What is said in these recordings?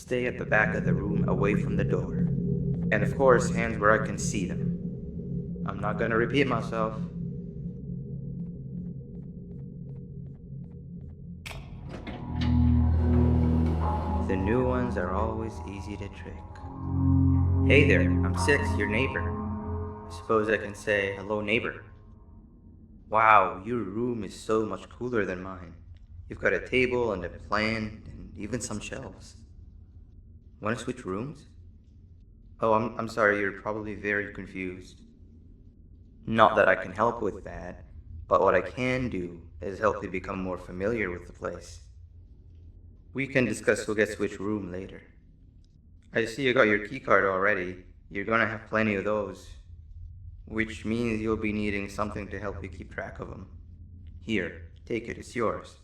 stay at the back of the room away from the door. And of course, hands where I can see them. I'm not gonna repeat myself. The new ones are always easy to trick. Hey there, I'm Six, your neighbor. I suppose I can say, hello neighbor. Wow, your room is so much cooler than mine. You've got a table and a plant and even some shelves. Want to switch rooms? Oh, I'm sorry, you're probably very confused. Not that I can help with that, but what I can do is help you become more familiar with the place. We can discuss who gets which room later. I see you got your keycard already. You're gonna have plenty of those. Which means you'll be needing something to help you keep track of them. Here, take it, it's yours.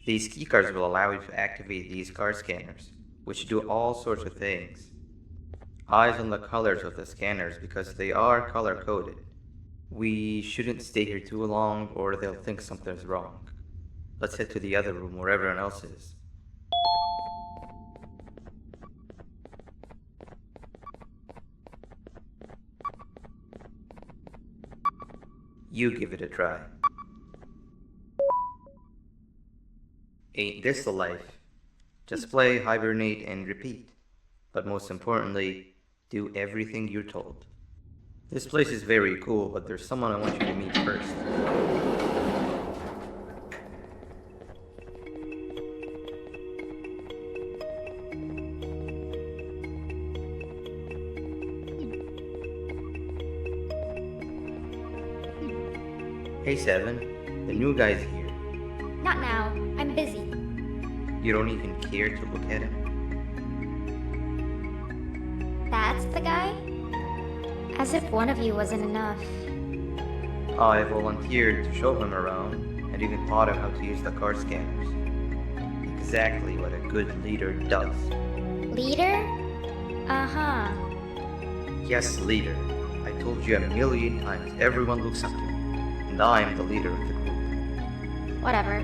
These keycards will allow you to activate these card scanners, which do all sorts of things. Eyes on the colors of the scanners because they are color-coded. We shouldn't stay here too long or they'll think something's wrong. Let's head to the other room where everyone else is. You give it a try. Ain't this the life? Just play, hibernate, and repeat. But most importantly, do everything you're told. This place is very cool, but there's someone I want you to meet first. Hey Seven, the new guy's here. Not now. I'm busy. You don't even care to look at him? That's the guy? As if one of you wasn't enough. I volunteered to show him around and even taught him how to use the card scanners. Exactly what a good leader does. Leader? Uh-huh. Yes, leader. I told you a million times everyone looks up to me, and I'm the leader of the group. Whatever.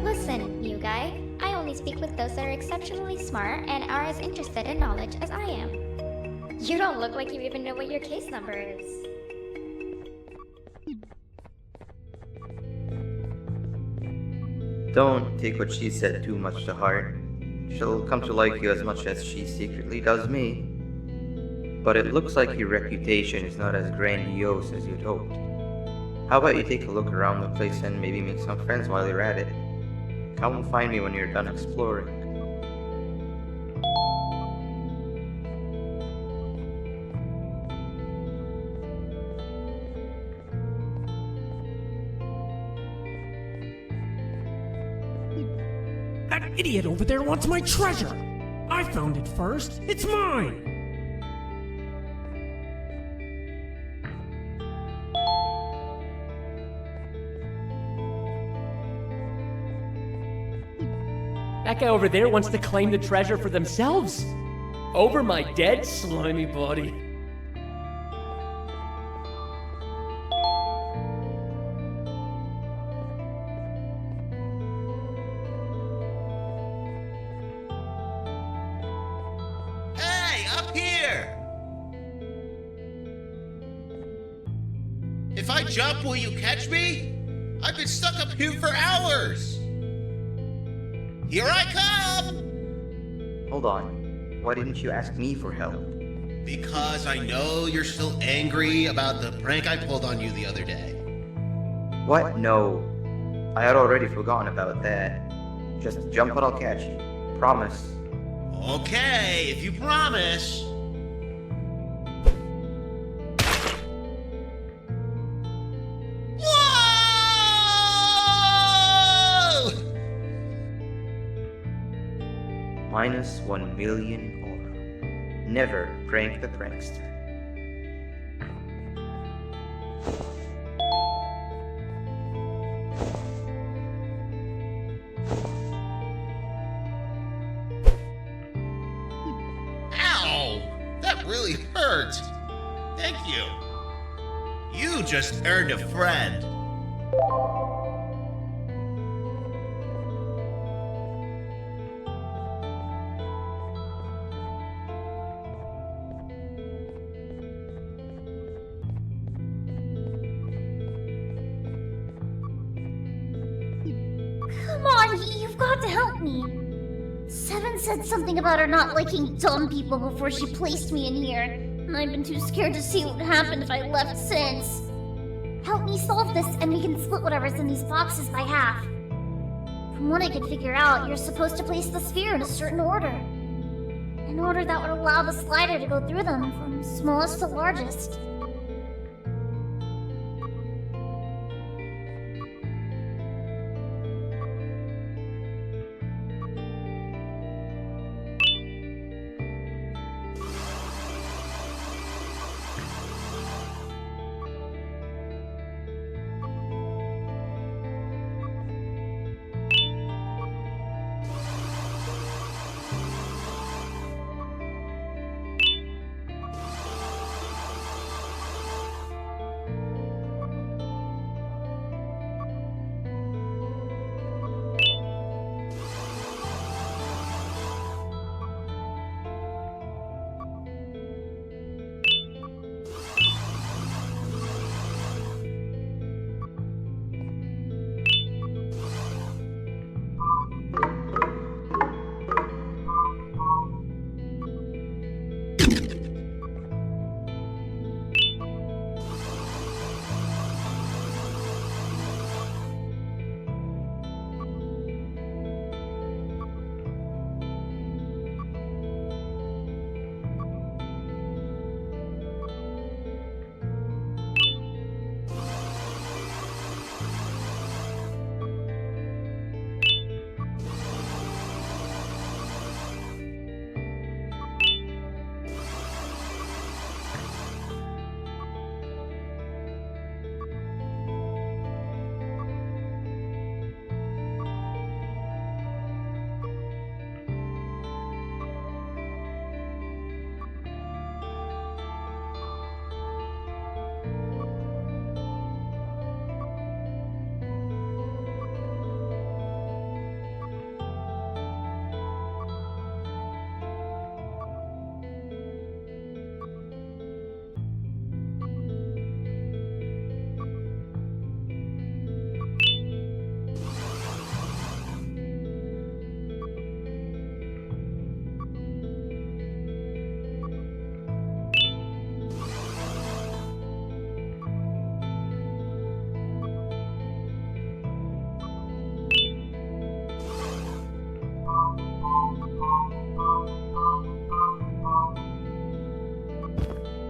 Listen, new guy. I only speak with those that are exceptionally smart and are as interested in knowledge as I am. You don't look like you even know what your case number is. Don't take what she said too much to heart. She'll come to like you as much as she secretly does me. But it looks like your reputation is not as grandiose as you'd hoped. How about you take a look around the place and maybe make some friends while you're at it? Come find me when you're done exploring. That idiot over there wants my treasure! I found it first! It's mine! That guy over there wants to claim the treasure for themselves. Over my dead slimy body. Hey, up here! If I jump, will you catch me? I've been stuck up here for hours! Here I come! Hold on. Why didn't you ask me for help? Because I know you're still angry about the prank I pulled on you the other day. What? No. I had already forgotten about that. Just jump and I'll catch you. Promise. Okay, if you promise. Whoa! Minus 1 million oro. Never prank the prankster. Ow! That really hurt. Thank you. You just earned a friend. You've got to help me. Seven said something about her not liking dumb people before she placed me in here, and I've been too scared to see what would happen if I left since. Help me solve this, and we can split whatever's in these boxes by half. From what I could figure out, you're supposed to place the sphere in a certain order. An order that would allow the slider to go through them from smallest to largest.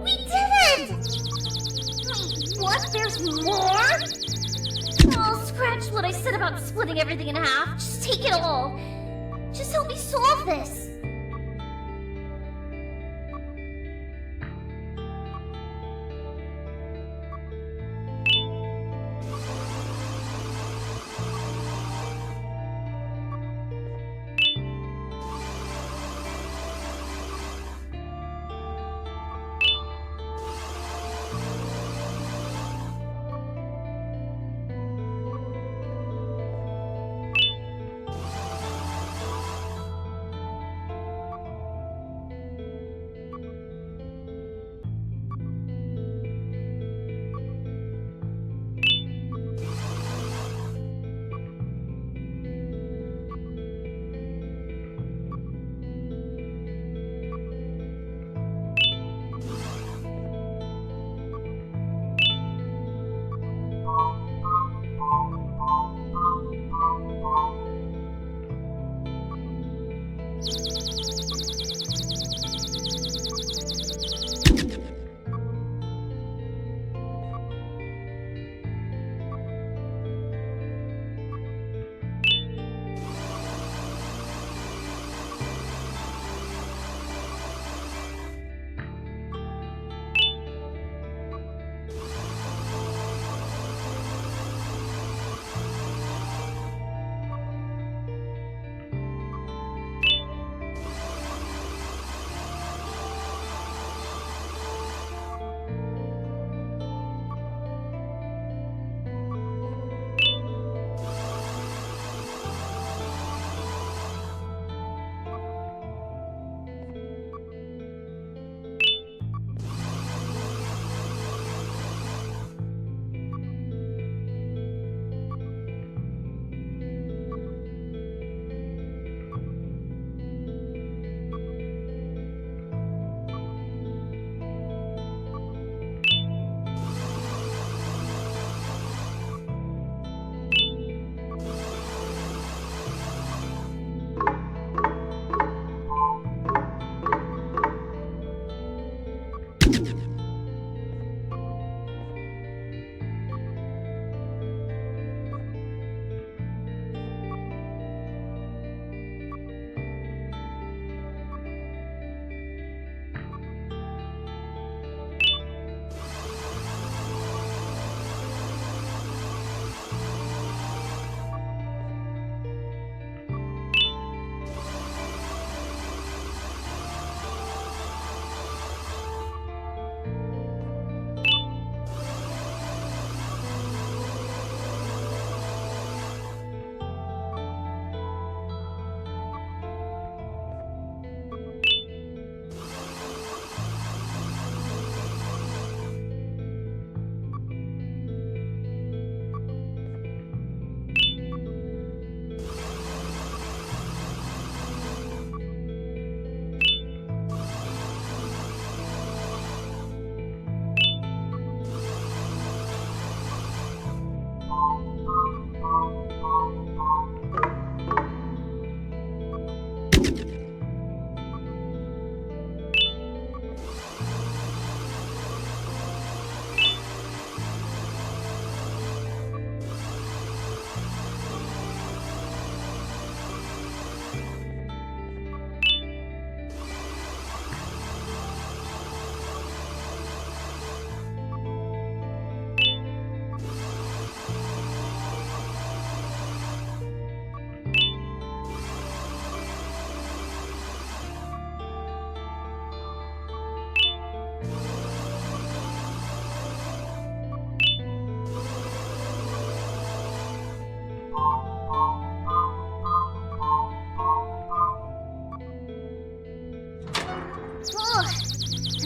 We did it! Wait, what? There's more? Oh, scratch what I said about splitting everything in half. Just take it all. Just help me solve this.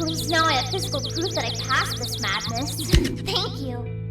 At least now I have physical proof that I passed this madness. Thank you.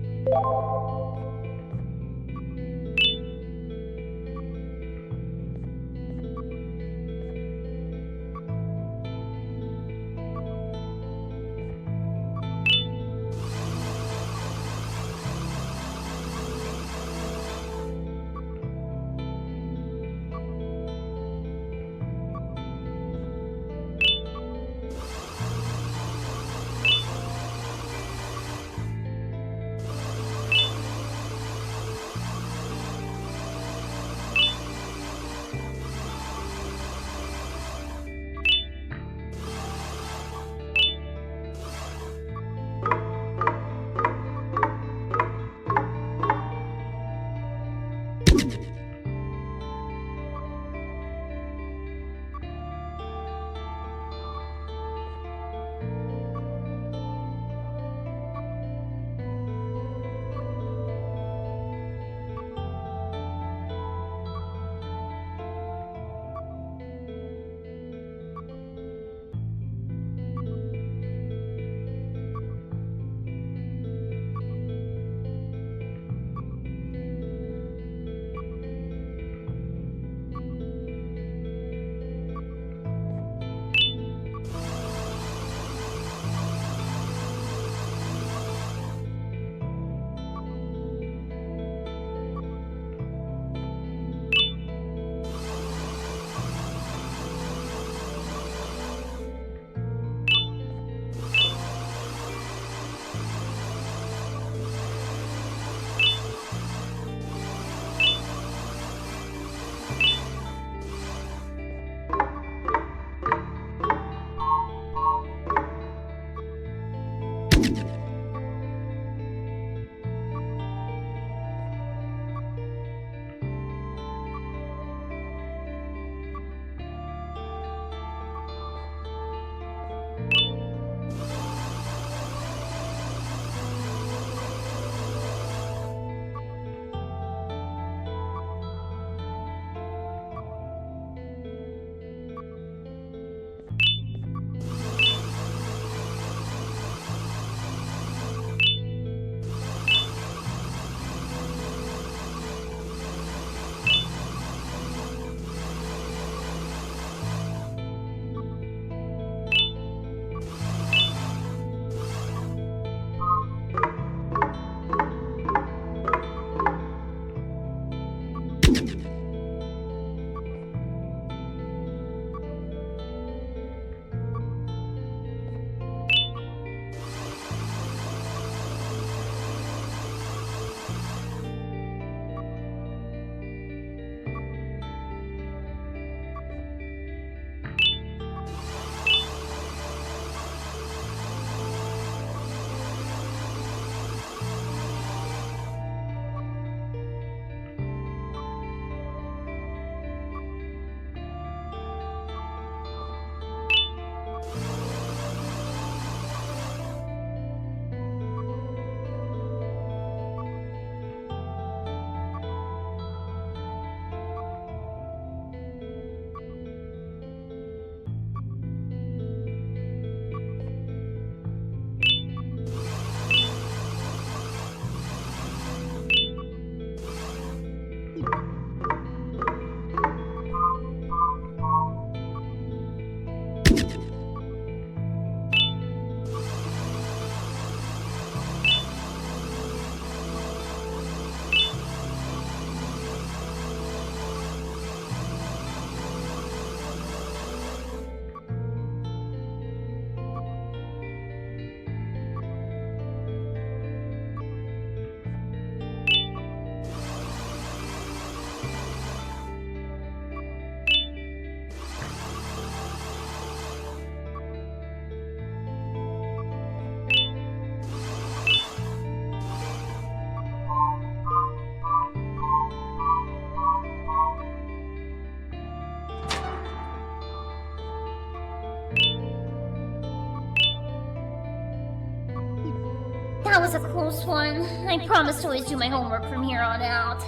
That was a close one. I promise to always do my homework from here on out.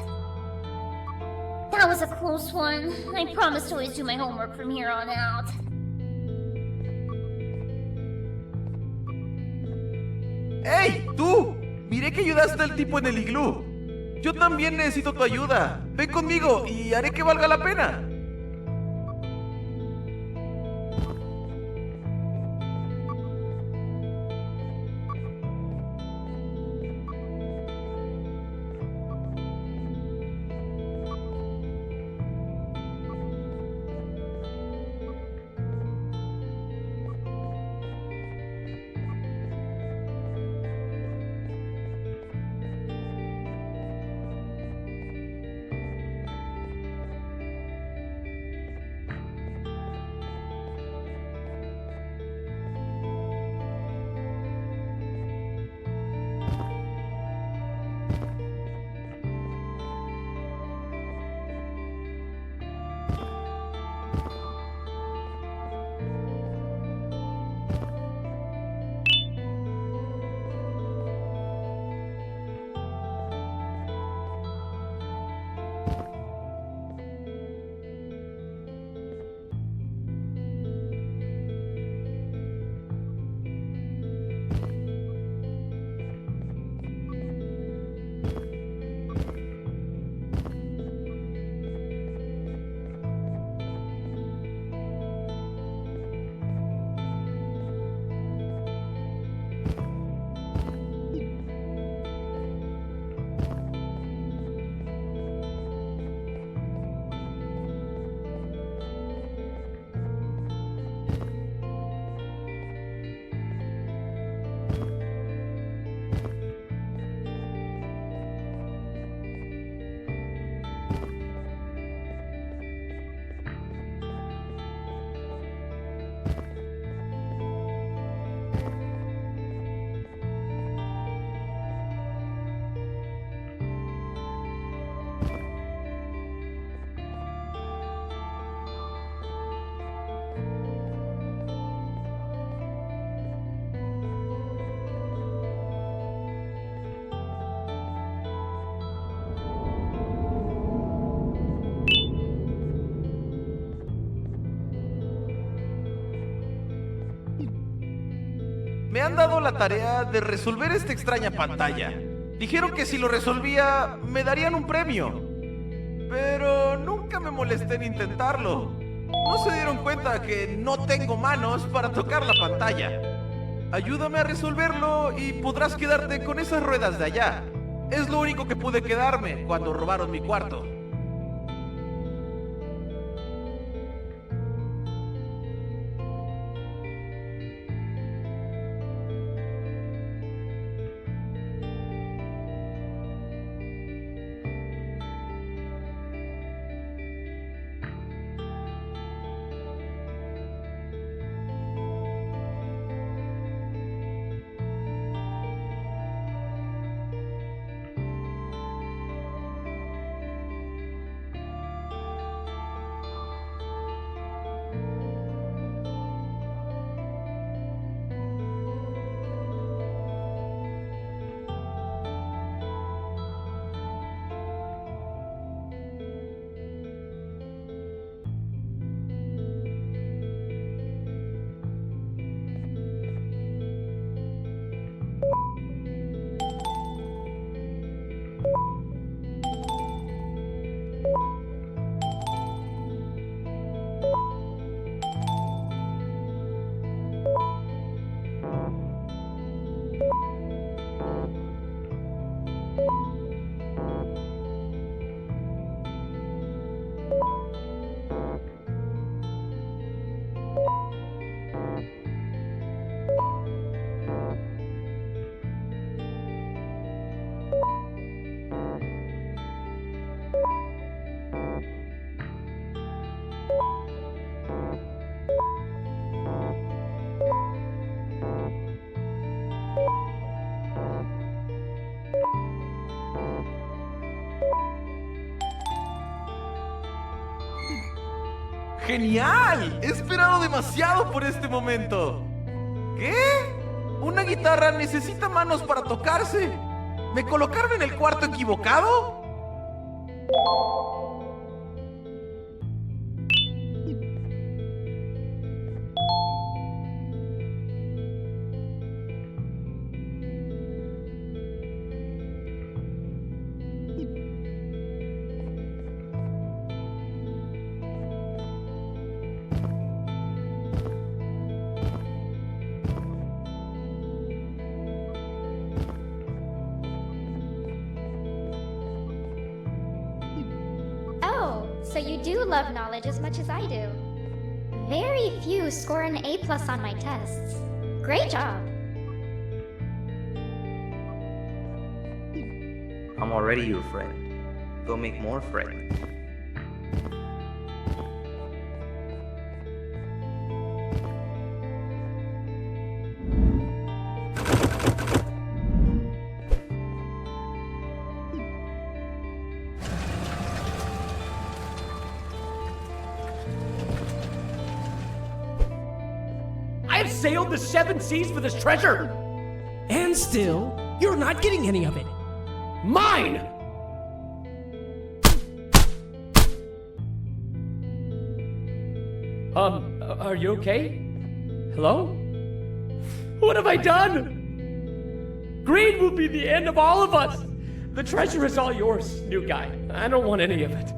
That was a close one. I promise to always do my homework from here on out. ¡Ey, tú! Miré que ayudaste al tipo en el iglú. Yo también necesito tu ayuda. Ven conmigo y haré que valga la pena. Me han dado la tarea de resolver esta extraña pantalla. Dijeron que si lo resolvía, me darían un premio. Pero nunca me molesté en intentarlo. No se dieron cuenta que no tengo manos para tocar la pantalla. Ayúdame a resolverlo y podrás quedarte con esas ruedas de allá. Es lo único que pude quedarme cuando robaron mi cuarto. ¡Genial! He esperado demasiado por este momento. ¿Qué? ¿Una guía guitarra necesita manos para tocarse. ¿Me colocaron en el cuarto equivocado? Oh, so you do love knowledge as much as I do. Very few score an A+ on my tests. Great job. I'm already your friend. Go make more friends. I have sailed the 7 seas for this treasure! And still, you're not getting any of it. Mine! Are you okay? Hello? What have I done? Greed will be the end of all of us! The treasure is all yours, new guy. I don't want any of it.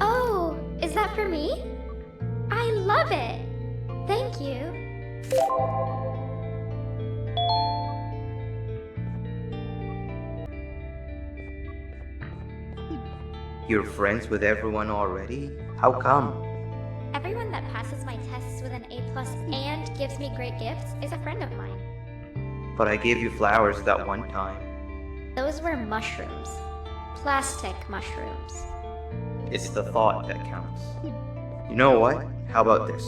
Oh, is that for me? I love it. Thank you. You're friends with everyone already? How come? Everyone that passes my tests with an A+ and gives me great gifts is a friend of mine. But I gave you flowers that one time. Those were mushrooms. Plastic mushrooms. It's the thought that counts. You know what? How about this?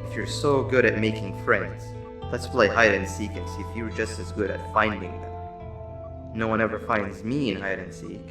If you're so good at making friends, let's play hide and seek and see if you're just as good at finding them. No one ever finds me in hide and seek.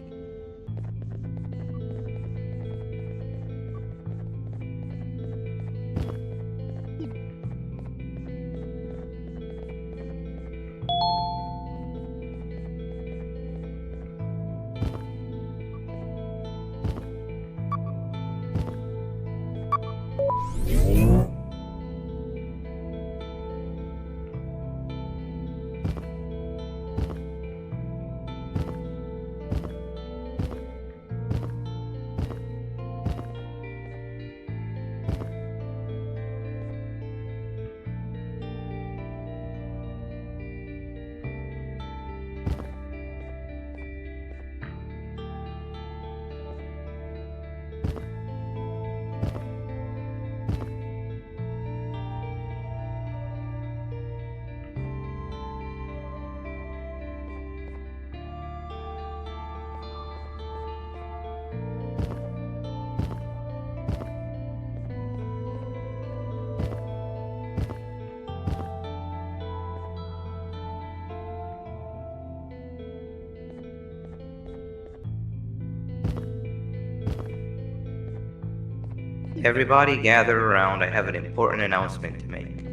Everybody gather around, I have an important announcement to make.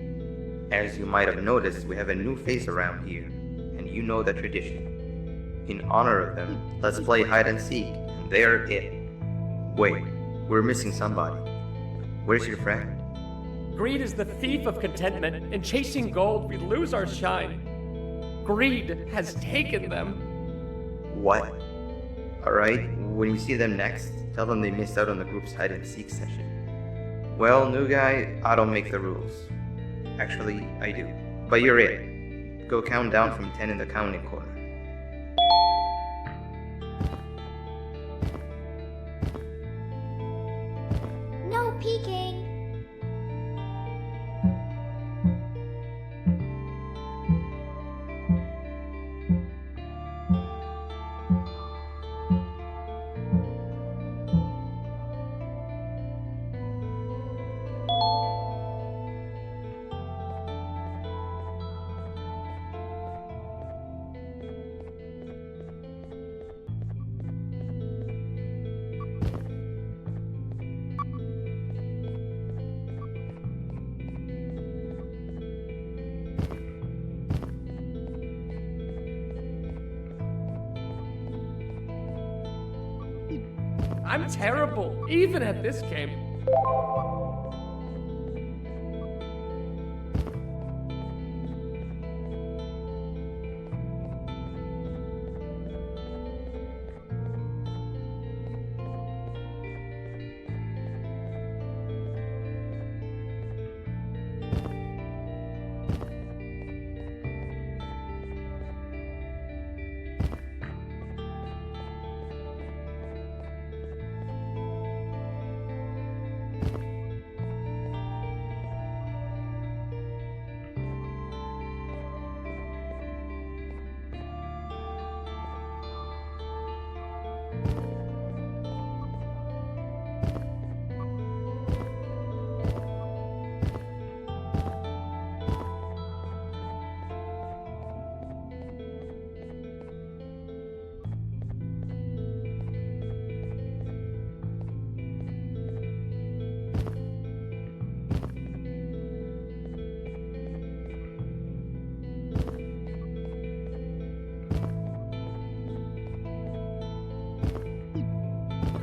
As you might have noticed, we have a new face around here, and you know the tradition. In honor of them, let's play hide and seek, and they're it. Wait, we're missing somebody. Where's your friend? Greed is the thief of contentment. In chasing gold, we lose our shine. Greed has taken them. What? Alright, when you see them next, tell them they missed out on the group's hide and seek session. Well, new guy, I don't make the rules. Actually, I do. But you're it. Go count down from 10 in the counting corner. No peeking. I'm terrible, even at this game.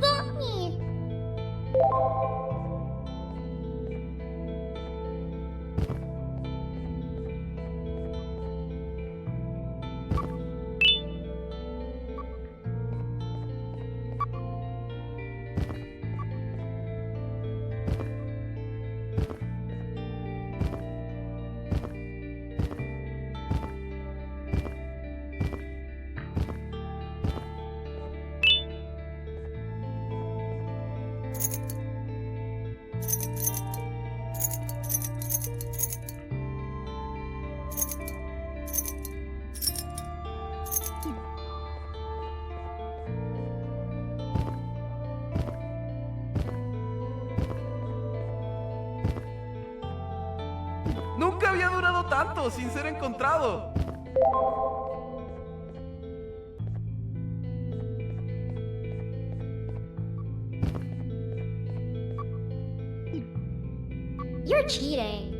Got me! Nunca había durado tanto sin ser encontrado. You're cheating.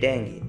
Dang it.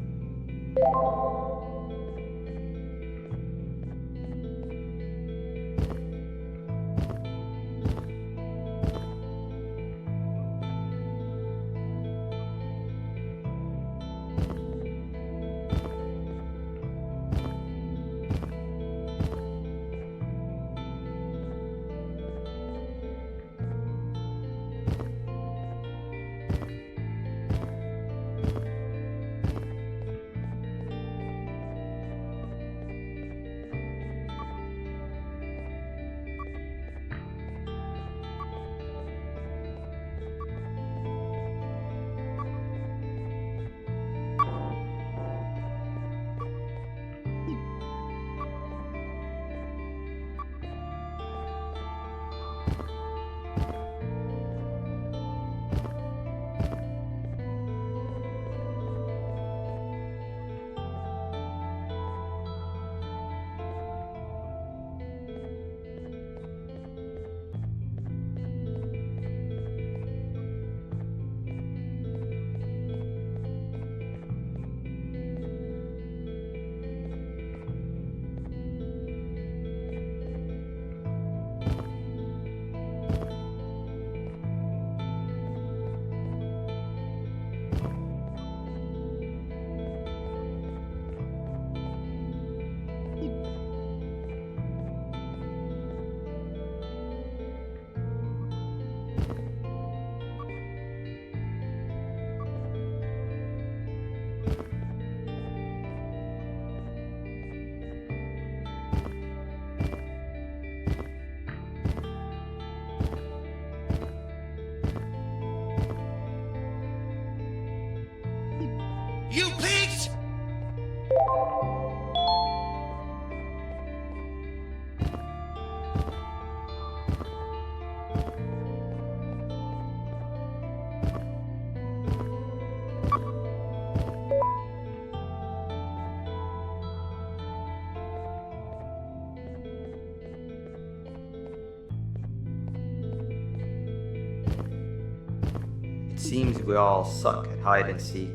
It seems we all suck at hide and seek.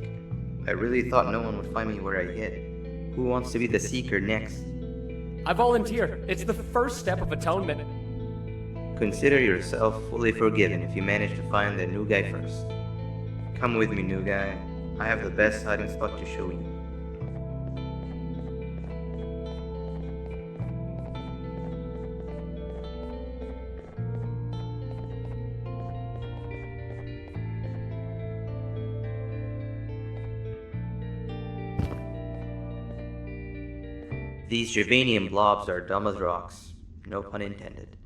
I really thought no one would find me where I hid. Who wants to be the seeker next? I volunteer. It's the first step of atonement. Consider yourself fully forgiven if you manage to find the new guy first. Come with me, new guy. I have the best hiding spot to show you. These Javanian blobs are dumb as rocks. No pun intended.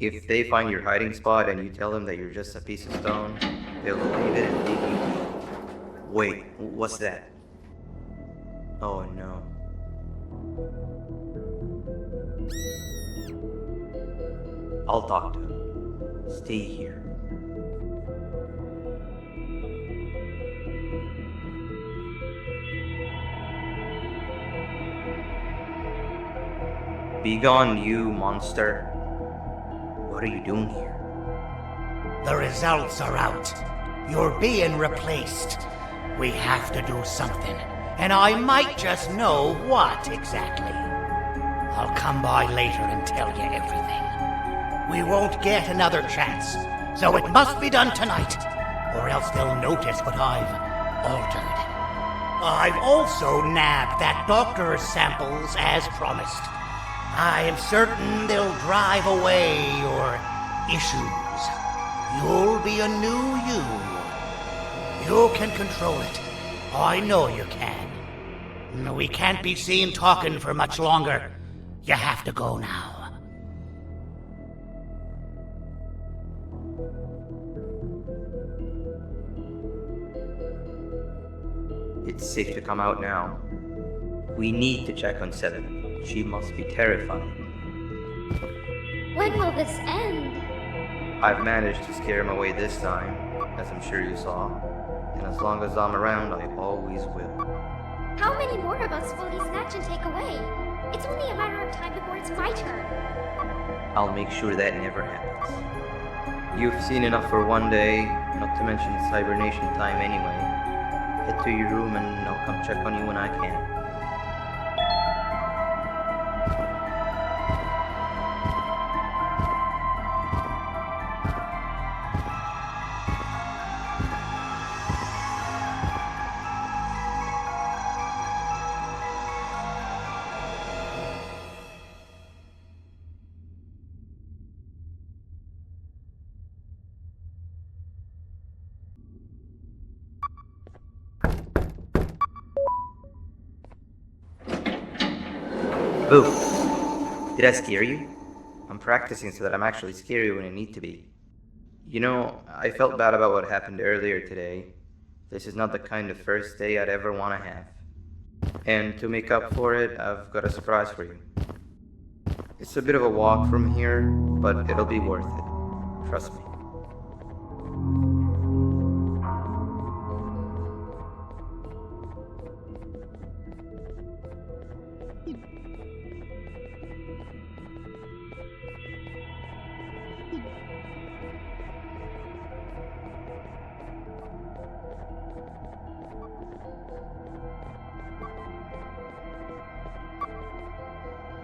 If they find your hiding spot and you tell them that you're just a piece of stone, they'll believe it and leave you. Wait, what's that? Oh no. I'll talk to him. Stay here. Begone, you monster. What are you doing here? The results are out. You're being replaced. We have to do something, and I might just know what exactly. I'll come by later and tell you everything. We won't get another chance, so it must be done tonight, or else they'll notice what I've altered. I've also nabbed that doctor's samples as promised. I am certain they'll drive away your issues. You'll be a new you. You can control it. I know you can. We can't be seen talking for much longer. You have to go now. It's safe to come out now. We need to check on Seven. She must be terrified. When will this end? I've managed to scare him away this time, as I'm sure you saw. And as long as I'm around, I always will. How many more of us will he snatch and take away? It's only a matter of time before it's my turn. I'll make sure that never happens. You've seen enough for one day, not to mention it's hibernation time anyway. Head to your room and I'll come check on you when I can. Boo! Did I scare you? I'm practicing so that I'm actually scary when I need to be. You know, I felt bad about what happened earlier today. This is not the kind of first day I'd ever want to have. And to make up for it, I've got a surprise for you. It's a bit of a walk from here, but it'll be worth it. Trust me.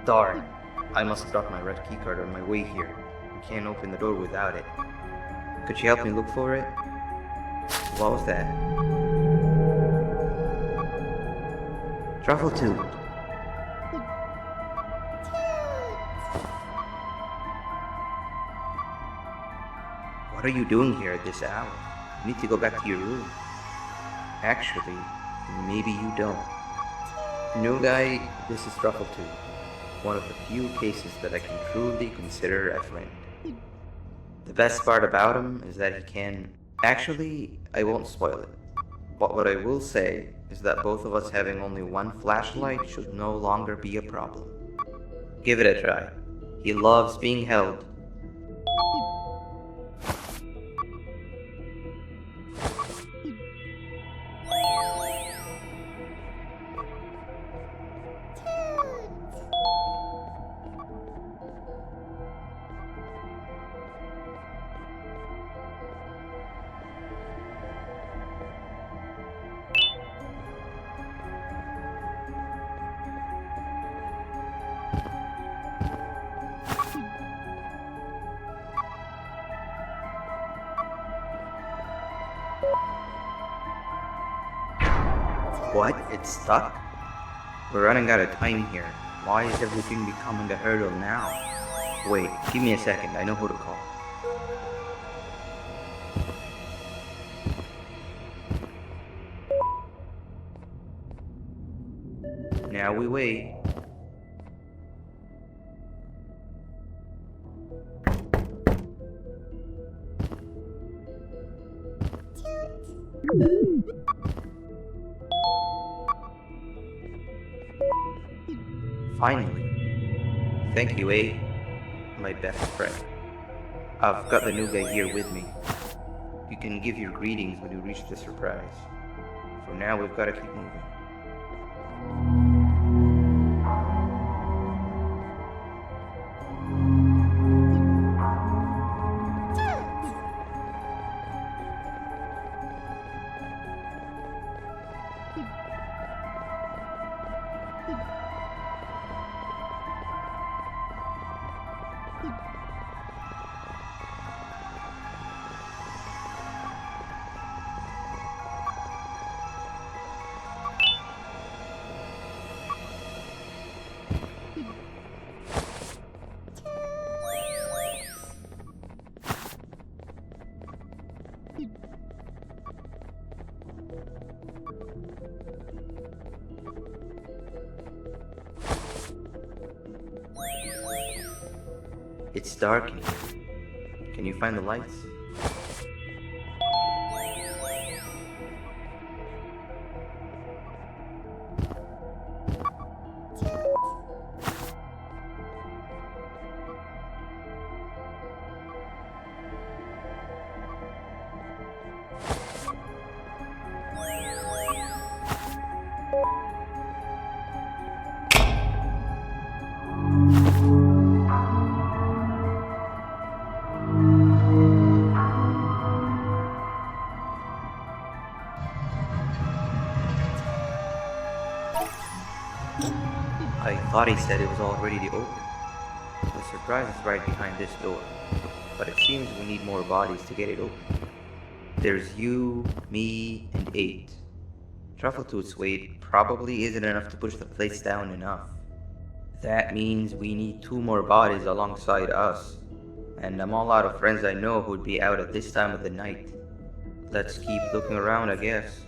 Darn, I must have dropped my red keycard on my way here. I can't open the door without it. Could you help me look for it? What was that? Truffle tube. What are you doing here at this hour? You need to go back to your room. Actually, maybe you don't. New guy, this is Truffle tube. One of the few cases that I can truly consider a friend. The best part about him is that he can... Actually, I won't spoil it. But what I will say is that both of us having only one flashlight should no longer be a problem. Give it a try. He loves being held. What? It's stuck? We're running out of time here. Why is everything becoming a hurdle now? Wait, give me a second. I know who to call. Now we wait. Finally. Thank you, A. My best friend. I've got the new guy here with me. You can give your greetings when you reach the surprise. For now, we've got to keep moving. It's dark in here. Can you find the lights? I thought he said it was all ready to open. The surprise is right behind this door, but it seems we need more bodies to get it open. There's you, me, and 8. Truffletooth's weight probably isn't enough to push the place down enough. That means we need 2 more bodies alongside us, and I'm all out of friends I know who'd be out at this time of the night. Let's keep looking around, I guess.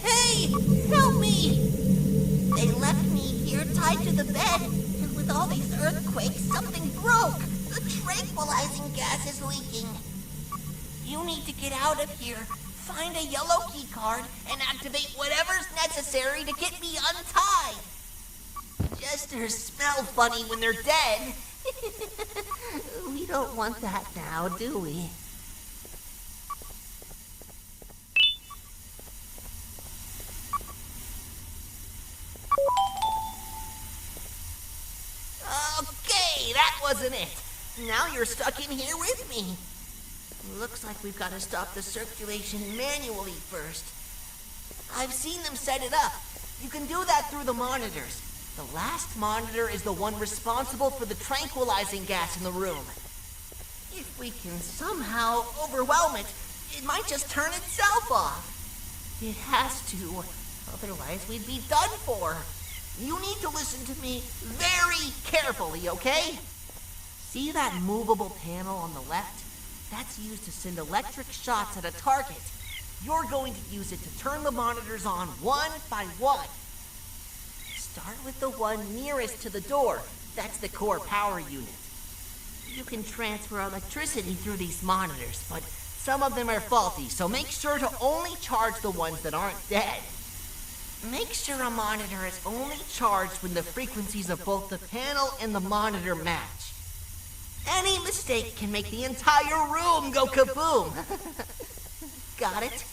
Hey! Help me! They left me here tied to the bed, and with all these earthquakes, something broke! The tranquilizing gas is leaking. You need to get out of here. Find a yellow key card and activate whatever's necessary to get me untied. Jesters smell funny when they're dead. We don't want that now, do we? Okay, that wasn't it. Now you're stuck in here with me. Looks like we've got to stop the circulation manually first. I've seen them set it up. You can do that through the monitors. The last monitor is the one responsible for the tranquilizing gas in the room. If we can somehow overwhelm it, it might just turn itself off. It has to, otherwise we'd be done for. You need to listen to me very carefully, okay? See that movable panel on the left? That's used to send electric shots at a target. You're going to use it to turn the monitors on one by one. Start with the one nearest to the door. That's the core power unit. You can transfer electricity through these monitors, but Some of them are faulty, so make sure to only charge the ones that aren't dead. Make sure a monitor is only charged when the frequencies of both the panel and the monitor match. Any mistake can make the entire room go kaboom. Got it?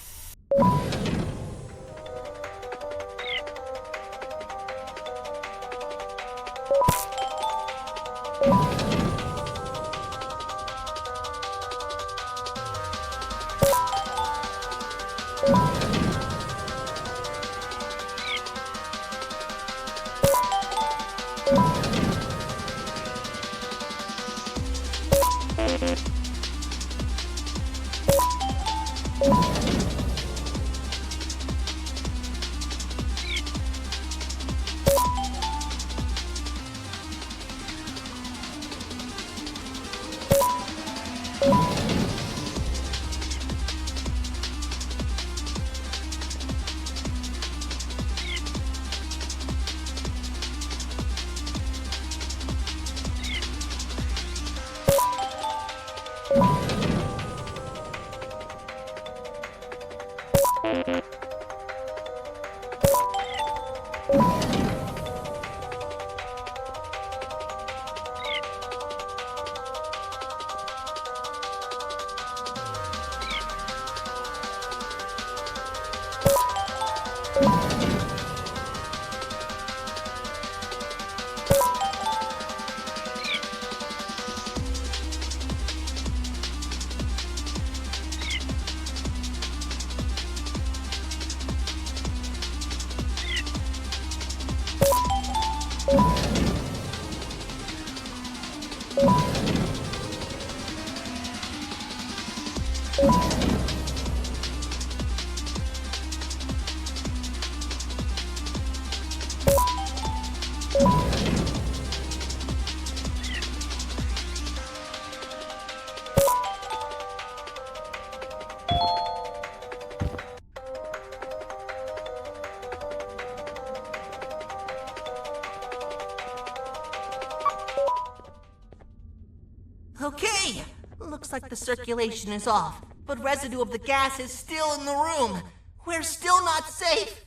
Okay, looks like the circulation is off, but residue of the gas is still in the room. We're still not safe.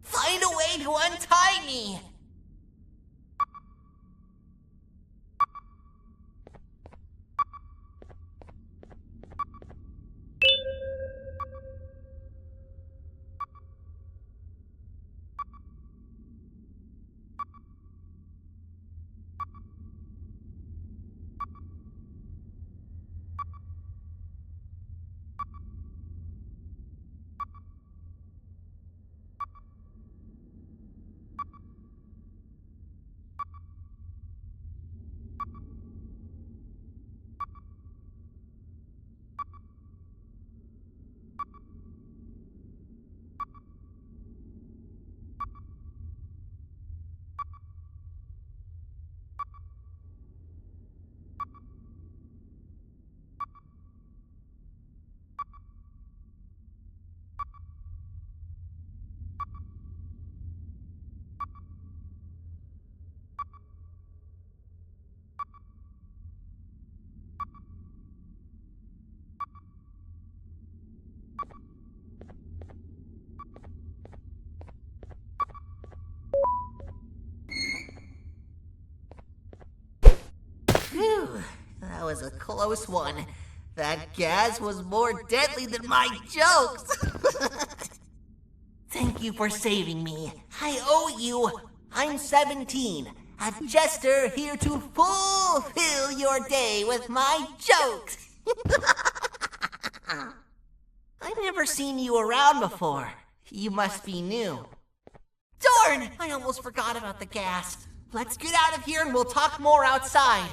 Find a way to untie me. Phew, that was a close one. That gas was more deadly than my jokes. Thank you for saving me. I owe you. I'm 17, a jester here to fulfill your day with my jokes. I've never seen you around before. You must be new. Darn! I almost forgot about the gas. Let's get out of here and we'll talk more outside.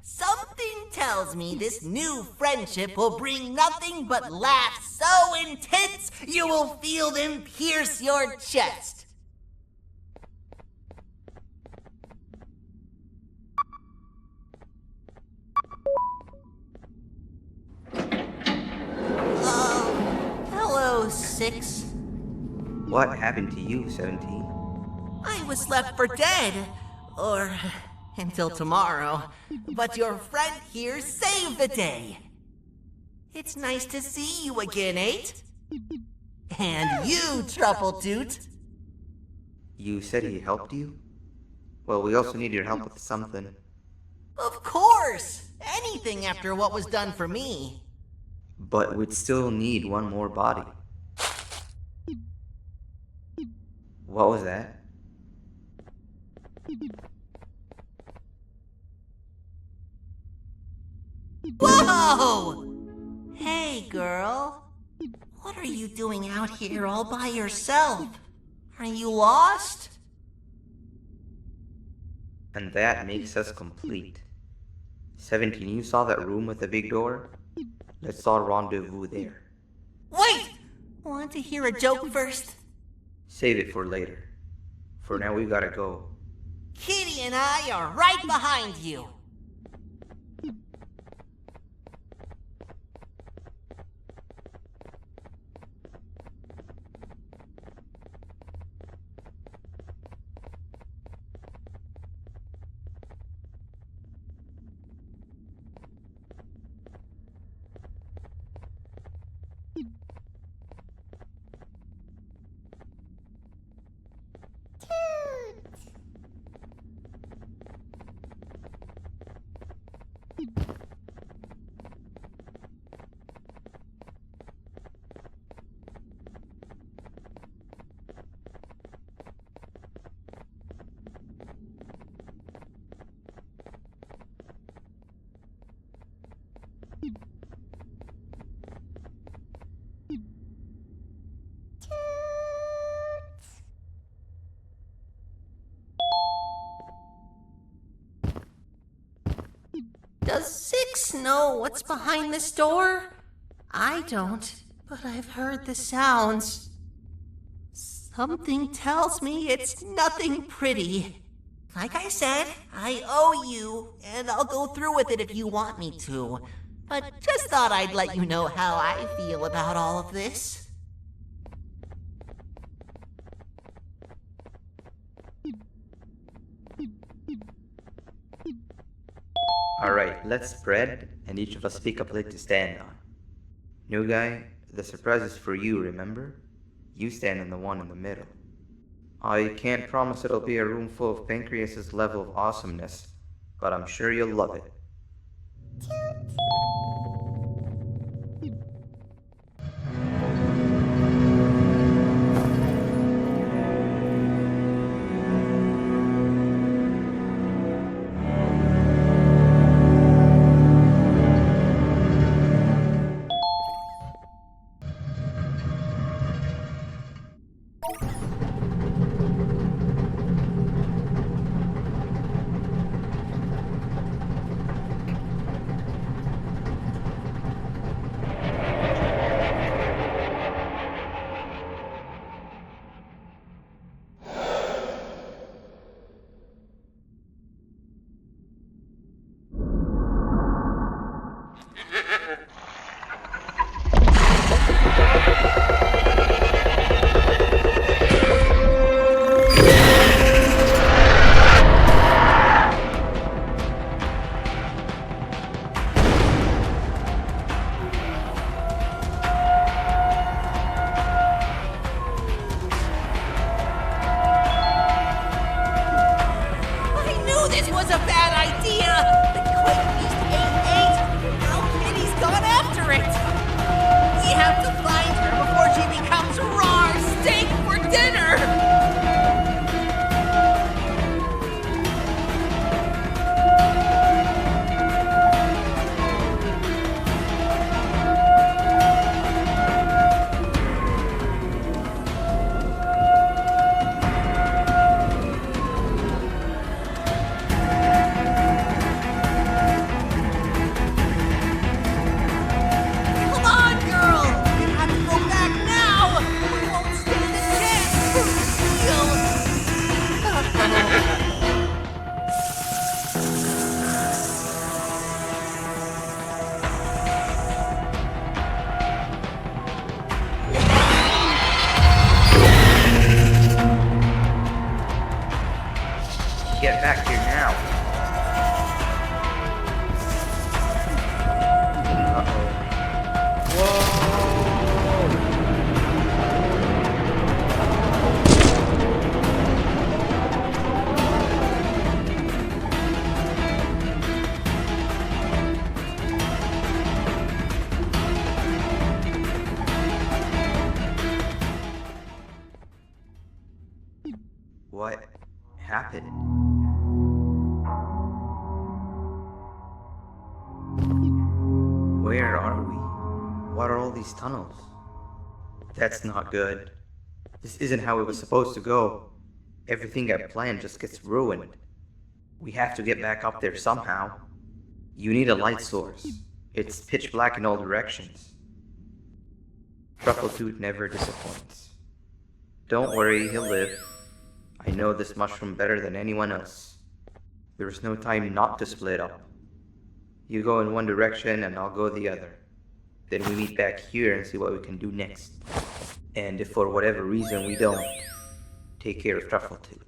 Something tells me this new friendship will bring nothing but laughs so intense you will feel them pierce your chest. Hello, 6. What happened to you, 17? I was left for dead. Or until tomorrow. But your friend here saved the day. It's nice to see you again, Eight. And you, Truffletoot. You said he helped you? Well, we also need your help with something. Of course! Anything after what was done for me. But we'd still need one more body. What was that? Whoa! Hey, girl. What are you doing out here all by yourself? Are you lost? And that makes us complete. 17, you saw that room with the big door? Let's all rendezvous there. Wait! Want to hear a joke first? Save it for later. For now, we gotta go. Kitty and I are right behind you. Does Six know what's behind this door? I don't, but I've heard the sounds. Something tells me it's nothing pretty. Like I said, I owe you, and I'll go through with it if you want me to. But just thought I'd let you know how I feel about all of this. Alright, let's spread, and each of us pick a plate to stand on. New guy, the surprise is for you, remember? You stand on the one in the middle. I can't promise it'll be a room full of Pancreas's level of awesomeness, but I'm sure you'll love it. This was a bad idea! The Quick Beast ate 8. Now Kitty's gone after it! We have to find her before she becomes raw steak for dinner! Get back here now. Uh-oh. what happened. Where are we? What are all these tunnels? That's not good. This isn't how it was supposed to go. Everything I planned just gets ruined. We have to get back up there somehow. You need a light source. It's pitch black in all directions. Truffletooth never disappoints. Don't worry, he'll live. I know this mushroom better than anyone else. There's no time not to split up. You go in one direction and I'll go the other. Then we meet back here and see what we can do next. And if for whatever reason we don't, take care of Truffletooth.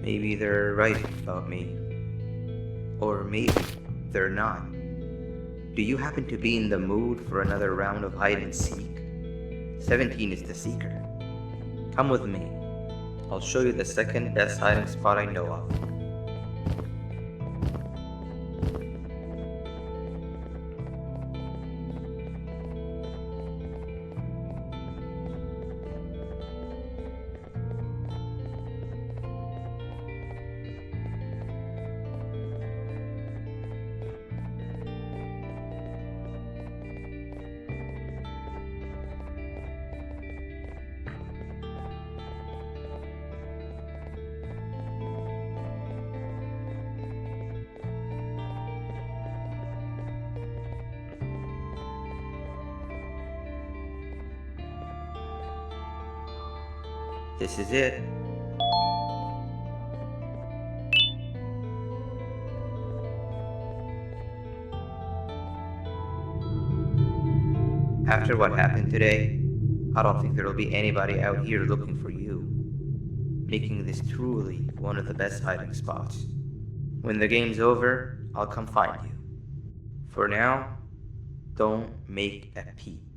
Maybe they're right about me. Or maybe they're not. Do you happen to be in the mood for another round of hide and seek? 17 is the seeker. Come with me. I'll show you the second best hiding spot I know of. This is it. After what happened today, I don't think there'll be anybody out here looking for you, making this truly one of the best hiding spots. When the game's over, I'll come find you. For now, don't make a peep.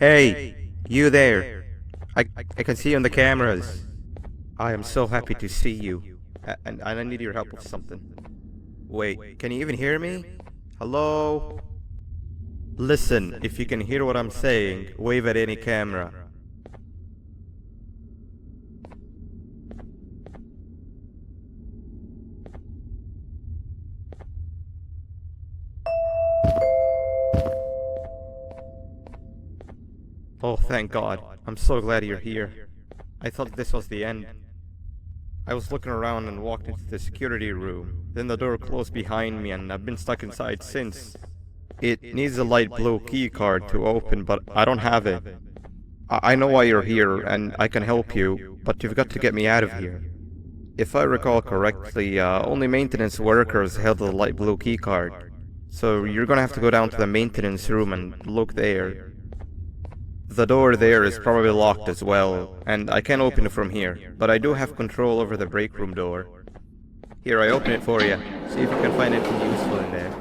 Hey, you there. I can see you on the cameras. I am so happy to see you. And I need your help with something. Wait, can you even hear me? Hello? Listen, if you can hear what I'm saying, wave at any camera. Oh, thank God. I'm so glad you're here. I thought this was the end. I was looking around and walked into the security room. Then the door closed behind me and I've been stuck inside since. It needs a light blue key card to open, but I don't have it. I know why you're here and I can help you, but you've got to get me out of here. If I recall correctly, only maintenance workers held the light blue key card. So you're gonna have to go down to the maintenance room and look there. The door there is probably locked as well, and I can't open it from here, but I do have control over the break room door. Here, I open it for you. See if you can find anything useful in there.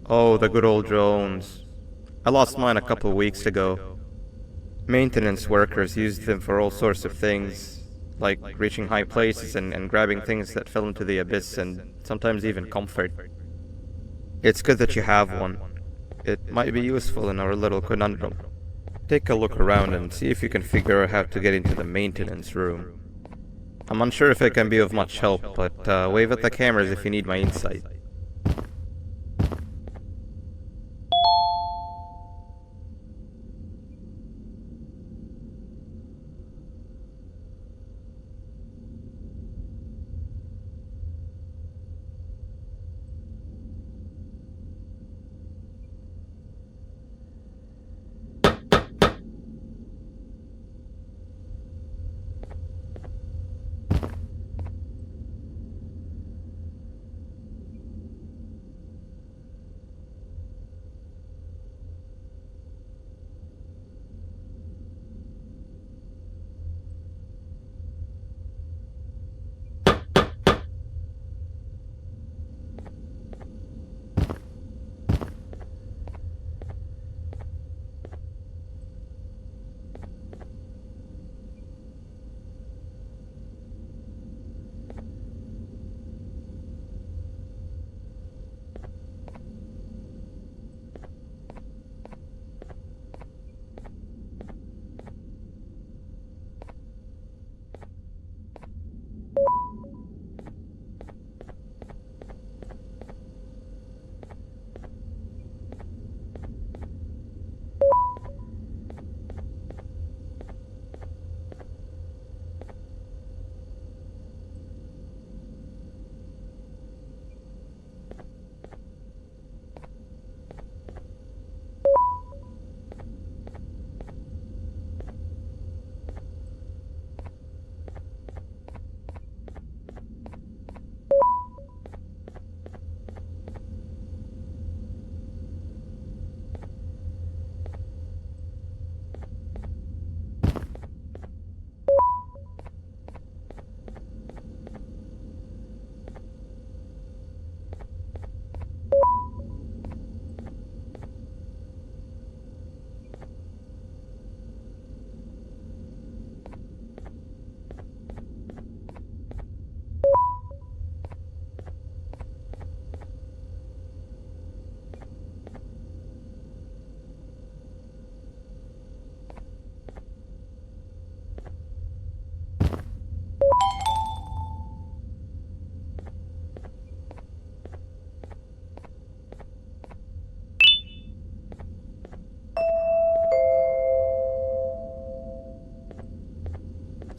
Oh, the good old drones. I lost mine a couple weeks ago. Maintenance workers used them for all sorts of things, like reaching high places and grabbing things that fell into the abyss and sometimes even comfort. It's good that you have one. It might be useful in our little conundrum. Take a look around and see if you can figure out how to get into the maintenance room. I'm unsure if it can be of much help, but wave at the cameras if you need my insight.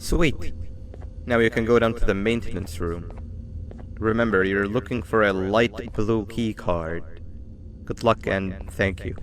Sweet. Now you can go down to the maintenance room. Remember, you're looking for a light blue key card. Good luck and thank you.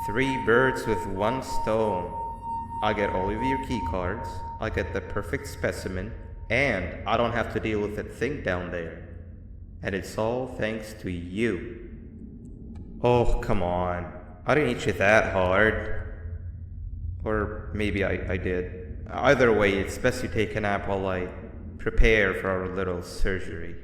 Three birds with one stone. I get all of your key cards, I get the perfect specimen, and I don't have to deal with that thing down there. And it's all thanks to you. Oh, come on. I didn't hit you that hard. Or maybe I did. Either way, it's best you take a nap while I prepare for our little surgery.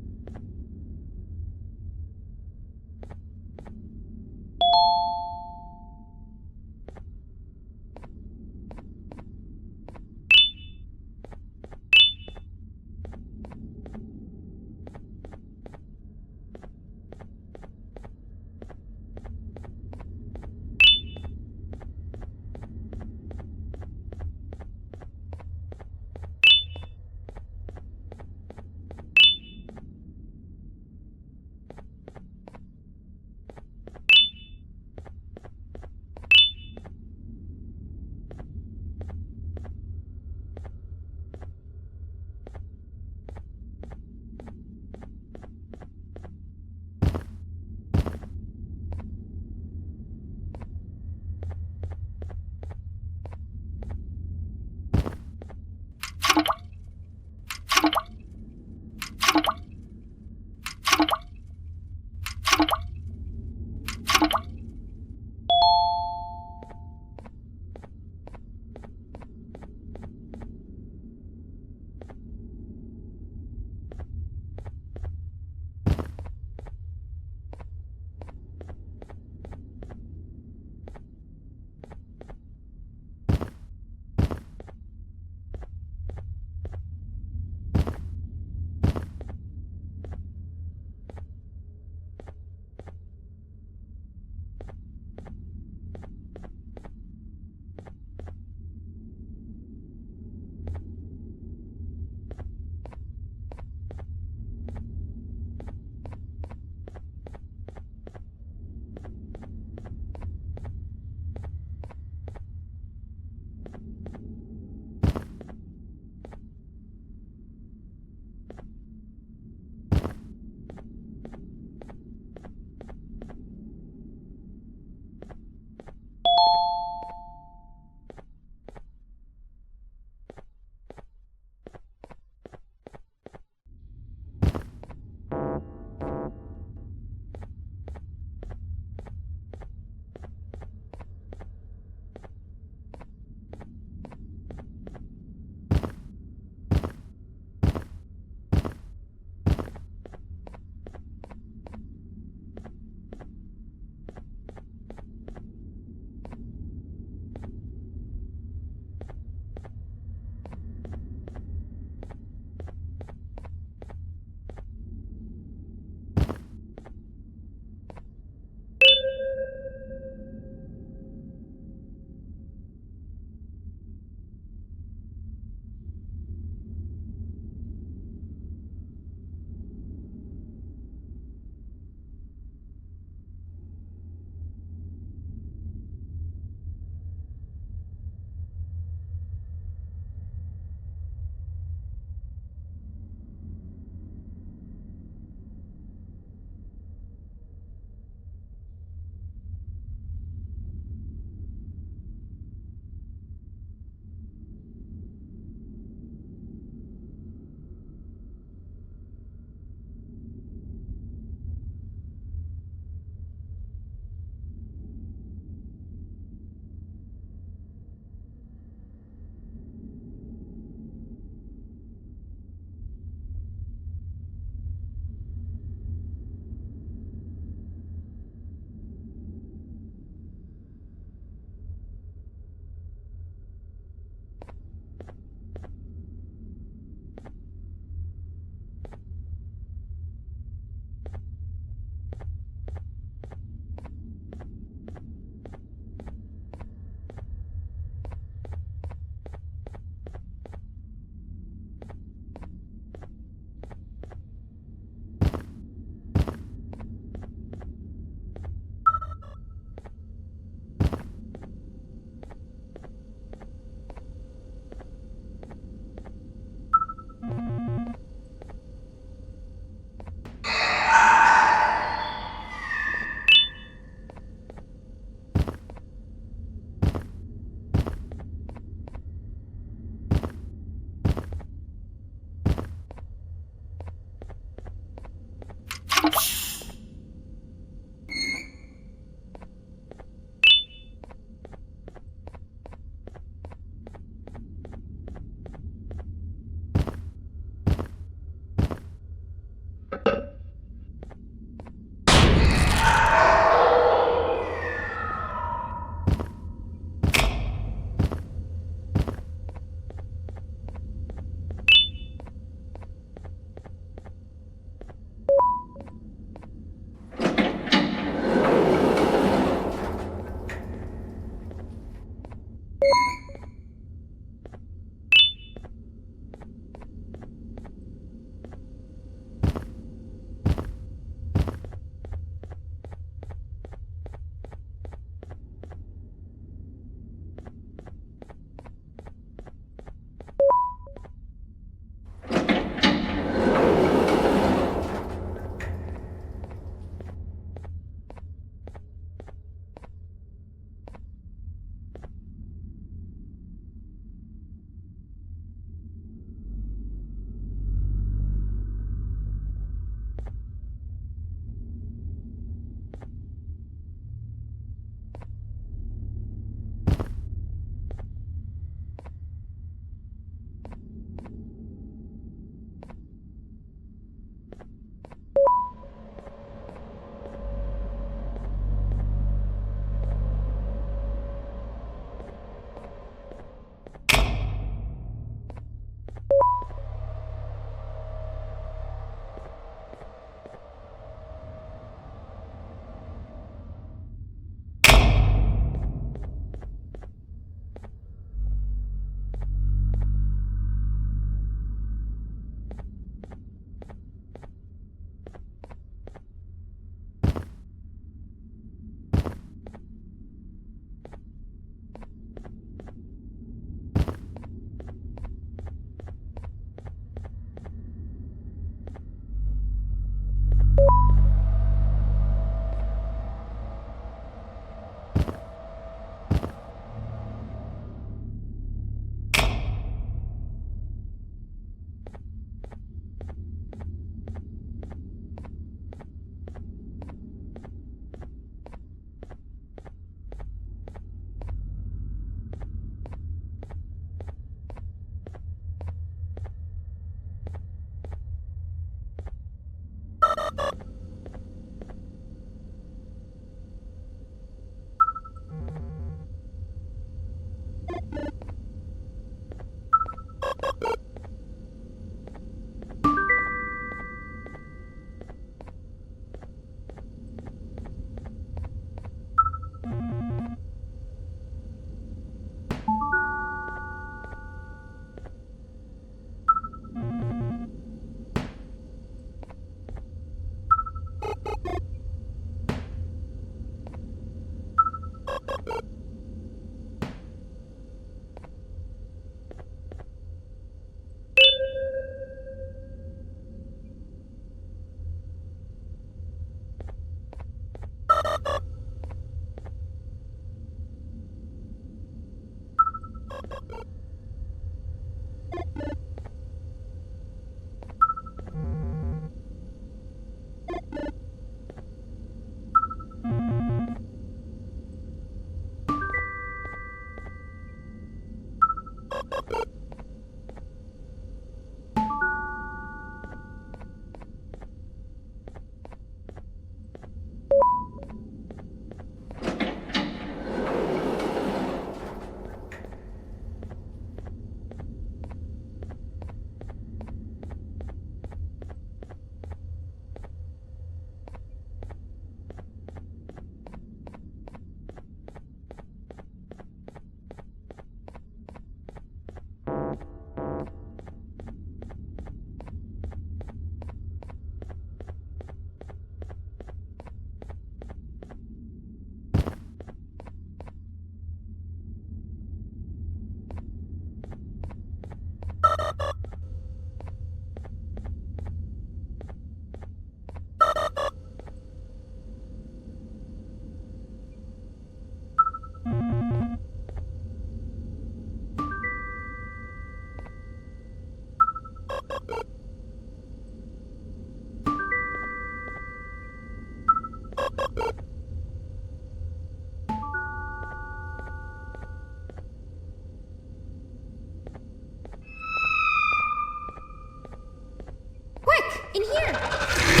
Quick, in here!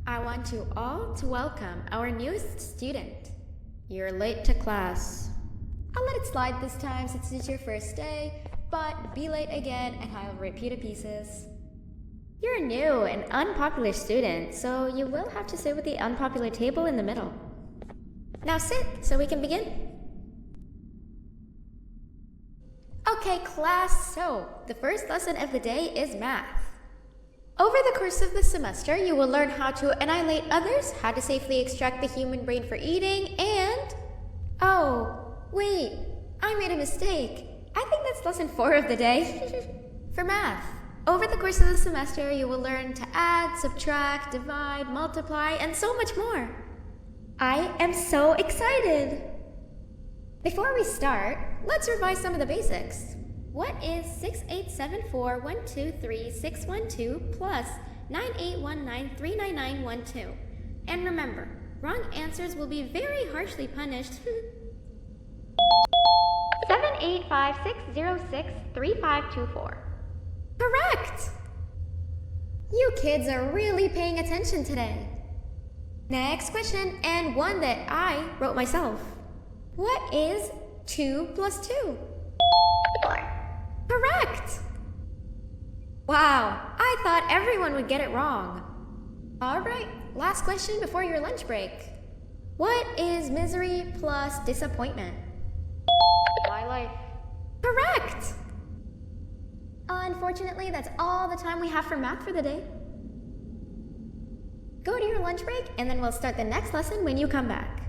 I want you all to welcome our newest student. You're late to class. I'll let it slide this time since it's your first day, but be late again and I'll rip you to pieces. You're a new and unpopular student, so you will have to sit with the unpopular table in the middle. Now sit so we can begin. Okay, class, so the first lesson of the day is math. Over the course of the semester, you will learn how to annihilate others, how to safely extract the human brain for eating, and... Oh, wait, I made a mistake. I think that's lesson 4 of the day. For math, over the course of the semester, you will learn to add, subtract, divide, multiply, and so much more. I am so excited! Before we start, let's revise some of the basics. What is 6874123612 plus 981939912? And remember, wrong answers will be very harshly punished. 785-606-3524. Correct! You kids are really paying attention today. Next question, and one that I wrote myself. What is 2 plus 2? 4. Correct! Wow, I thought everyone would get it wrong. Alright, last question before your lunch break. What is misery plus disappointment? My life. Correct! Unfortunately, that's all the time we have for math for the day. Go to your lunch break, and then we'll start the next lesson when you come back.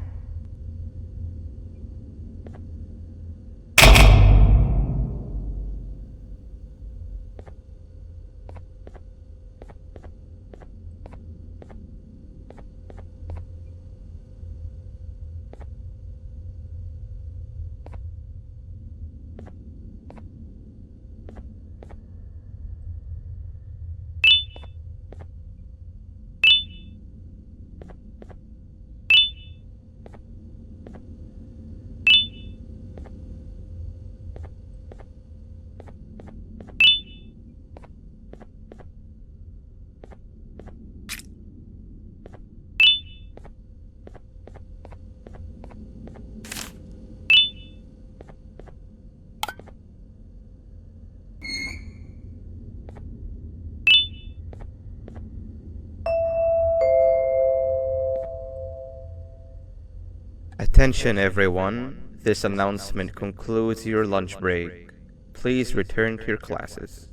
Attention everyone, this announcement concludes your lunch break. Please return to your classes.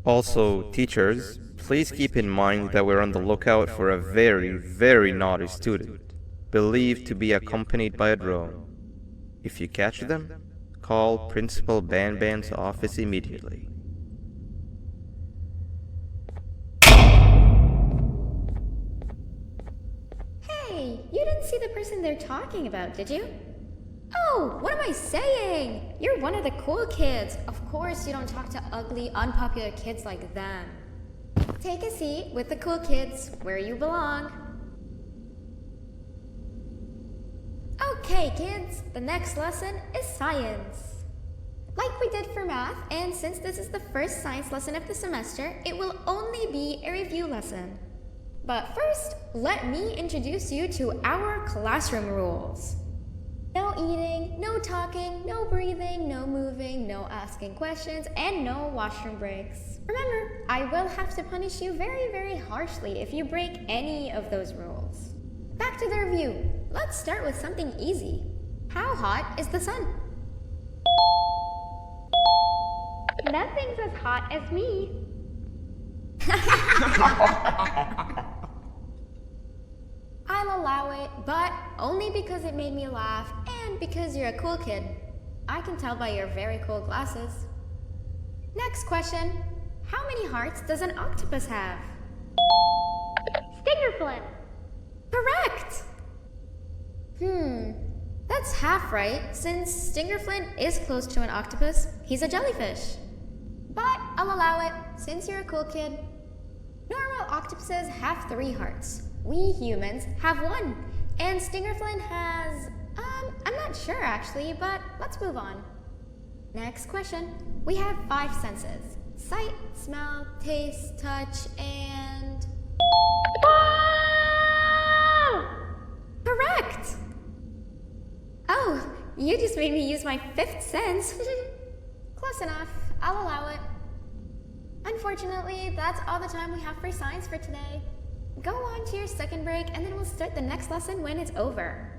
Also, teachers, please keep in mind that we're on the lookout for a very, very naughty student, believed to be accompanied by a drone. If you catch them, call Principal Banban's office immediately. Hey, you didn't see the person they're talking about, did you? Oh, what am I saying? You're one of the cool kids. Of course you don't talk to ugly, unpopular kids like them. Take a seat with the cool kids where you belong. Okay, kids, the next lesson is science. Like we did for math, and since this is the first science lesson of the semester, it will only be a review lesson. But first, let me introduce you to our classroom rules. No eating, no talking, no breathing, no moving, no asking questions, and no washroom breaks. Remember, I will have to punish you very, very harshly if you break any of those rules. Back to the review. Let's start with something easy. How hot is the sun? Nothing's as hot as me. I'll allow it, but only because it made me laugh and because you're a cool kid. I can tell by your very cool glasses. Next question. How many hearts does an octopus have? Stingerflint. Correct! That's half right, since Stingerflint is close to an octopus. He's a jellyfish. But I'll allow it, since you're a cool kid. Normal octopuses have 3 hearts. We humans have 1. And Stingerflint has... I'm not sure actually, but let's move on. Next question. We have 5 senses. Sight, smell, taste, touch, and... Correct! Oh, you just made me use my fifth sense. Close enough. I'll allow it. Unfortunately, that's all the time we have for science for today. Go on to your second break, and then we'll start the next lesson when it's over.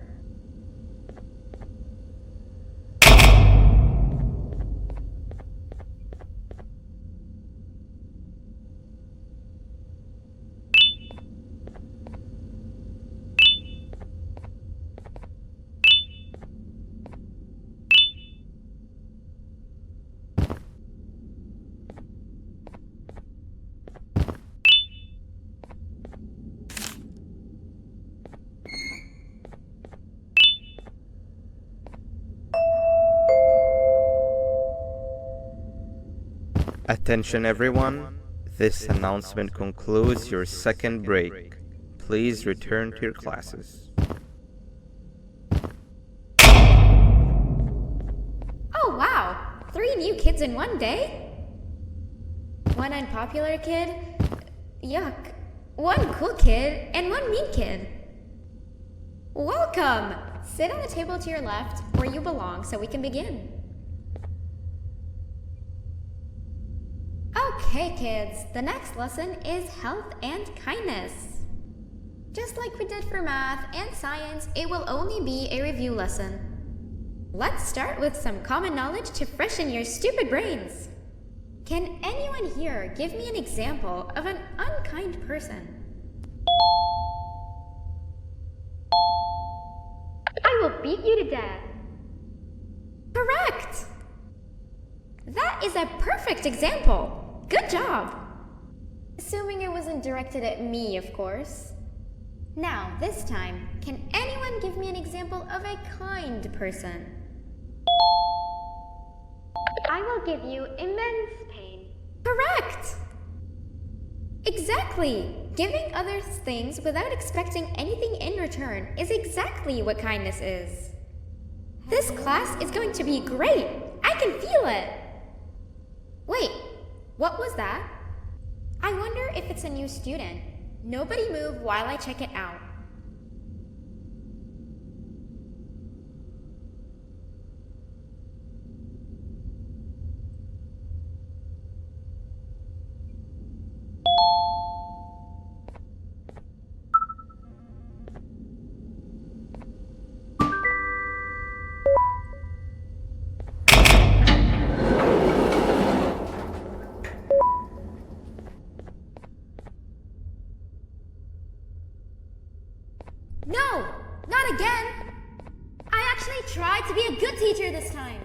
Attention everyone, this announcement concludes your second break. Please return to your classes. Oh wow! 3 new kids in one day? 1 unpopular kid? Yuck. 1 cool kid and 1 mean kid. Welcome! Sit on the table to your left, where you belong, so we can begin. Okay, kids, the next lesson is health and kindness. Just like we did for math and science, it will only be a review lesson. Let's start with some common knowledge to freshen your stupid brains. Can anyone here give me an example of an unkind person? I will beat you to death. Correct! That is a perfect example. Good job! Assuming it wasn't directed at me, of course. Now, this time, can anyone give me an example of a kind person? I will give you immense pain. Correct! Exactly! Giving others things without expecting anything in return is exactly what kindness is. This class is going to be great! I can feel it! Wait, what was that? I wonder if it's a new student. Nobody move while I check it out. No! Not again! I actually tried to be a good teacher this time.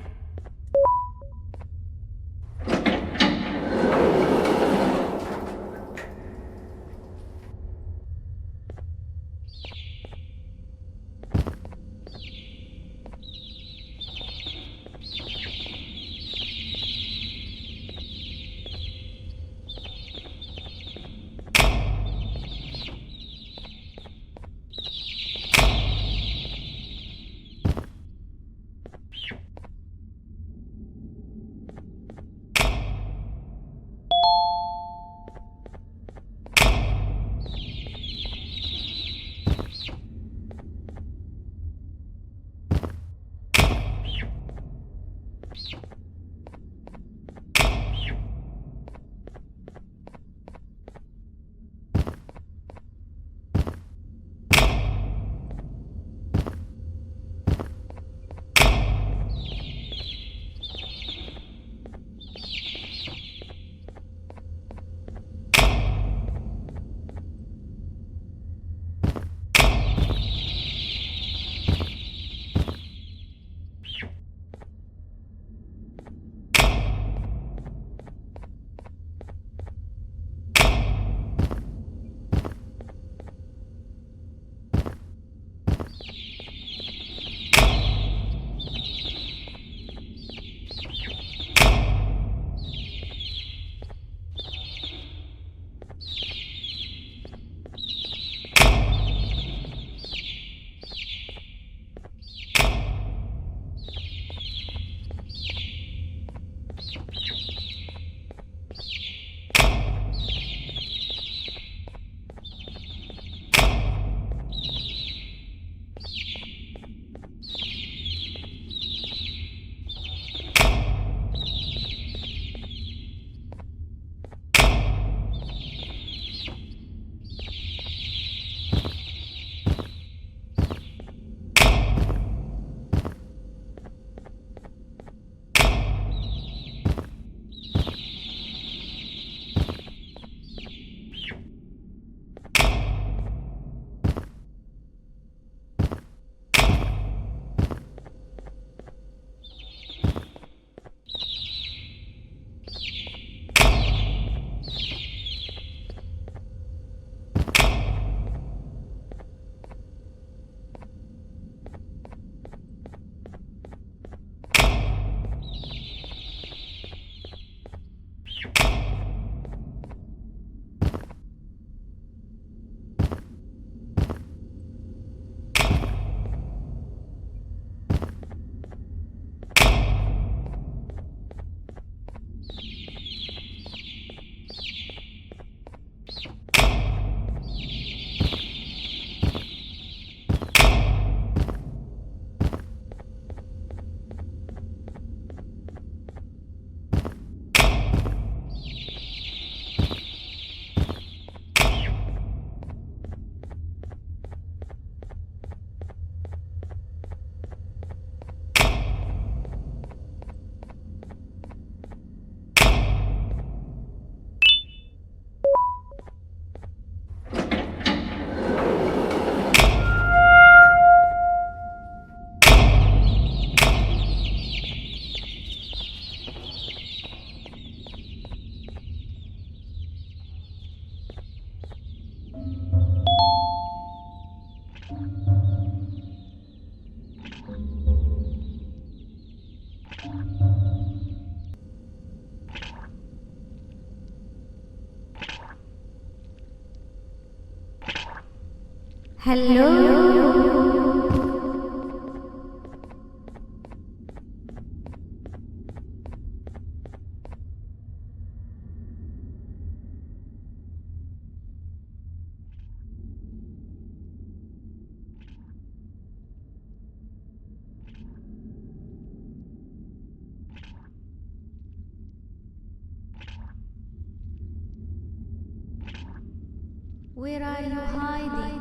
Where are you hiding?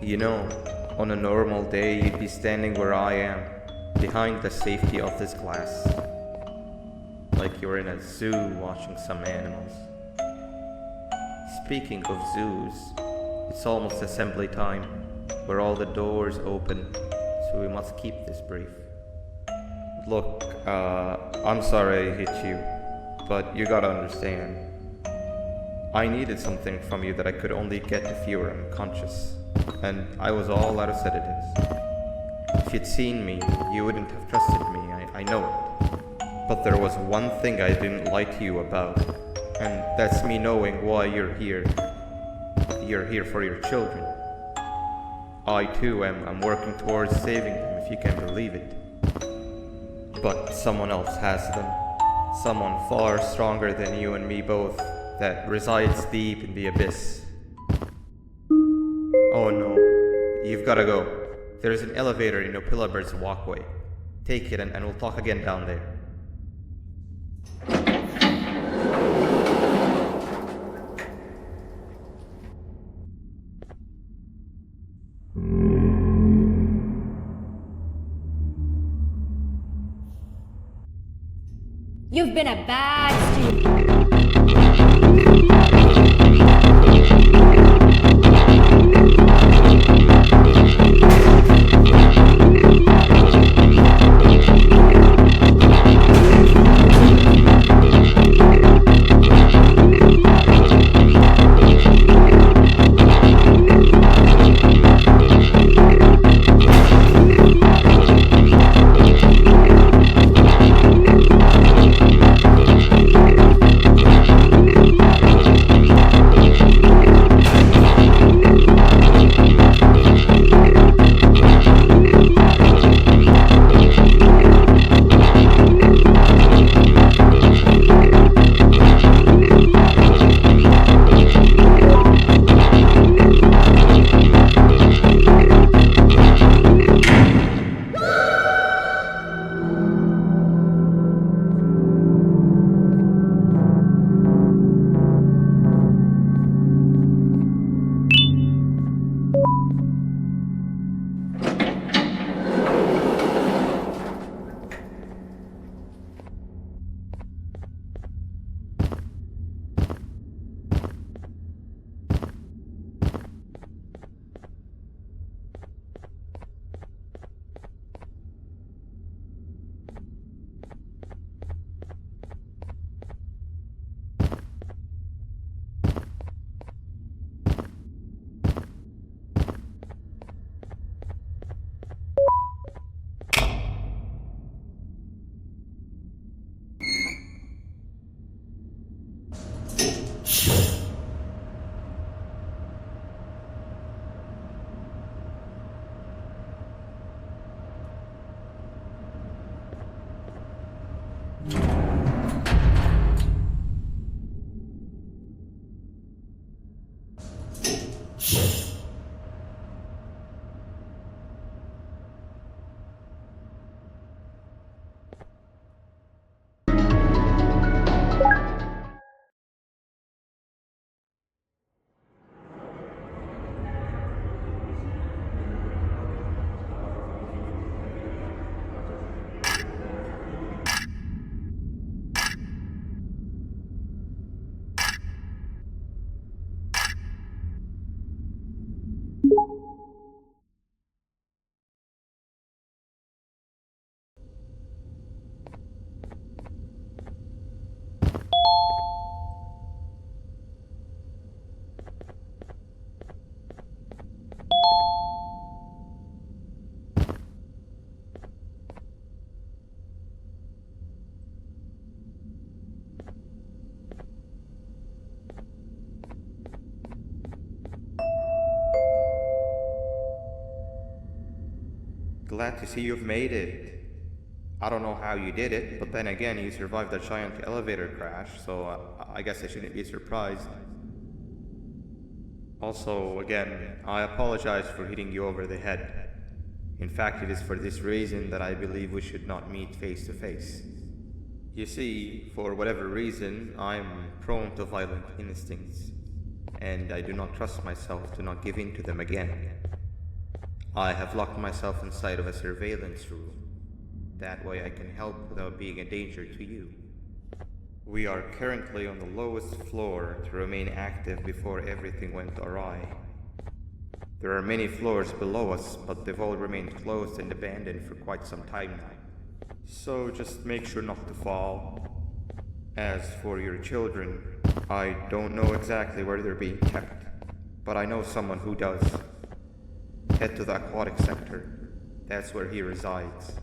You know, on a normal day, you'd be standing where I am, behind the safety of this glass. Like you're in a zoo watching some animals. Speaking of zoos, it's almost assembly time, where all the doors open, so we must keep this brief. Look, I'm sorry I hit you, but you gotta understand. I needed something from you that I could only get if you were unconscious, and I was all out of sedatives. If you'd seen me, you wouldn't have trusted me, I know it. But there was one thing I didn't lie to you about, and that's me knowing why you're here. You're here for your children. I too am working towards saving them, if you can believe it. But someone else has them. Someone far stronger than you and me both, that resides deep in the abyss. Oh no, you've gotta go. There's an elevator in Opila Bird's walkway. Take it and we'll talk again down there. You've been a bad student. Glad to see you've made it. I don't know how you did it, but then again, you survived a giant elevator crash, so I guess I shouldn't be surprised. Also, again, I apologize for hitting you over the head. In fact, it is for this reason that I believe we should not meet face to face. You see, for whatever reason, I'm prone to violent instincts, and I do not trust myself to not give in to them again. I have locked myself inside of a surveillance room. That way I can help without being a danger to you. We are currently on the lowest floor to remain active before everything went awry. There are many floors below us, but they've all remained closed and abandoned for quite some time now. So just make sure not to fall. As for your children, I don't know exactly where they're being kept, but I know someone who does. Head to the aquatic sector. That's where he resides.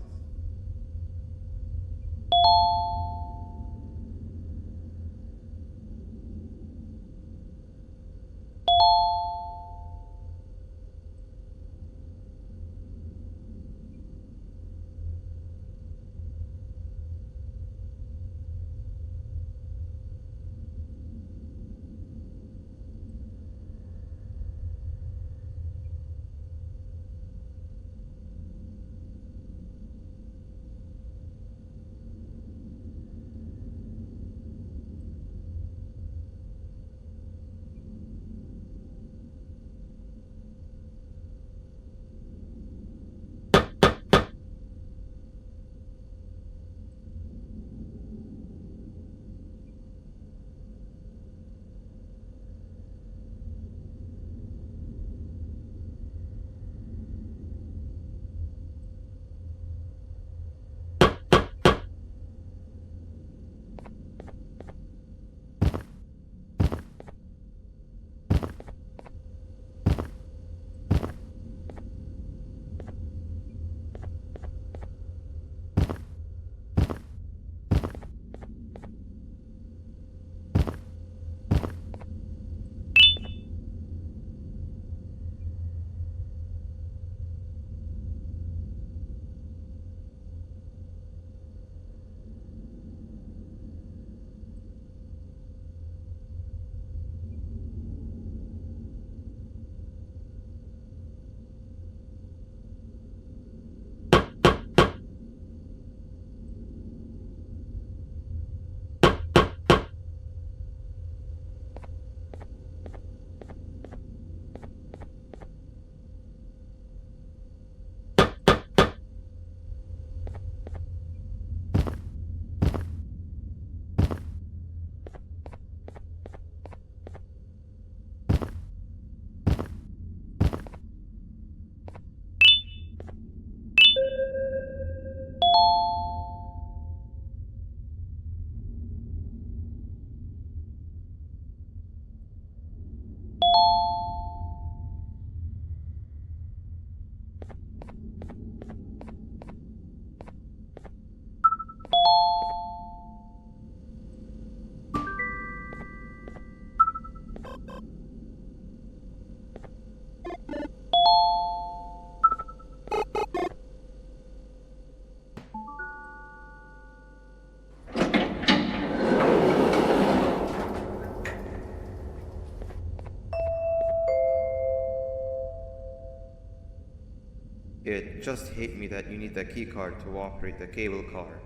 It just hit me that you need the keycard to operate the cable car.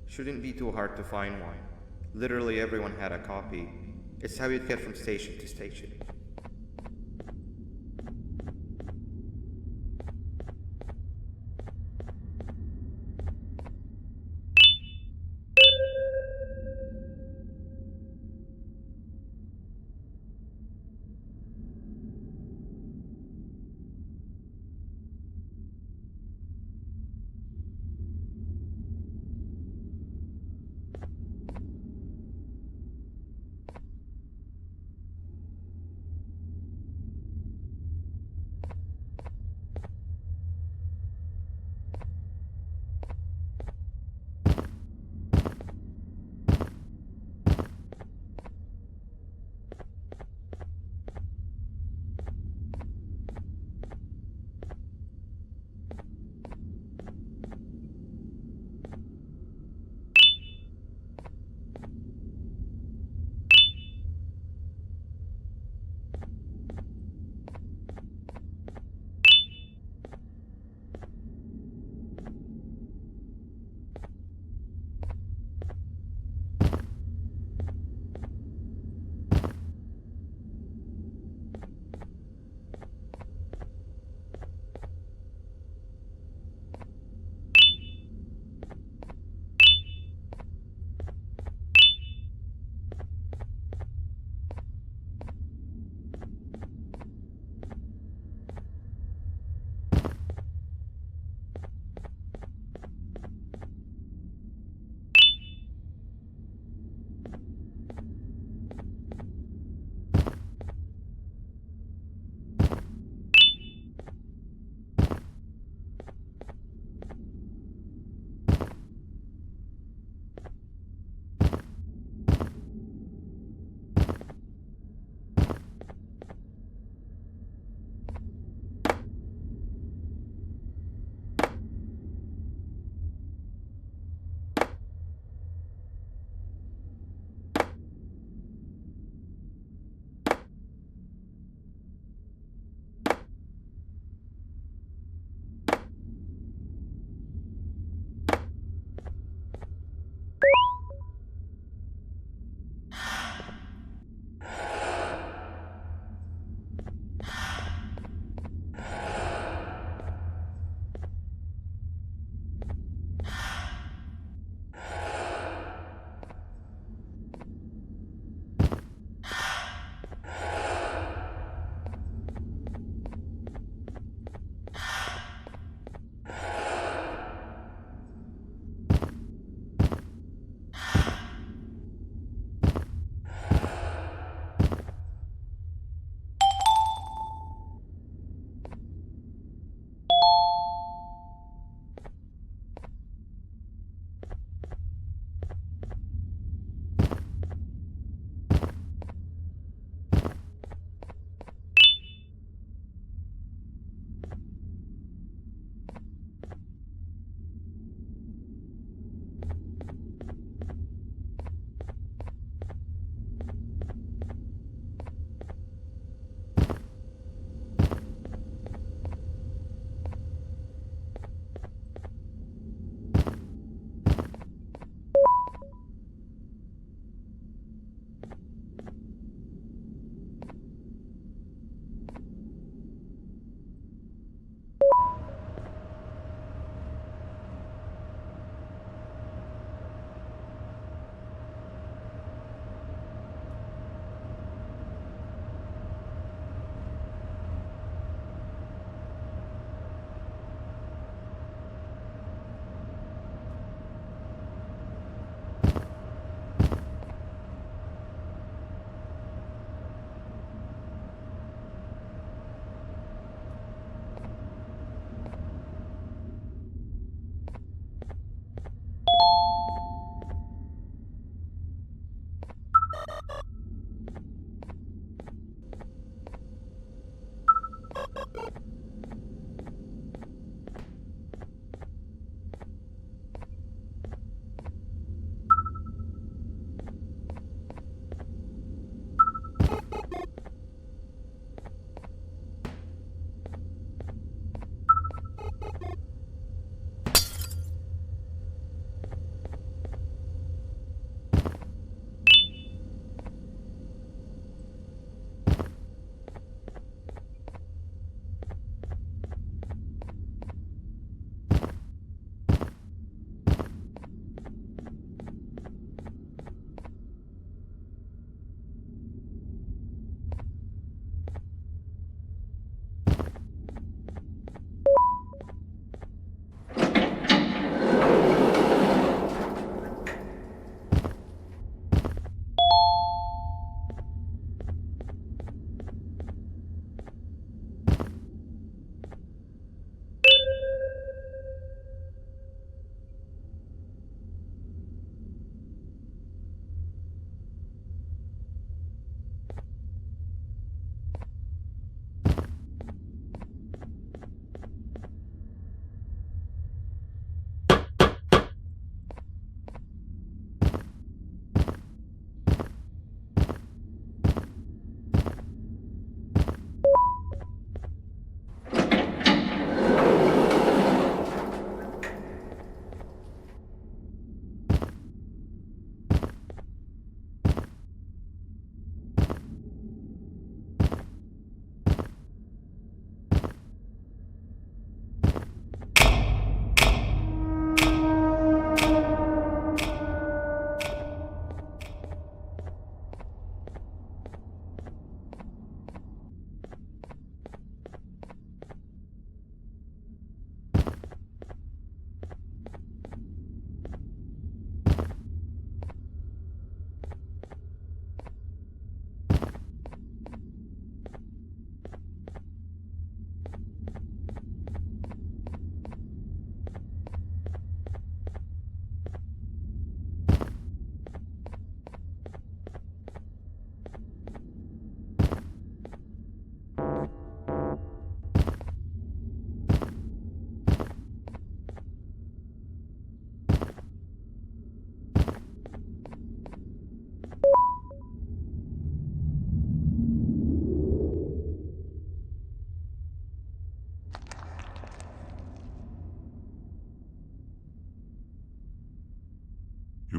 Shouldn't be too hard to find one. Literally everyone had a copy. It's how you'd get from station to station.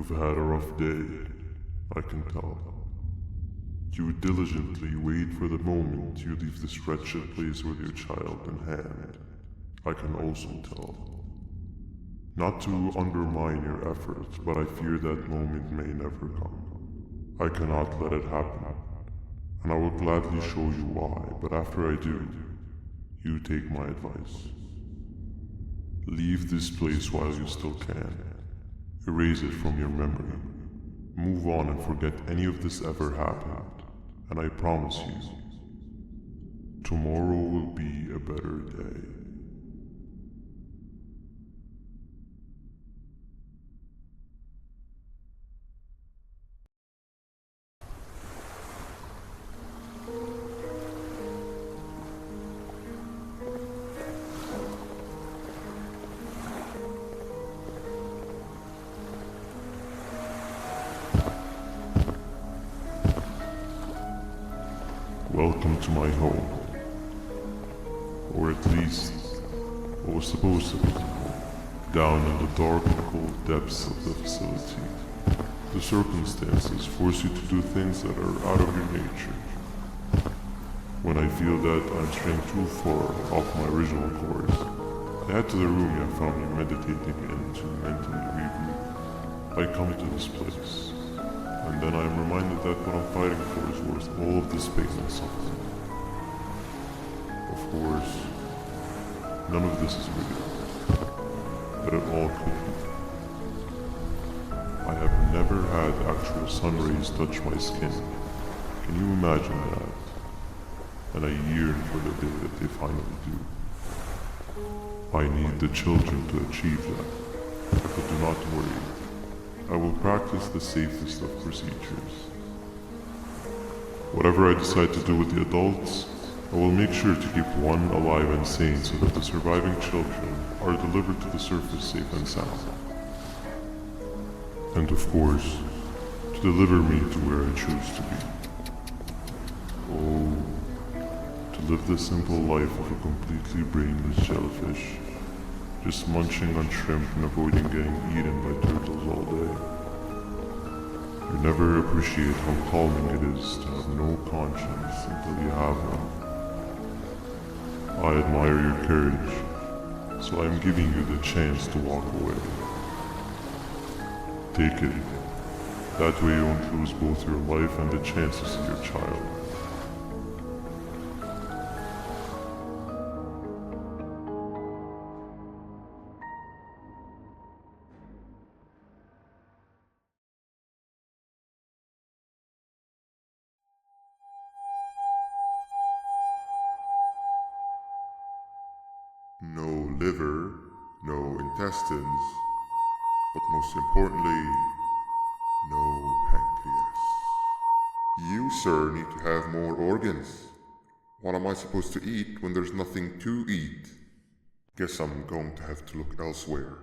You've had a rough day, I can tell. You diligently wait for the moment you leave this wretched place with your child in hand. I can also tell. Not to undermine your efforts, but I fear that moment may never come. I cannot let it happen, and I will gladly show you why, but after I do, you take my advice. Leave this place while you still can. Erase it from your memory. Move on and forget any of this ever happened, and I promise you, tomorrow will be a better day. Welcome to my home. Or at least, what was supposed to be home. Down in the dark and cold depths of the facility. The circumstances force you to do things that are out of your nature. When I feel that I'm straying too far off my original course, I head to the room you found me meditating in to mentally regroup. I come to this place. And then I am reminded that what I'm fighting for is worth all of this pain and suffering. Of course, none of this is real, but it all could be. I have never had actual sun rays touch my skin. Can you imagine that? And I yearn for the day that they finally do. I need the children to achieve that, but do not worry. I will practice the safest of procedures. Whatever I decide to do with the adults, I will make sure to keep one alive and sane so that the surviving children are delivered to the surface safe and sound. And of course, to deliver me to where I choose to be. Oh, to live the simple life of a completely brainless jellyfish. Just munching on shrimp and avoiding getting eaten by turtles all day. You never appreciate how calming it is to have no conscience until you have one. I admire your courage, so I am giving you the chance to walk away. Take it. That way you won't lose both your life and the chance to see your child. No liver, no intestines, but most importantly, no pancreas. You, sir, need to have more organs. What am I supposed to eat when there's nothing to eat? Guess I'm going to have to look elsewhere.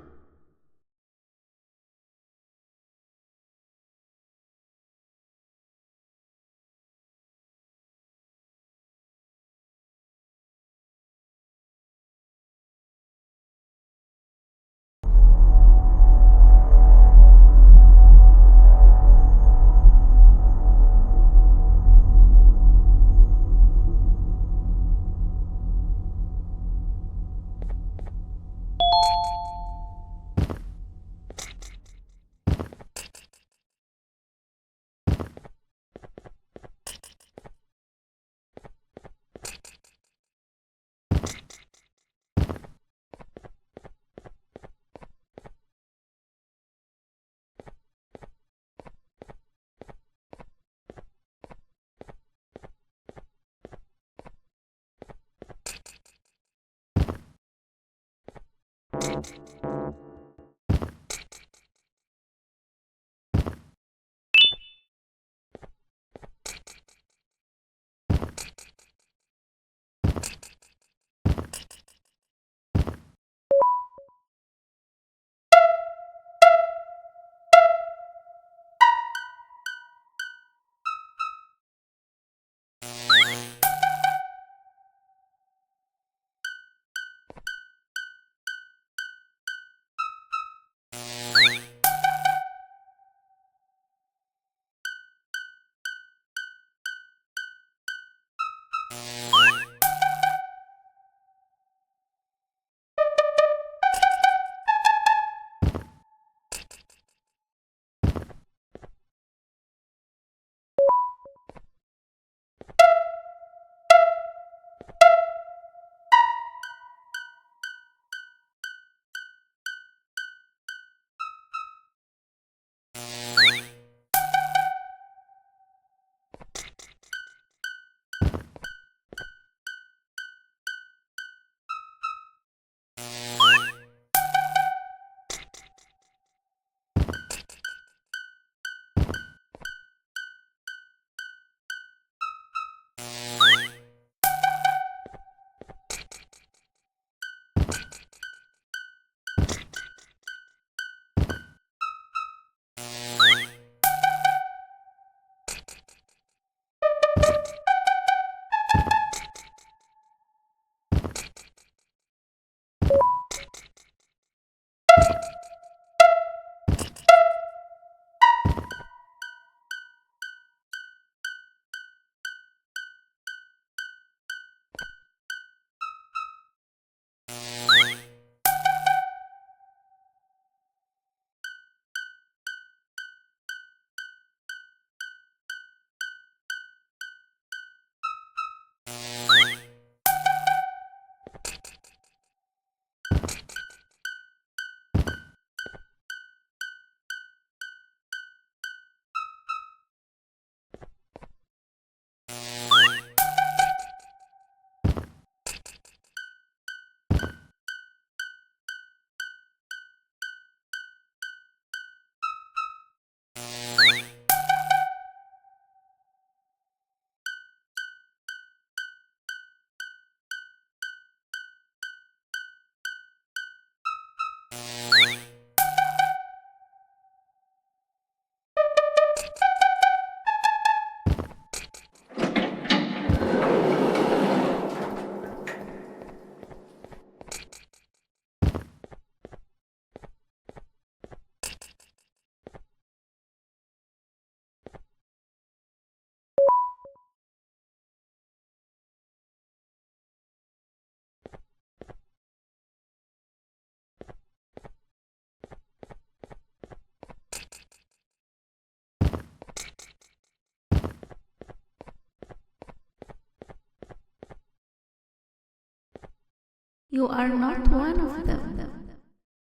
You are not one of them.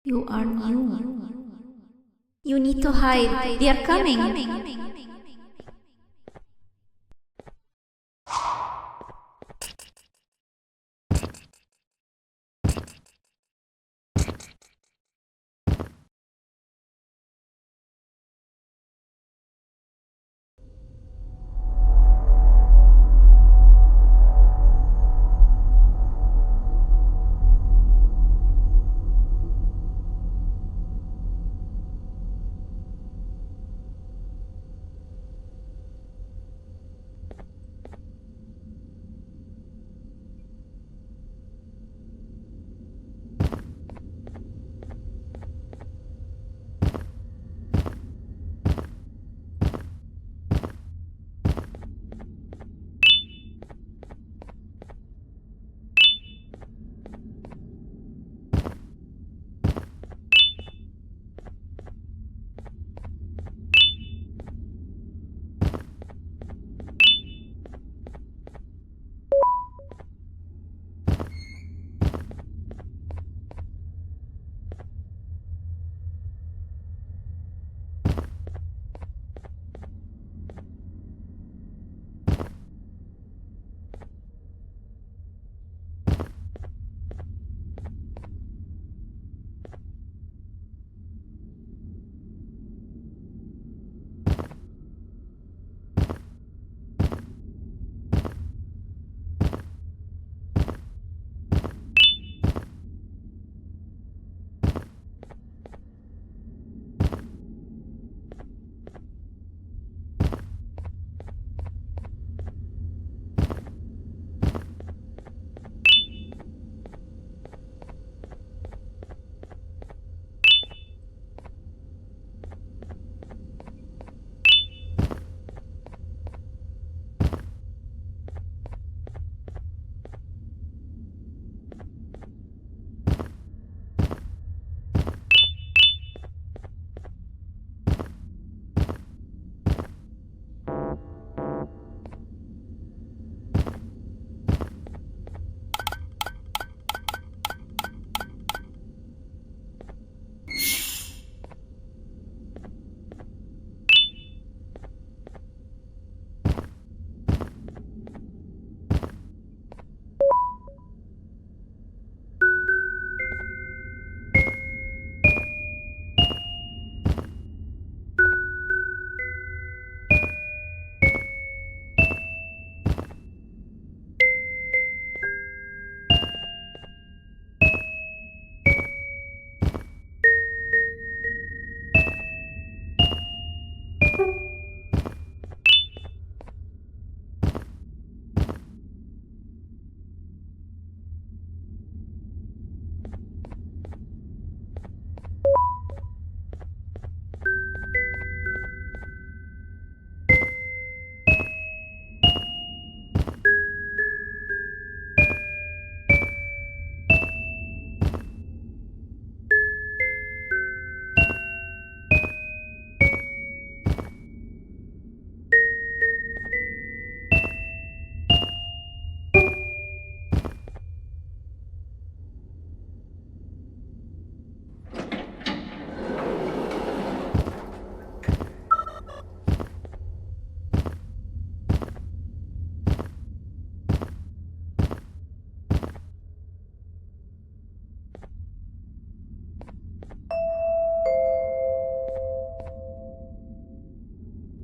You are new. You need to hide. They are coming.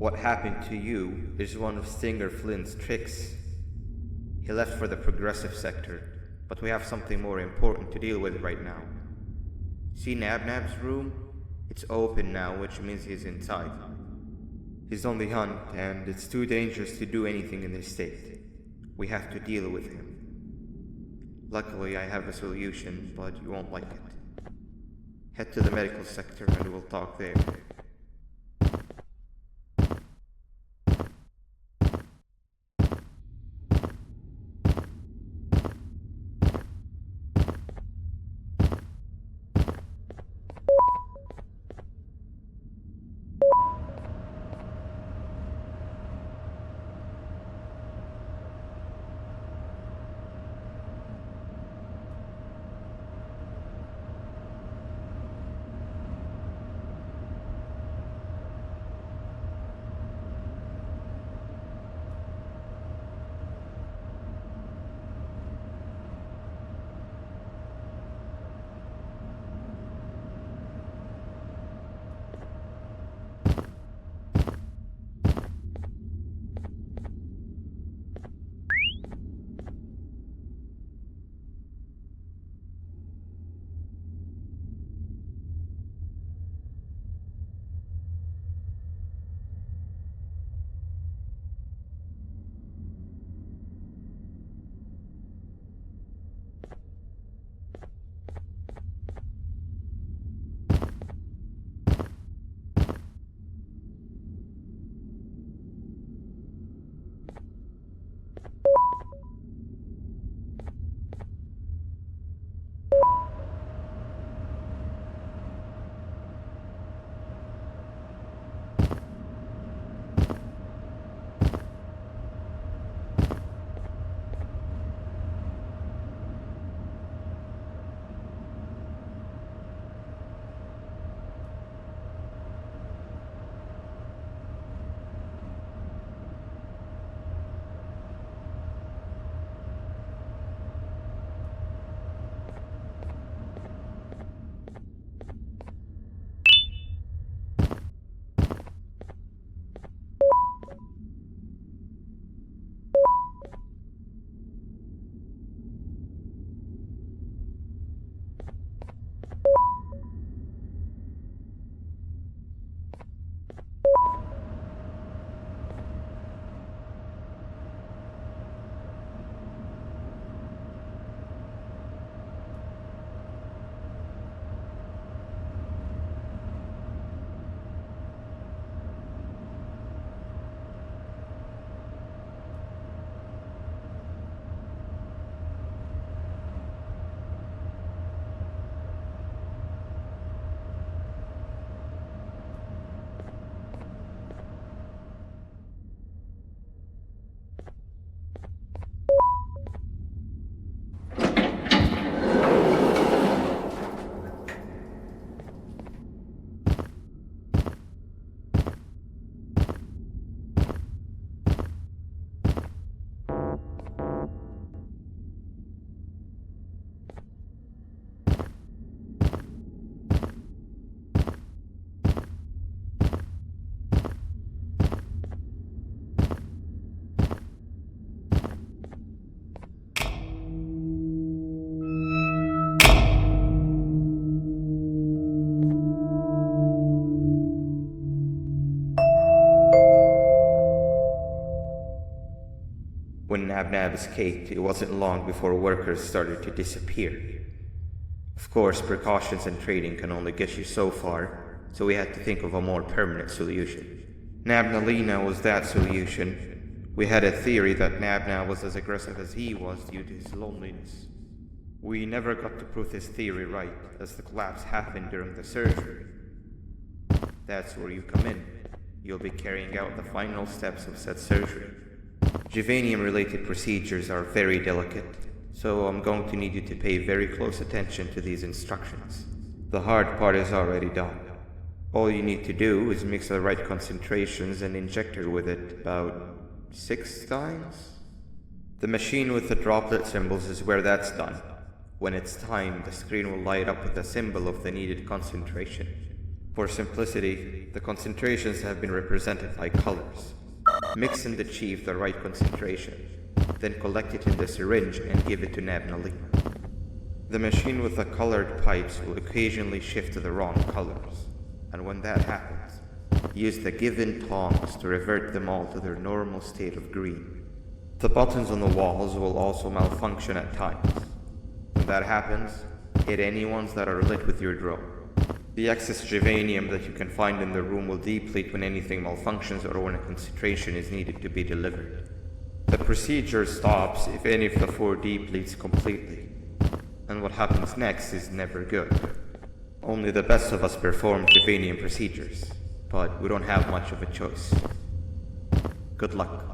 What happened to you is one of Stinger Flint's tricks. He left for the progressive sector, but we have something more important to deal with right now. See Nabnab's room? It's open now, which means he's inside. He's on the hunt, and it's too dangerous to do anything in this state. We have to deal with him. Luckily, I have a solution, but you won't like it. Head to the medical sector and we'll talk there. Nab escaped, it wasn't long before workers started to disappear. Of course, precautions and trading can only get you so far, so we had to think of a more permanent solution. Nabnalina was that solution. We had a theory that Nabna was as aggressive as he was due to his loneliness. We never got to prove this theory right, as the collapse happened during the surgery. That's where you come in. You'll be carrying out the final steps of said surgery. Juvanium-related procedures are very delicate, so I'm going to need you to pay very close attention to these instructions. The hard part is already done. All you need to do is mix the right concentrations and inject her with it about 6 times. The machine with the droplet symbols is where that's done. When it's time, the screen will light up with the symbol of the needed concentration. For simplicity, the concentrations have been represented by colors. Mix and achieve the right concentration, then collect it in the syringe and give it to Nabnalina. The machine with the colored pipes will occasionally shift to the wrong colors, and when that happens, use the given tongs to revert them all to their normal state of green. The buttons on the walls will also malfunction at times. When that happens, hit any ones that are lit with your drone. The excess juvanium that you can find in the room will deplete when anything malfunctions or when a concentration is needed to be delivered. The procedure stops if any of the 4 depletes completely, and what happens next is never good. Only the best of us perform juvanium procedures, but we don't have much of a choice. Good luck.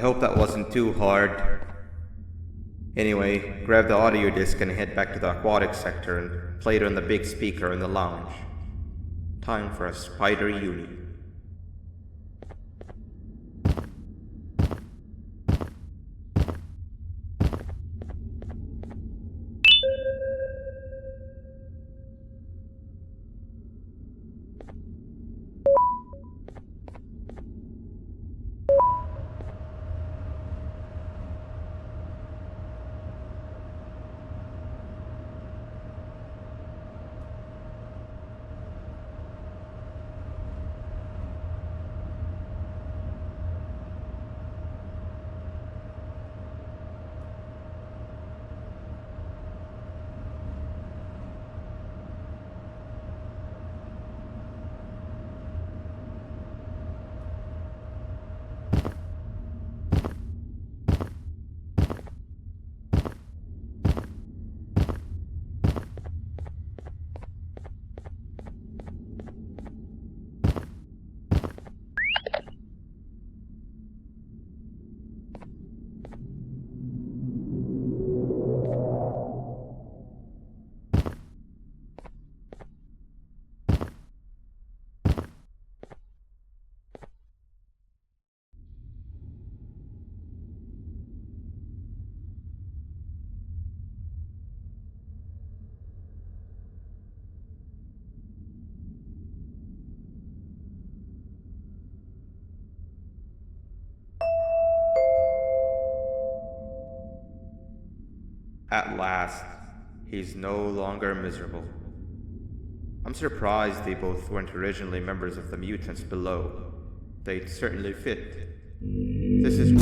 hope that wasn't too hard. Anyway, grab the audio disc and head back to the aquatic sector and play it on the big speaker in the lounge. Time for a spider uni. At last, he's no longer miserable. I'm surprised they both weren't originally members of the mutants below. They'd certainly fit. This is...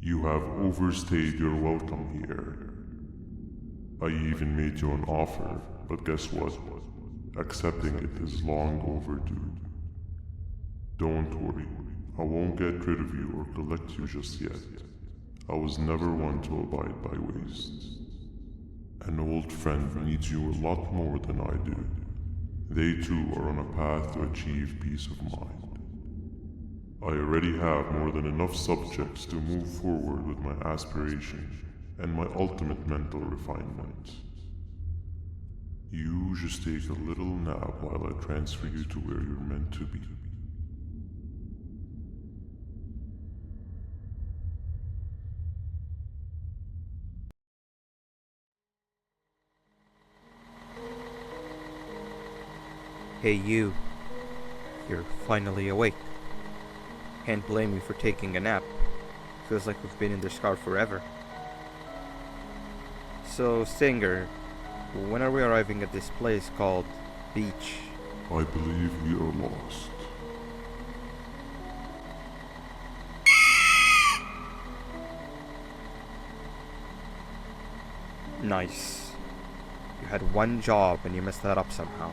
You have overstayed your welcome here. I even made you an offer, but guess what? Accepting it is long overdue. Don't worry, I won't get rid of you or collect you just yet. I was never one to abide by waste. An old friend needs you a lot more than I do. They too are on a path to achieve peace of mind. I already have more than enough subjects to move forward with my aspiration and my ultimate mental refinement. You just take a little nap while I transfer you to where you're meant to be. Hey you. You're finally awake. Can't blame you for taking a nap. Feels like we've been in this car forever. So, Singer, when are we arriving at this place called Beach? I believe we are lost. Nice. You had one job and you messed that up somehow.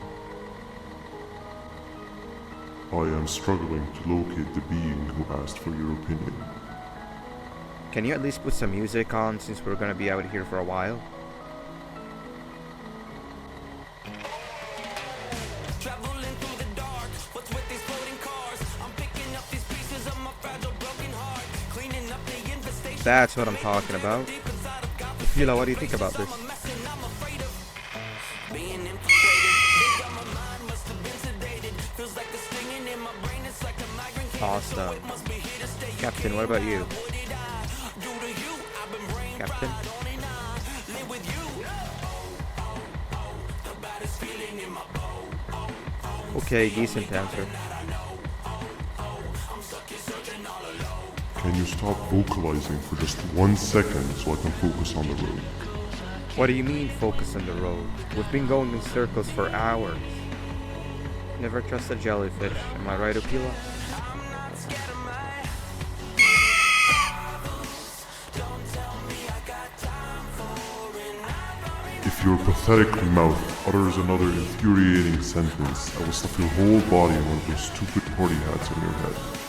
I am struggling to locate the being who asked for your opinion. Can you at least put some music on since we're gonna be out here for a while? That's what I'm talking about. Fila, what do you think about this? Awesome. Captain, what about you? Captain? Okay, decent answer. Can you stop vocalizing for just 1 second so I can focus on the road? What do you mean, focus on the road? We've been going in circles for hours. Never trust a jellyfish, am I right, Okila? If your pathetic mouth utters another infuriating sentence, I will stuff your whole body in one of those stupid party hats on your head.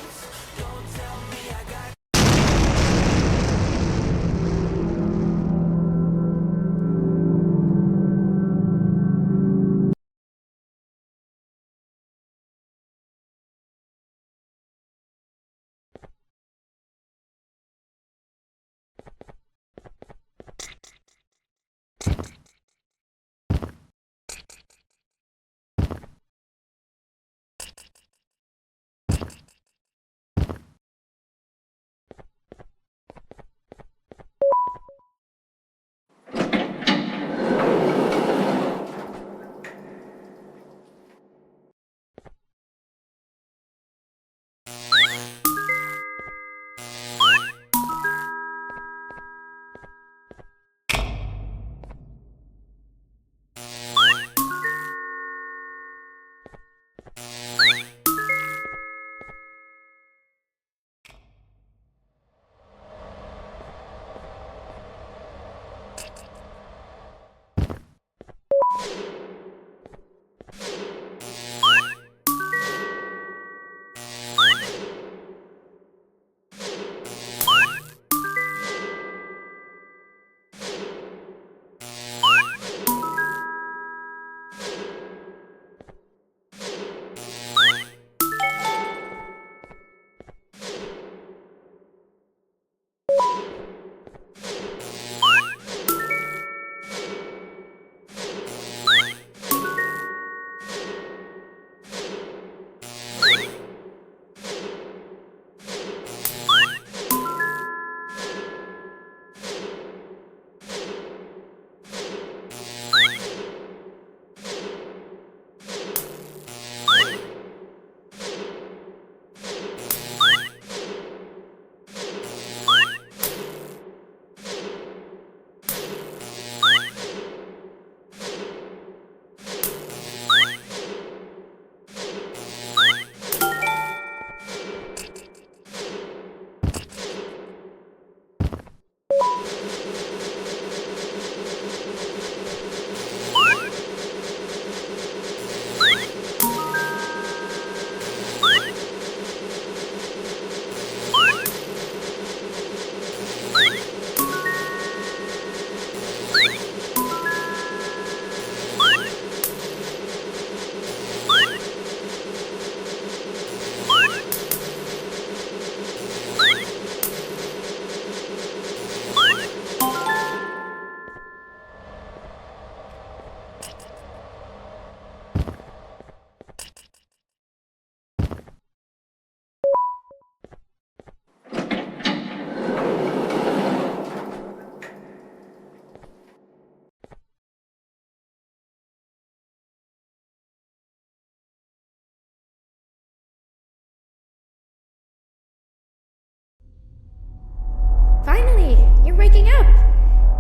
Finally, you're waking up!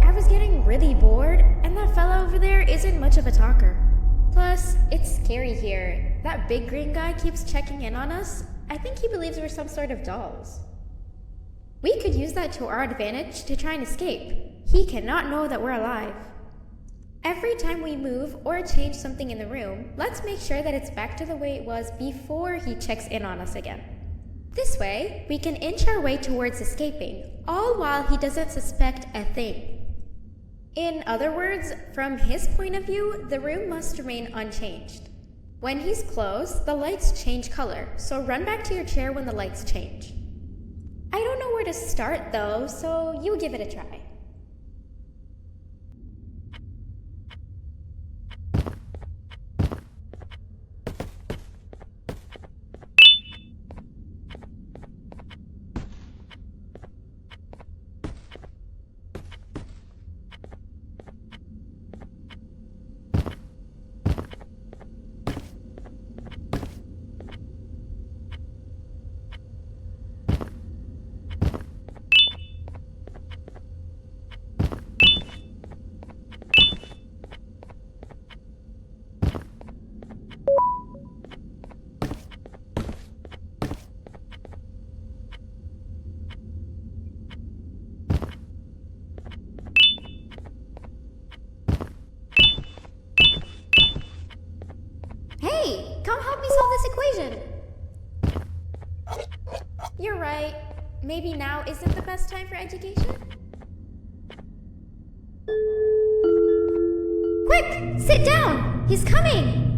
I was getting really bored, and that fella over there isn't much of a talker. Plus, it's scary here. That big green guy keeps checking in on us. I think he believes we're some sort of dolls. We could use that to our advantage to try and escape. He cannot know that we're alive. Every time we move or change something in the room, let's make sure that it's back to the way it was before he checks in on us again. This way, we can inch our way towards escaping, all while he doesn't suspect a thing. In other words, from his point of view, the room must remain unchanged. When he's close, the lights change color, so run back to your chair when the lights change. I don't know where to start though, so you give it a try. come help me solve this equation. You're right. Maybe now isn't the best time for education? Quick! Sit down! He's coming!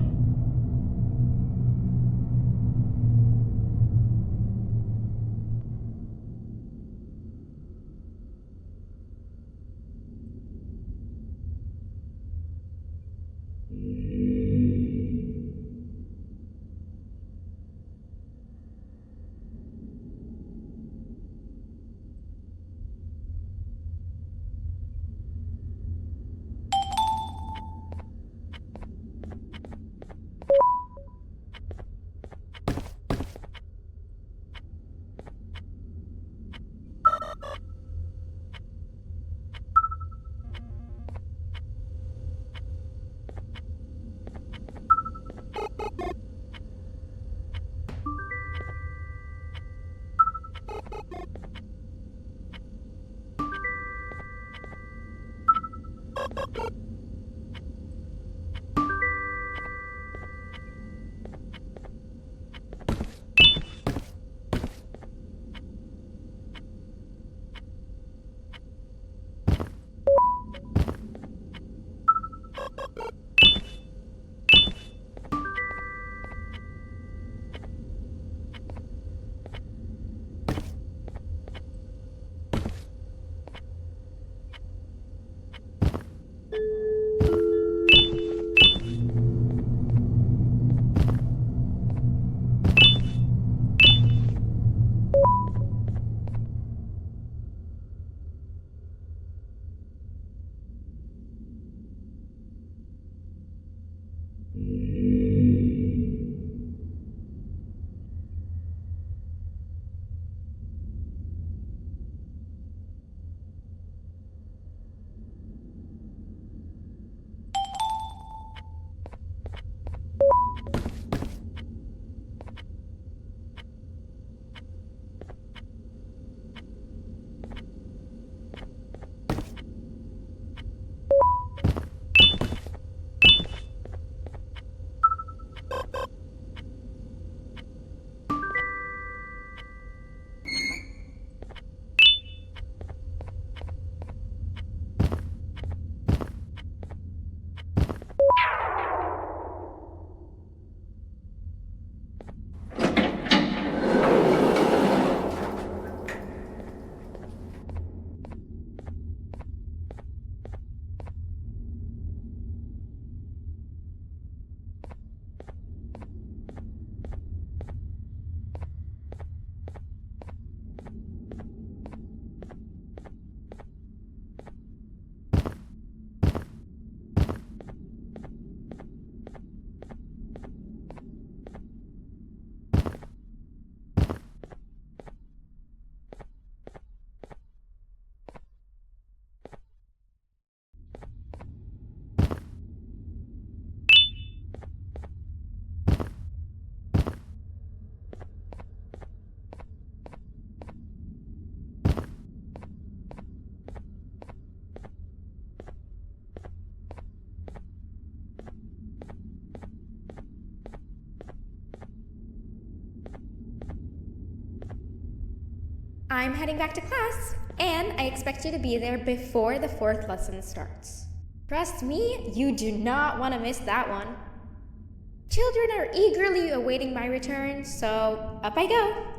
I'm heading back to class, and I expect you to be there before the 4th lesson starts. Trust me, you do not want to miss that one. Children are eagerly awaiting my return, so up I go.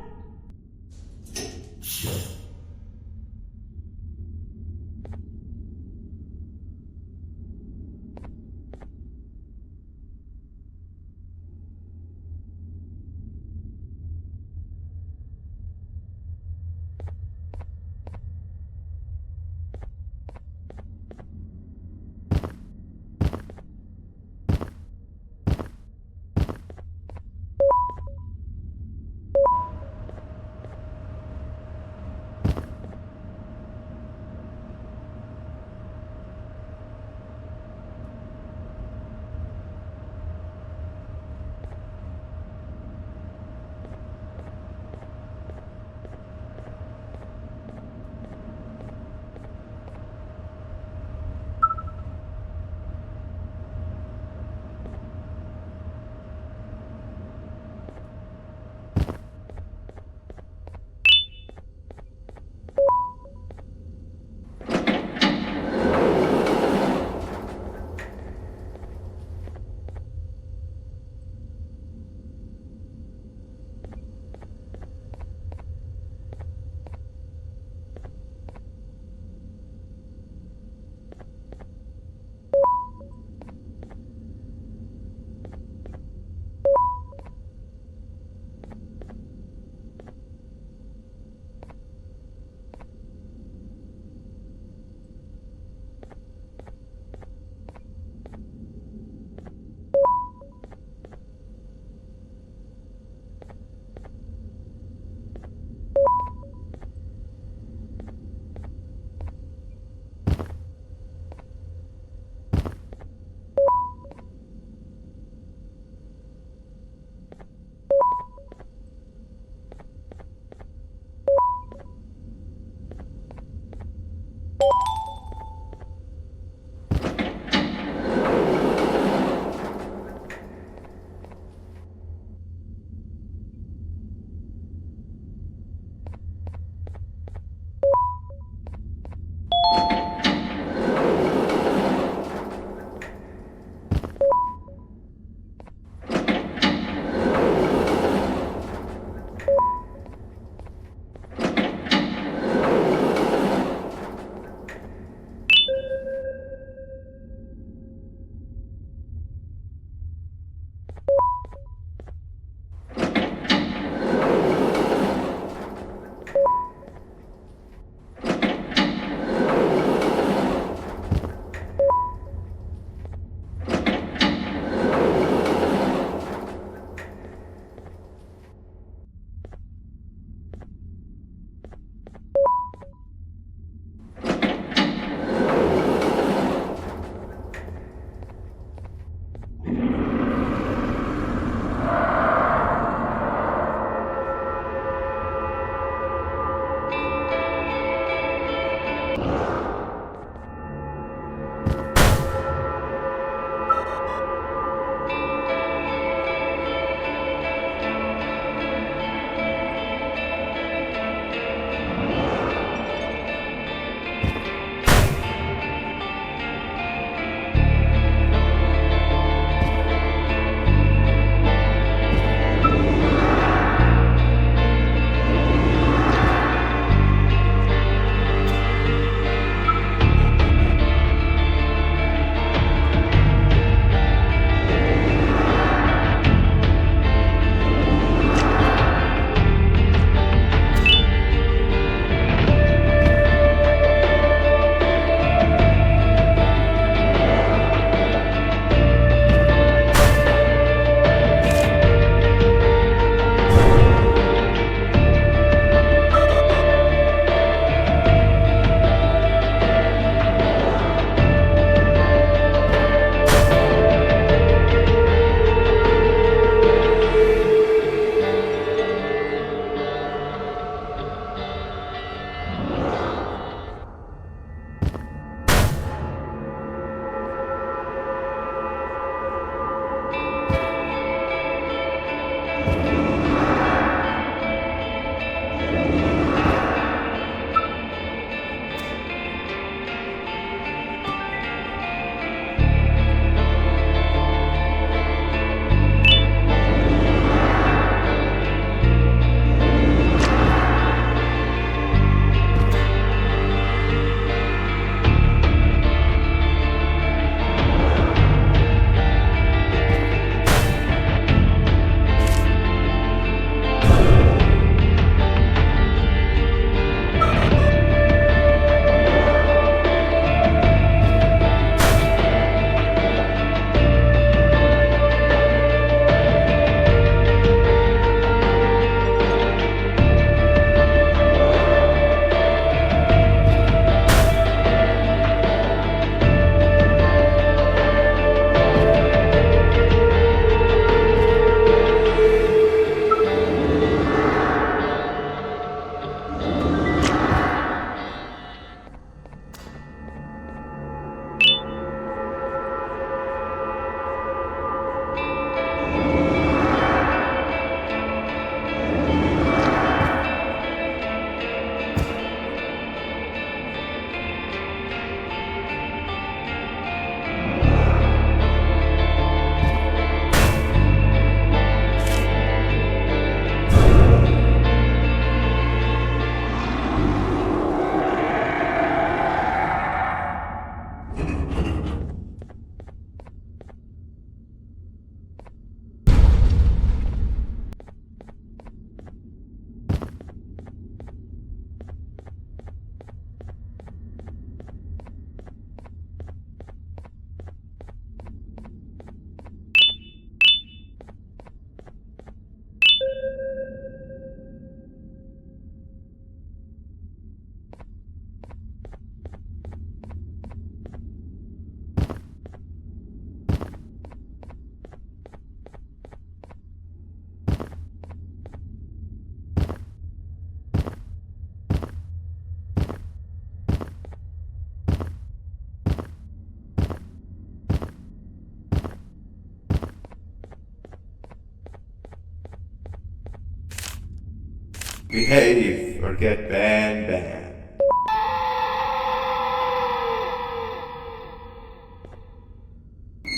Behave or get banned.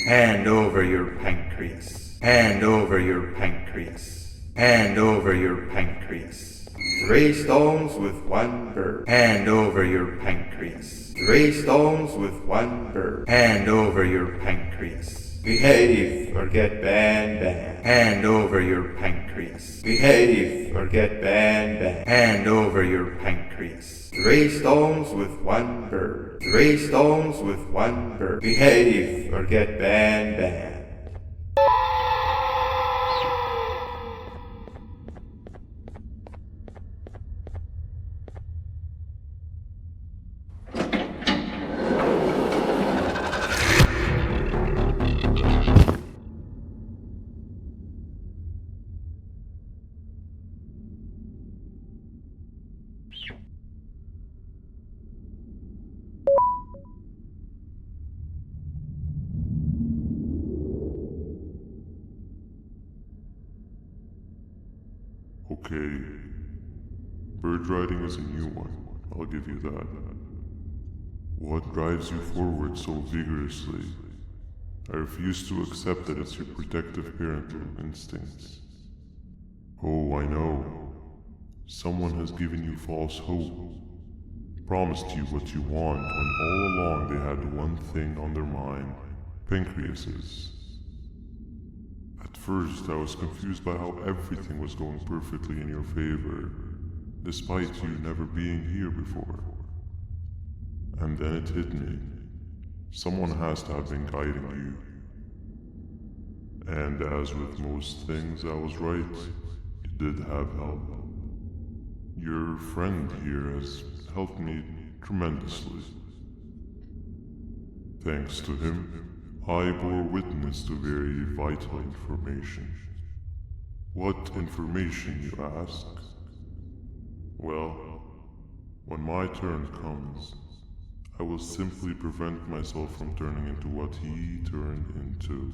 Hand over your pancreas. Hand over your pancreas. Hand over your pancreas. 3 stones with 1 bird. Hand over your pancreas. 3 stones with 1 bird. Hand over your pancreas. Behave or get banned. Hand over your pancreas. Behave or get banned. Hand over your pancreas. 3 stones with 1 bird. 3 stones with 1 bird. Behave or get banned. Okay. Bird riding is a new one, I'll give you that. What drives you forward so vigorously? I refuse to accept that it's your protective parental instincts. Oh, I know. Someone has given you false hope. Promised you what you want when all along they had one thing on their mind. Pancreases. At first, I was confused by how everything was going perfectly in your favor, despite you never being here before. And then it hit me. Someone has to have been guiding you. And as with most things, I was right. You did have help. Your friend here has helped me tremendously. Thanks to him, I bore witness to very vital information. What information, you ask? Well, when my turn comes, I will simply prevent myself from turning into what he turned into.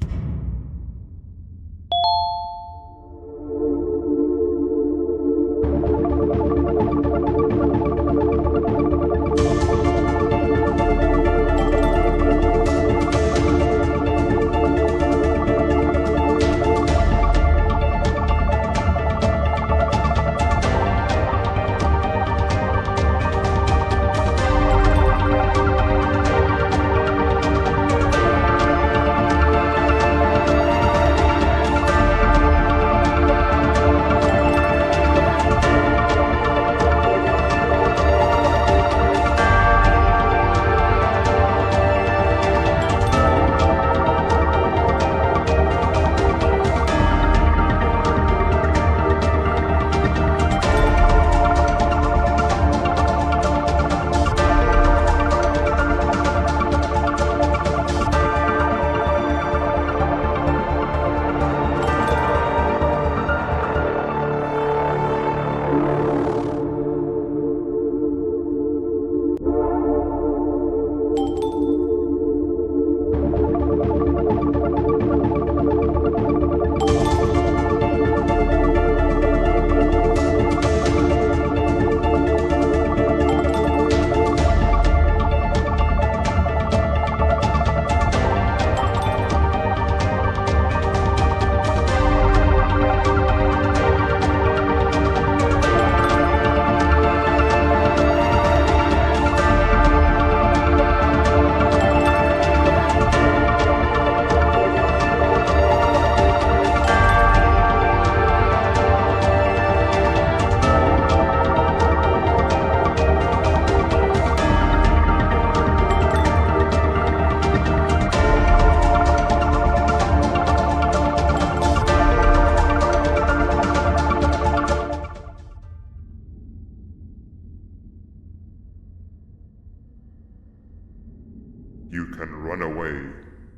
You can run away,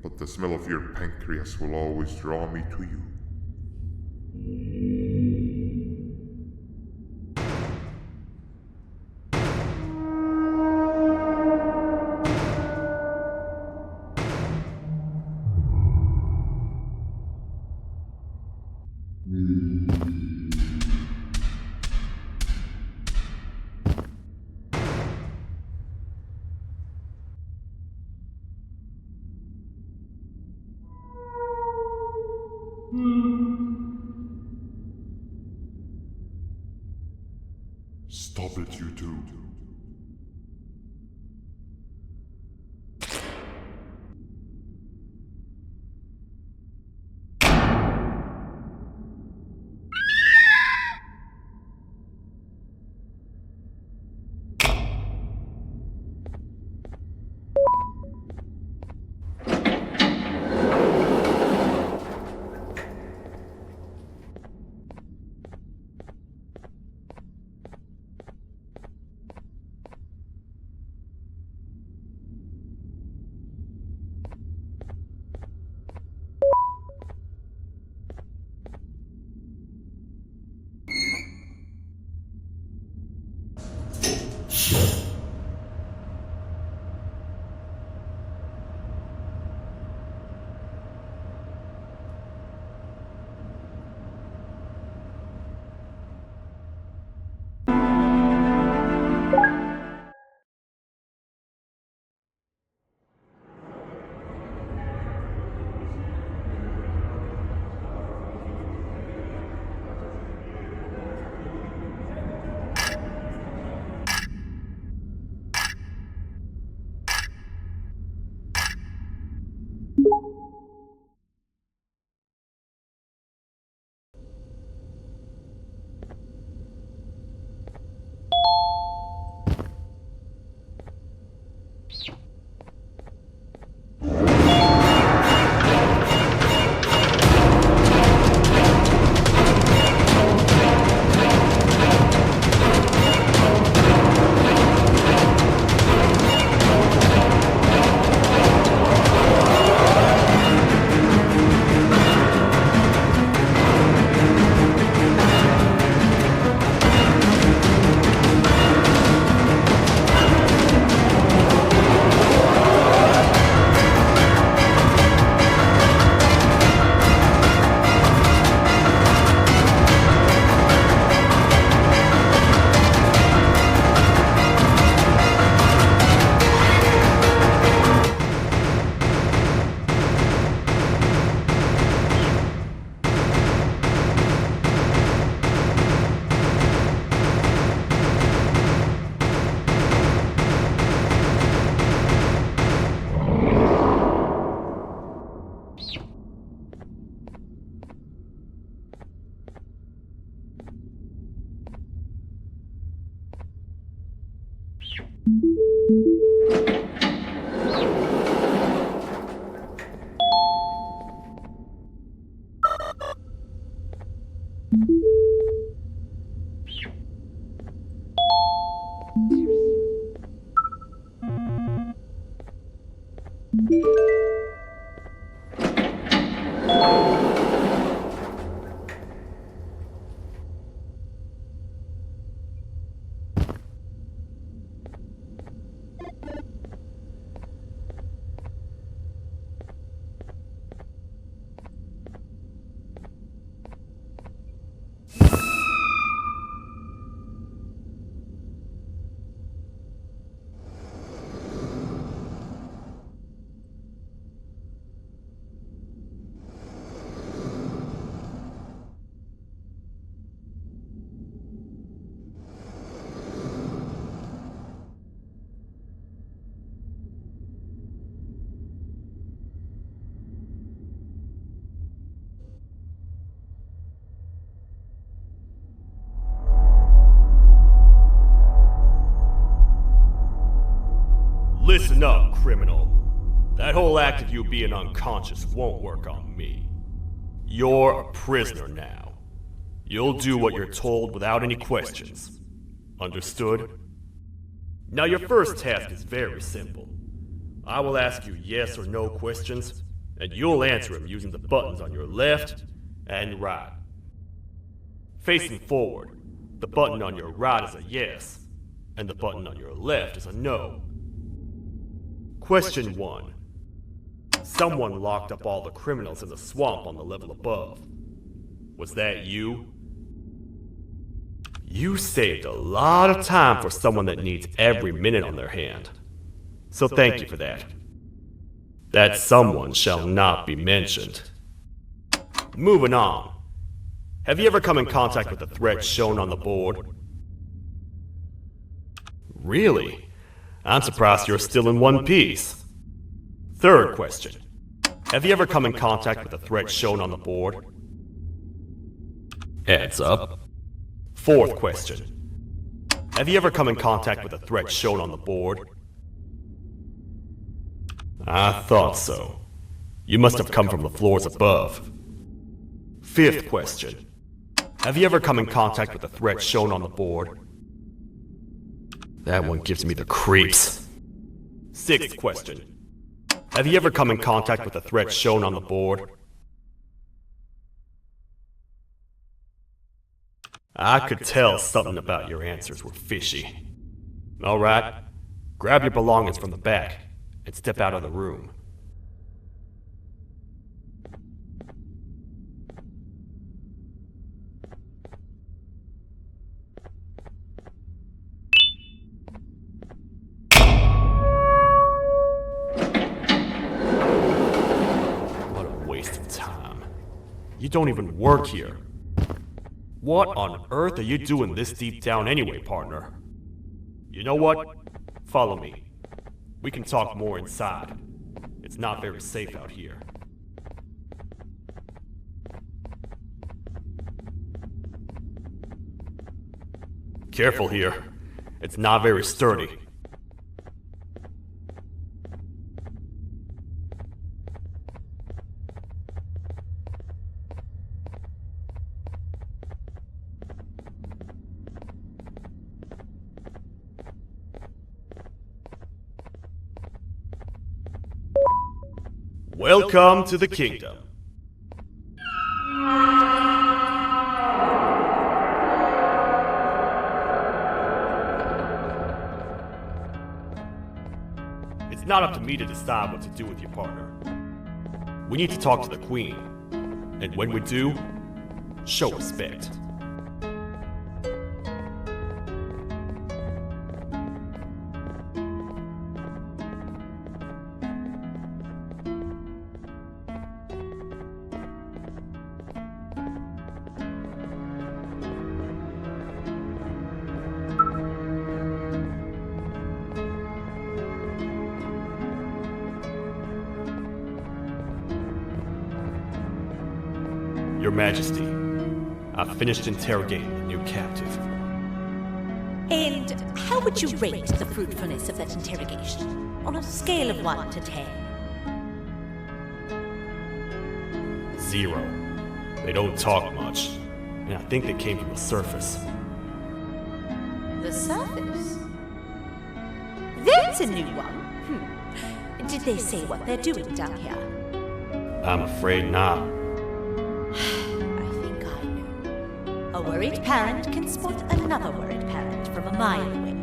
but the smell of your pancreas will always draw me to you. Stop it, you two. Listen up, criminal. That whole act of you being unconscious won't work on me. You're a prisoner now. You'll do what you're told without any questions. Understood? Now your first task is very simple. I will ask you yes or no questions, and you'll answer them using the buttons on your left and right. Facing forward, the button on your right is a yes, and the button on your left is a no. Question 1. Someone locked up all the criminals in the swamp on the level above. Was that you? You saved a lot of time for someone that needs every minute on their hand. So thank you for that. That someone shall not be mentioned. Moving on. Have you ever come in contact with the threat shown on the board? Really? I'm surprised you're still in one piece. Third question. Have you ever come in contact with the threat shown on the board? Heads up. Fourth question. Have you ever come in contact with the threat shown on the board? I thought so. You must have come from the floors above. Fifth question. Have you ever come in contact with the threat shown on the board? That one gives me the creeps. Sixth question. Have you ever come in contact with the threat shown on the board? I could tell something about your answers were fishy. Alright, grab your belongings from the back and step out of the room. What a waste of time. You don't even work here. What on earth are you doing this deep down anyway, partner? You know what? Follow me. We can talk more inside. It's not very safe out here. Careful here. It's not very sturdy. Welcome to the kingdom. It's not up to me to decide what to do with your partner. We need to talk to the queen. And when we do, show respect. Your Majesty, I've finished interrogating the new captive. And how would you rate the fruitfulness of that interrogation? On a scale of 1 to 10? 0. They don't talk much, and I think they came from the surface. The surface? That's a new one. Did they say what they're doing down here? I'm afraid not. I think I know. A worried parent can spot another worried parent from a mile away.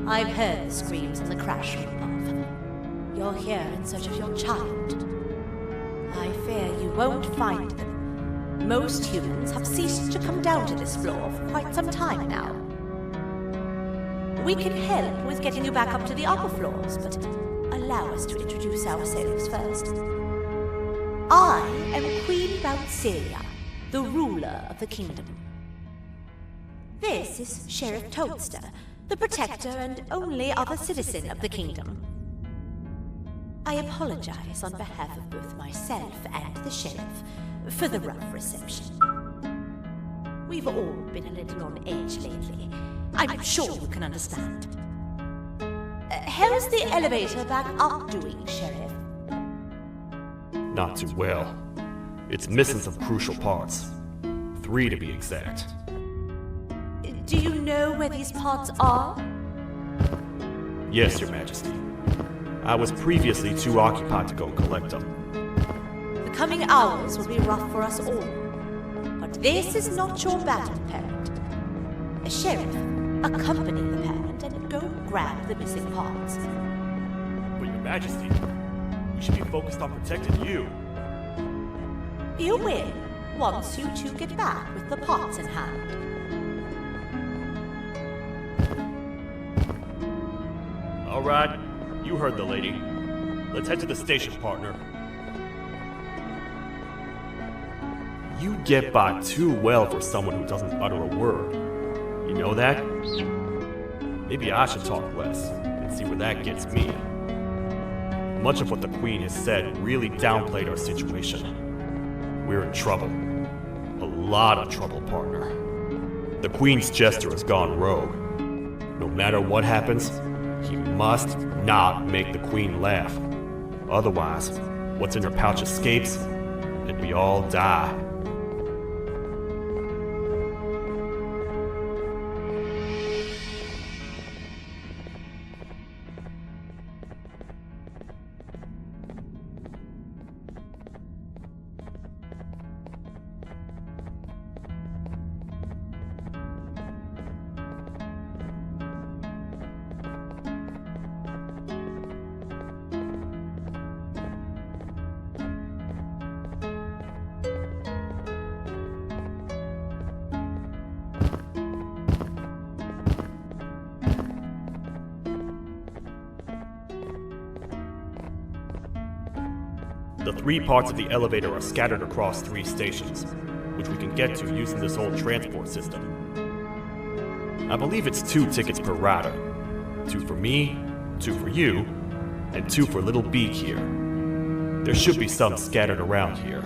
I've heard the screams in the crash room above. You're here in search of your child. I fear you won't find them. Most humans have ceased to come down to this floor for quite some time now. We can help with getting you back up to the upper floors, but allow us to introduce ourselves first. I am Queen Bouncelia, the ruler of the kingdom. This is Sheriff Toadster, the protector and only other citizen of the kingdom. I apologize on behalf of both myself and the sheriff for the rough reception. We've all been a little on edge lately. I'm sure you can understand. How's the elevator back up doing, Sheriff? Not too well. It's missing some crucial parts. 3 to be exact. Do you know where these parts are? Yes, Your Majesty. I was previously too occupied to go collect them. The coming hours will be rough for us all. But this is not your battle, parent. Sheriff, accompany the parent and go grab the missing parts. But Your Majesty, we should be focused on protecting you. You will, once you two get back with the parts in hand. All right, you heard the lady. Let's head to the station, partner. You get by too well for someone who doesn't utter a word. You know that? Maybe I should talk less and see where that gets me. Much of what the Queen has said really downplayed our situation. We're in trouble. A lot of trouble, partner. The Queen's jester has gone rogue. No matter what happens, he must not make the Queen laugh. Otherwise, what's in her pouch escapes, and we all die. The 3 parts of the elevator are scattered across 3 stations, which we can get to using this old transport system. I believe it's 2 tickets per rider. 2 for me, 2 for you, and 2 for Little Beak here. There should be some scattered around here.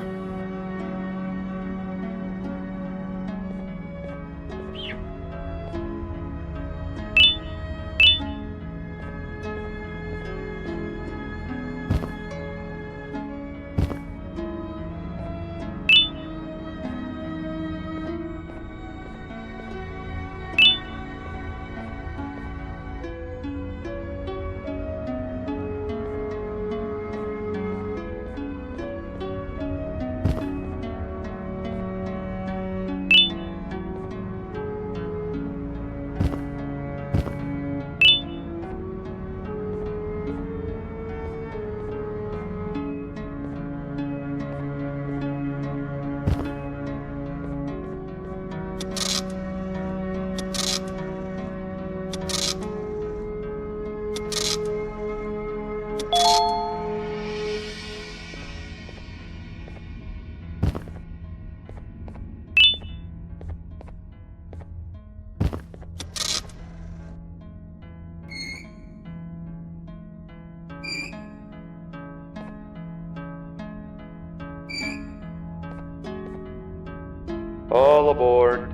All aboard.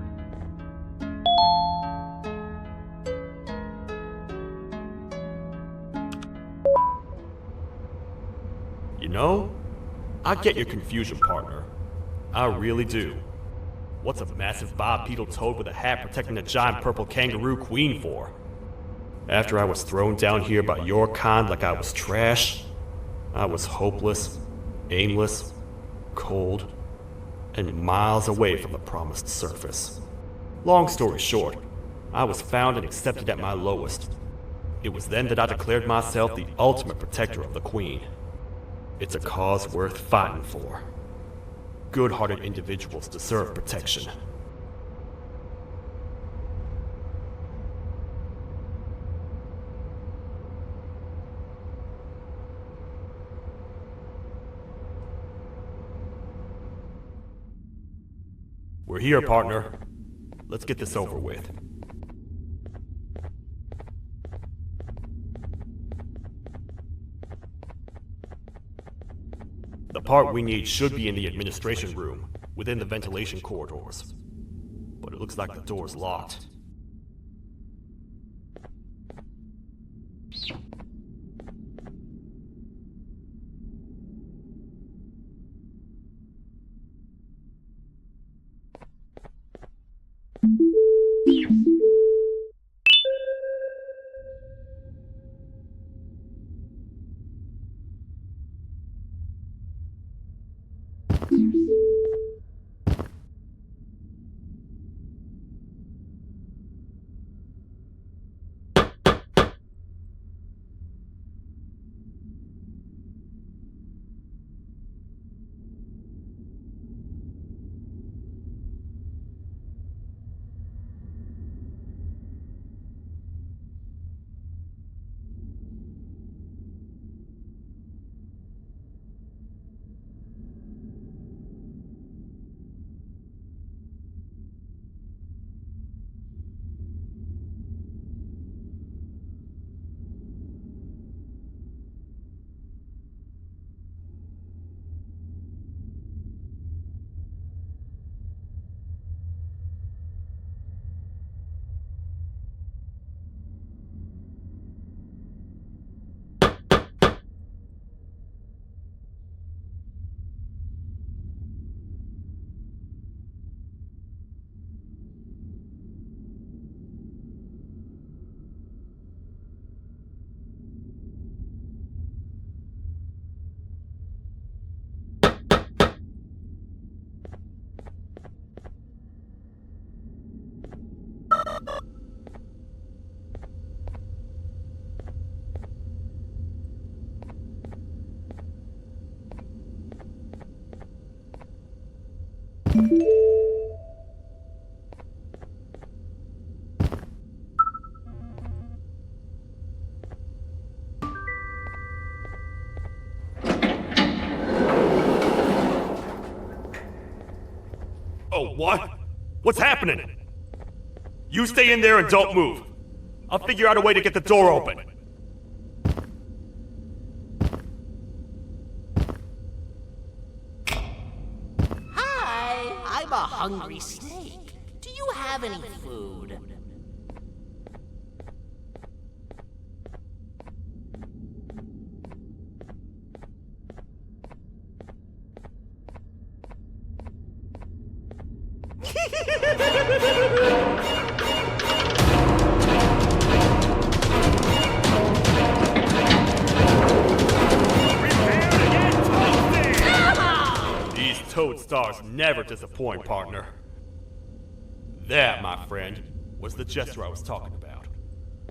You know, I get your confusion, partner. I really do. What's a massive bipedal toad with a hat protecting a giant purple kangaroo queen for? After I was thrown down here by your kind like I was trash, I was hopeless, aimless, cold, and miles away from the promised surface. Long story short, I was found and accepted at my lowest. It was then that I declared myself the ultimate protector of the Queen. It's a cause worth fighting for. Good-hearted individuals deserve protection. We're here, partner. Let's get this over with. The part we need should be in the administration room, within the ventilation corridors. But it looks like the door's locked. Oh, what? What's happening? You stay in there and don't move. I'll figure out a way to get the door open. Hi, I'm a hungry snake. Do you have any food? These toad stars never disappoint, partner. That, my friend, was the jester I was talking about.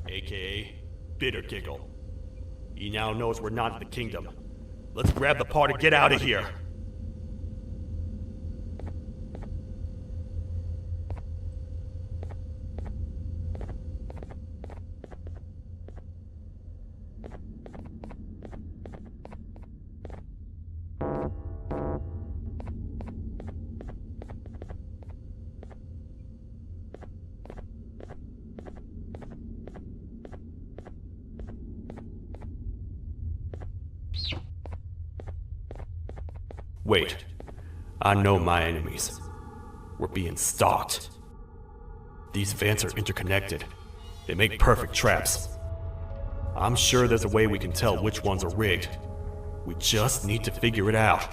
AKA Bitter Giggle. He now knows we're not in the kingdom. Let's grab the part and get out of here. Wait. I know my enemies. We're being stalked. These vents are interconnected. They make perfect traps. I'm sure there's a way we can tell which ones are rigged. We just need to figure it out.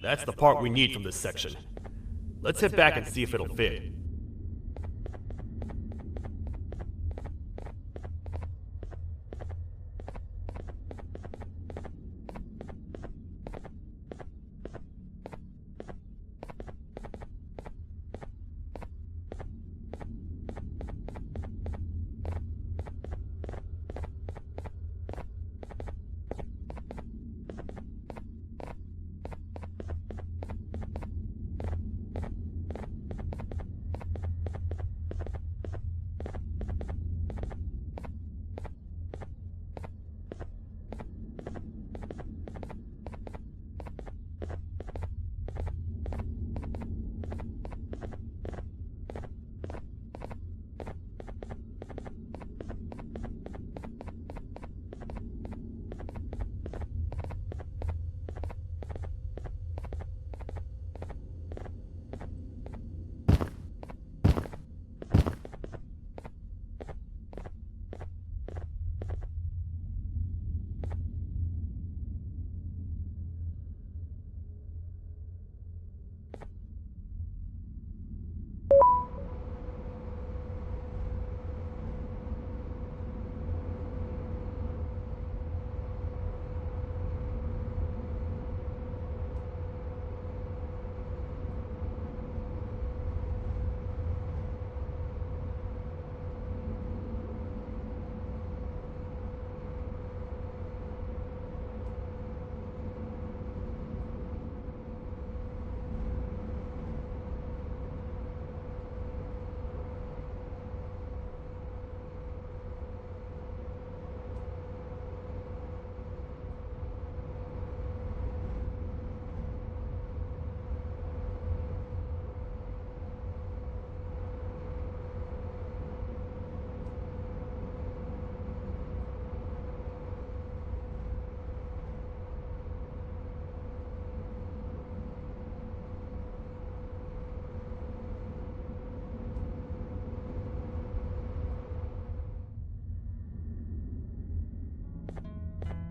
That's the part we need from this section. Let's head back and see if it'll fit.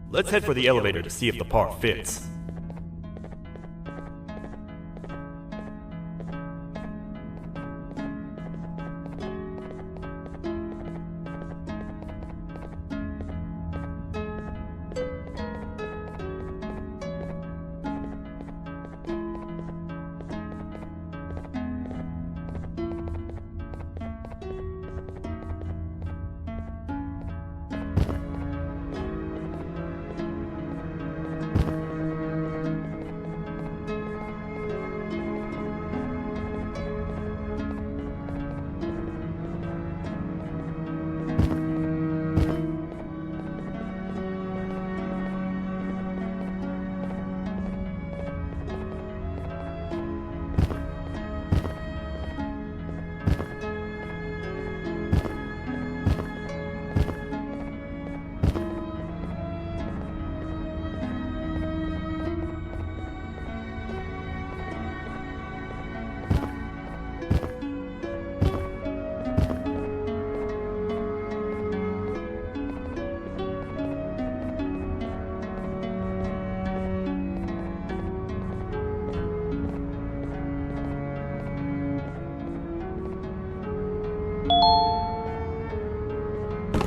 Let's head for the elevator to see if the part fits.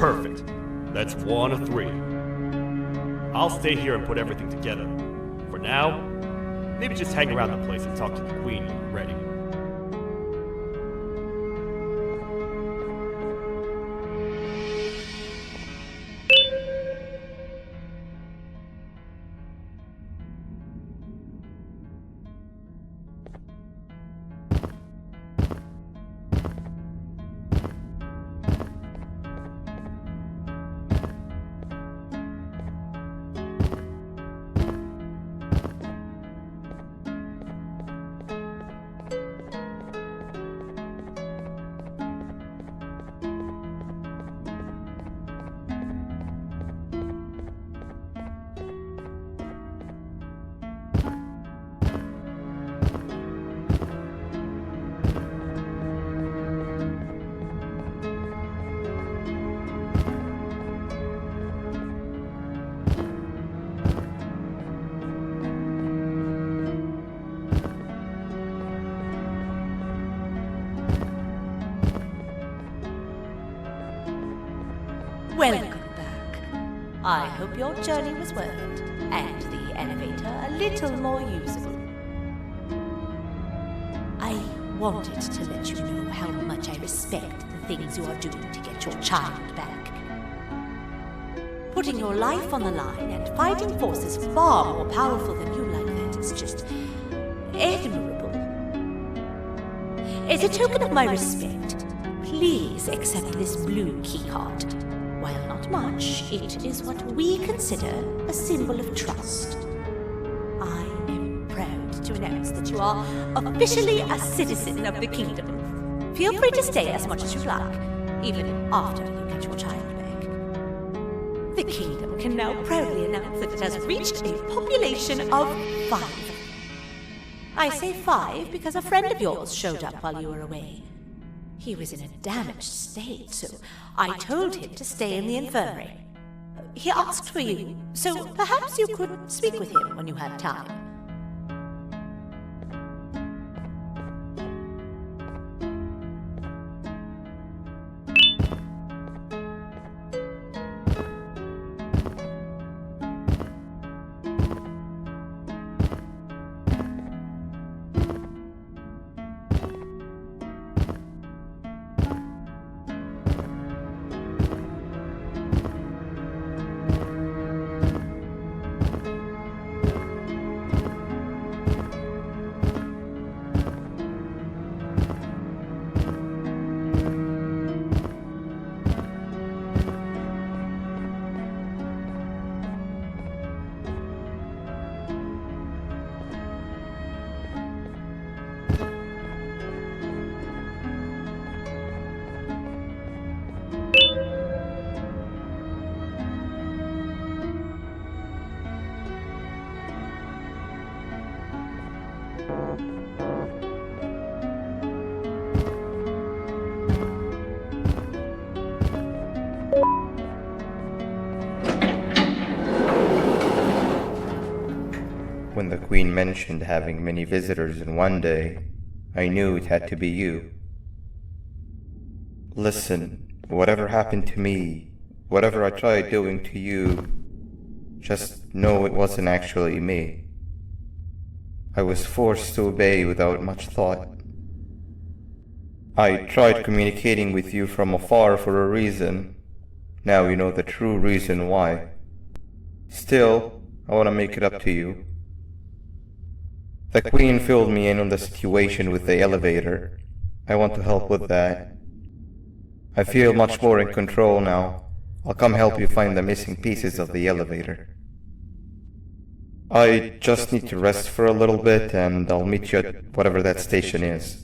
Perfect. That's 1 of 3. I'll stay here and put everything together. For now, maybe just hang around the place and talk to the Queen when you're ready. I hope your journey was worth it, and the elevator a little more usable. I wanted to let you know how much I respect the things you are doing to get your child back. Putting your life on the line and fighting forces far more powerful than you like that is just admirable. As a token of my respect, please accept this blue keycard. While not much, it is what we consider a symbol of trust. I am proud to announce that you are officially a citizen of the kingdom. Feel free to stay as much as you like, even after you get your child back. The kingdom can now proudly announce that it has reached a population of 5. I say 5 because a friend of yours showed up while you were away. He was in a damaged state, so I told him to stay in the infirmary. He asked for you, so perhaps you could speak with him when you have time. When the Queen mentioned having many visitors in one day, I knew it had to be you. Listen, whatever happened to me, whatever I tried doing to you, just know it wasn't actually me. I was forced to obey without much thought. I tried communicating with you from afar for a reason. Now you know the true reason why. Still, I want to make it up to you. The Queen filled me in on the situation with the elevator. I want to help with that. I feel much more in control now. I'll come help you find the missing pieces of the elevator. I just need to rest for a little bit and I'll meet you at whatever that station is.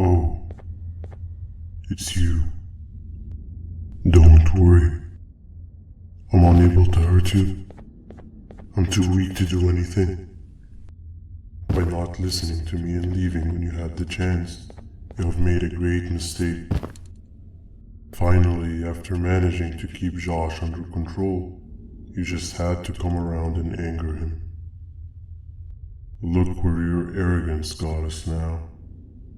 Oh, it's you. Don't worry. I'm unable to hurt you. I'm too weak to do anything. By not listening to me and leaving when you had the chance, you have made a great mistake. Finally, after managing to keep Josh under control, you just had to come around and anger him. Look where your arrogance got us now.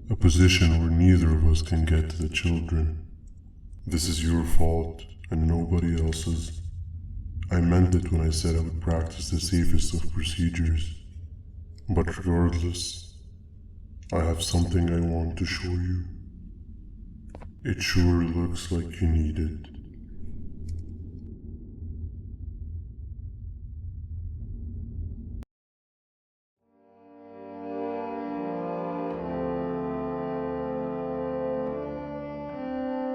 A position where neither of us can get to the children. This is your fault and nobody else's. I meant it when I said I would practice the safest of procedures. But regardless, I have something I want to show you. It sure looks like you need it.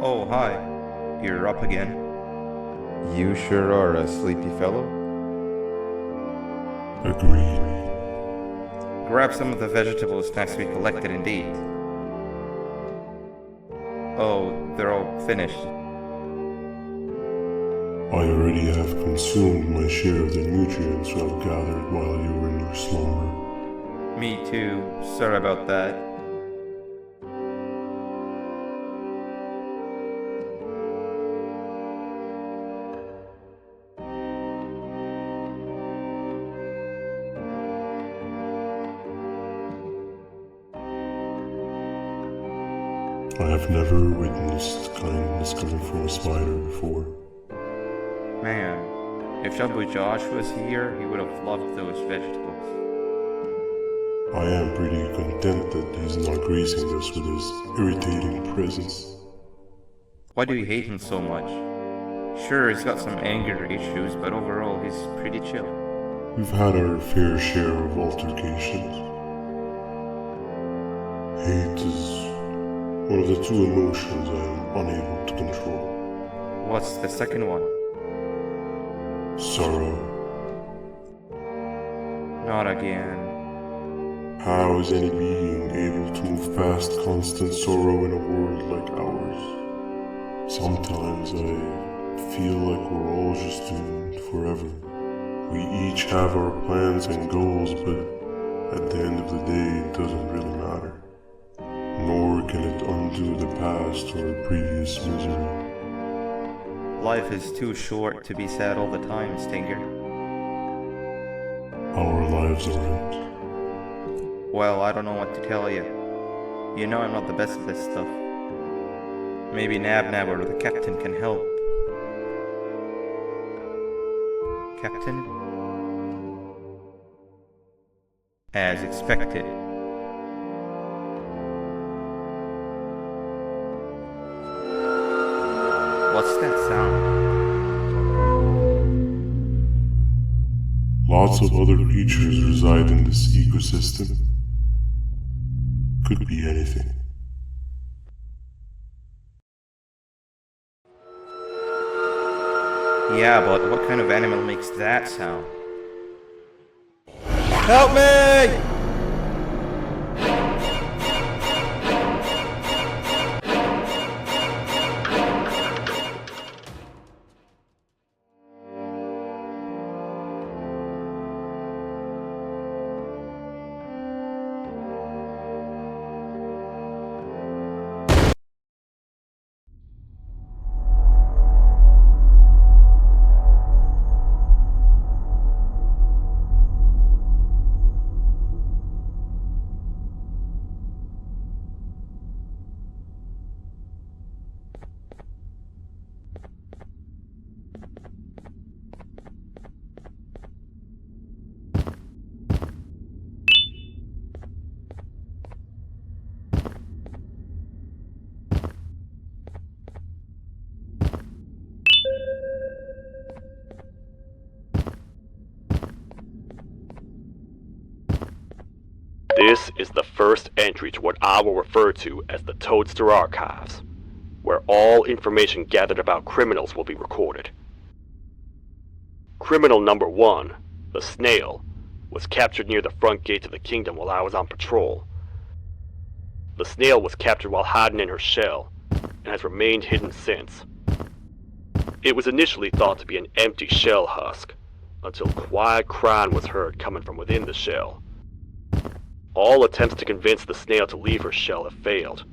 Oh, hi. You're up again. You sure are a sleepy fellow. Agreed. Grab some of the vegetable snacks we collected indeed. Oh, they're all finished. I already have consumed my share of the nutrients I've gathered while you were in your slumber. Me too. Sorry about that. I have never witnessed kindness coming from a spider before. Man, if Shabu Josh was here, he would have loved those vegetables. I am pretty content that he's not gracing us with his irritating presence. Why do you hate him so much? Sure, he's got some anger issues, but overall he's pretty chill. We've had our fair share of altercations. Hate is one of the two emotions I am unable to control. What's the second one? Sorrow. Not again. How is any being able to move past constant sorrow in a world like ours? Sometimes I feel like we're all just doomed forever. We each have our plans and goals, but at the end of the day, it doesn't really matter. Nor can it undo the past or previous misery. Life is too short to be sad all the time, Stinger. Our lives aren't. Well, I don't know what to tell you. You know I'm not the best at this stuff. Maybe Nab or the captain can help. Captain? As expected. What's that sound? Lots of other creatures reside in this ecosystem. Could be anything. Yeah, but what kind of animal makes that sound? Help me! This is the first entry to what I will refer to as the Toadster Archives, where all information gathered about criminals will be recorded. Criminal number 1, the snail, was captured near the front gate of the kingdom while I was on patrol. The snail was captured while hiding in her shell, and has remained hidden since. It was initially thought to be an empty shell husk, until quiet crying was heard coming from within the shell. All attempts to convince the snail to leave her shell have failed.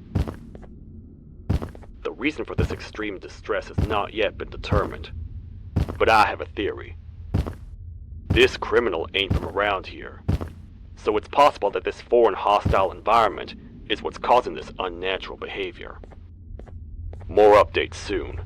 The reason for this extreme distress has not yet been determined, but I have a theory. This criminal ain't from around here, so it's possible that this foreign hostile environment is what's causing this unnatural behavior. More updates soon.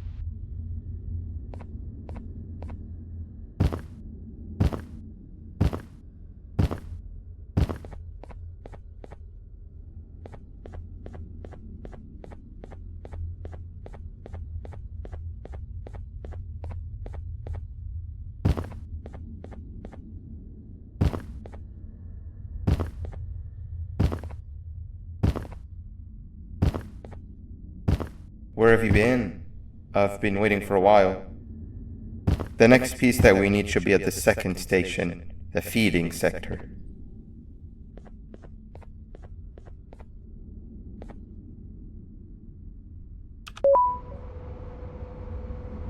Where have you been? I've been waiting for a while. The next piece that we need should be at the second station, the feeding sector.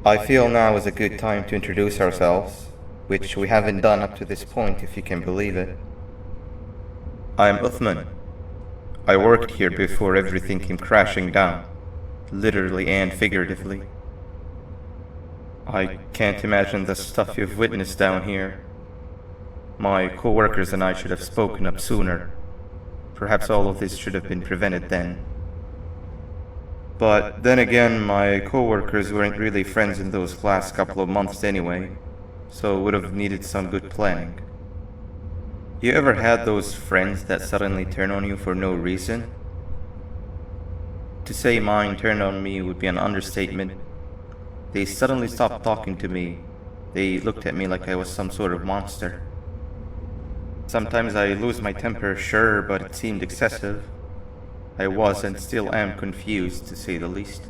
I feel now is a good time to introduce ourselves, which we haven't done up to this point, if you can believe it. I'm Uthman. I worked here before everything came crashing down, literally and figuratively. I can't imagine the stuff you've witnessed down here. My co-workers and I should have spoken up sooner. Perhaps all of this should have been prevented then. But then again, my co-workers weren't really friends in those last couple of months anyway, so would have needed some good planning. You ever had those friends that suddenly turn on you for no reason? To say mine turned on me would be an understatement. They suddenly stopped talking to me. They looked at me like I was some sort of monster. Sometimes I lose my temper, sure, but it seemed excessive. I was and still am confused, to say the least.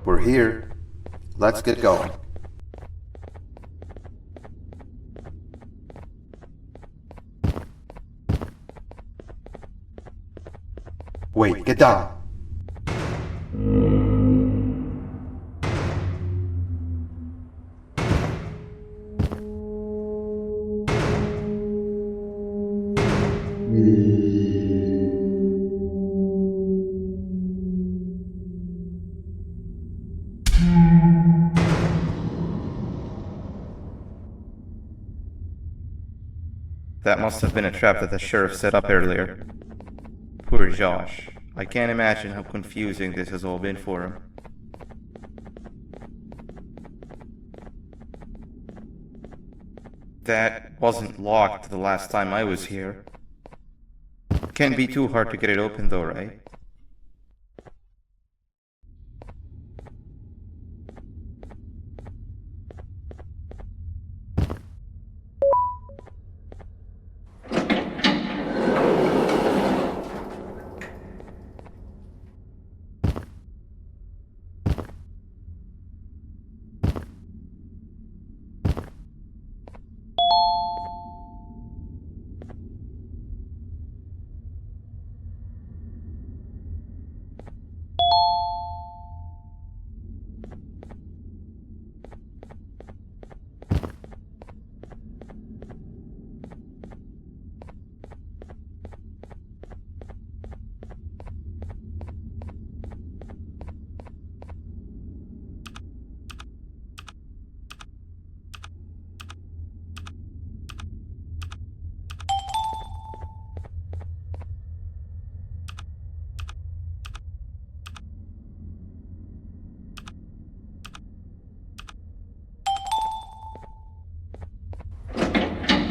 We're here. Let's get going. Wait, get down. That must have been a trap that the sheriff set up earlier. Poor Josh. I can't imagine how confusing this has all been for him. That wasn't locked the last time I was here. Can't be too hard to get it open though, right?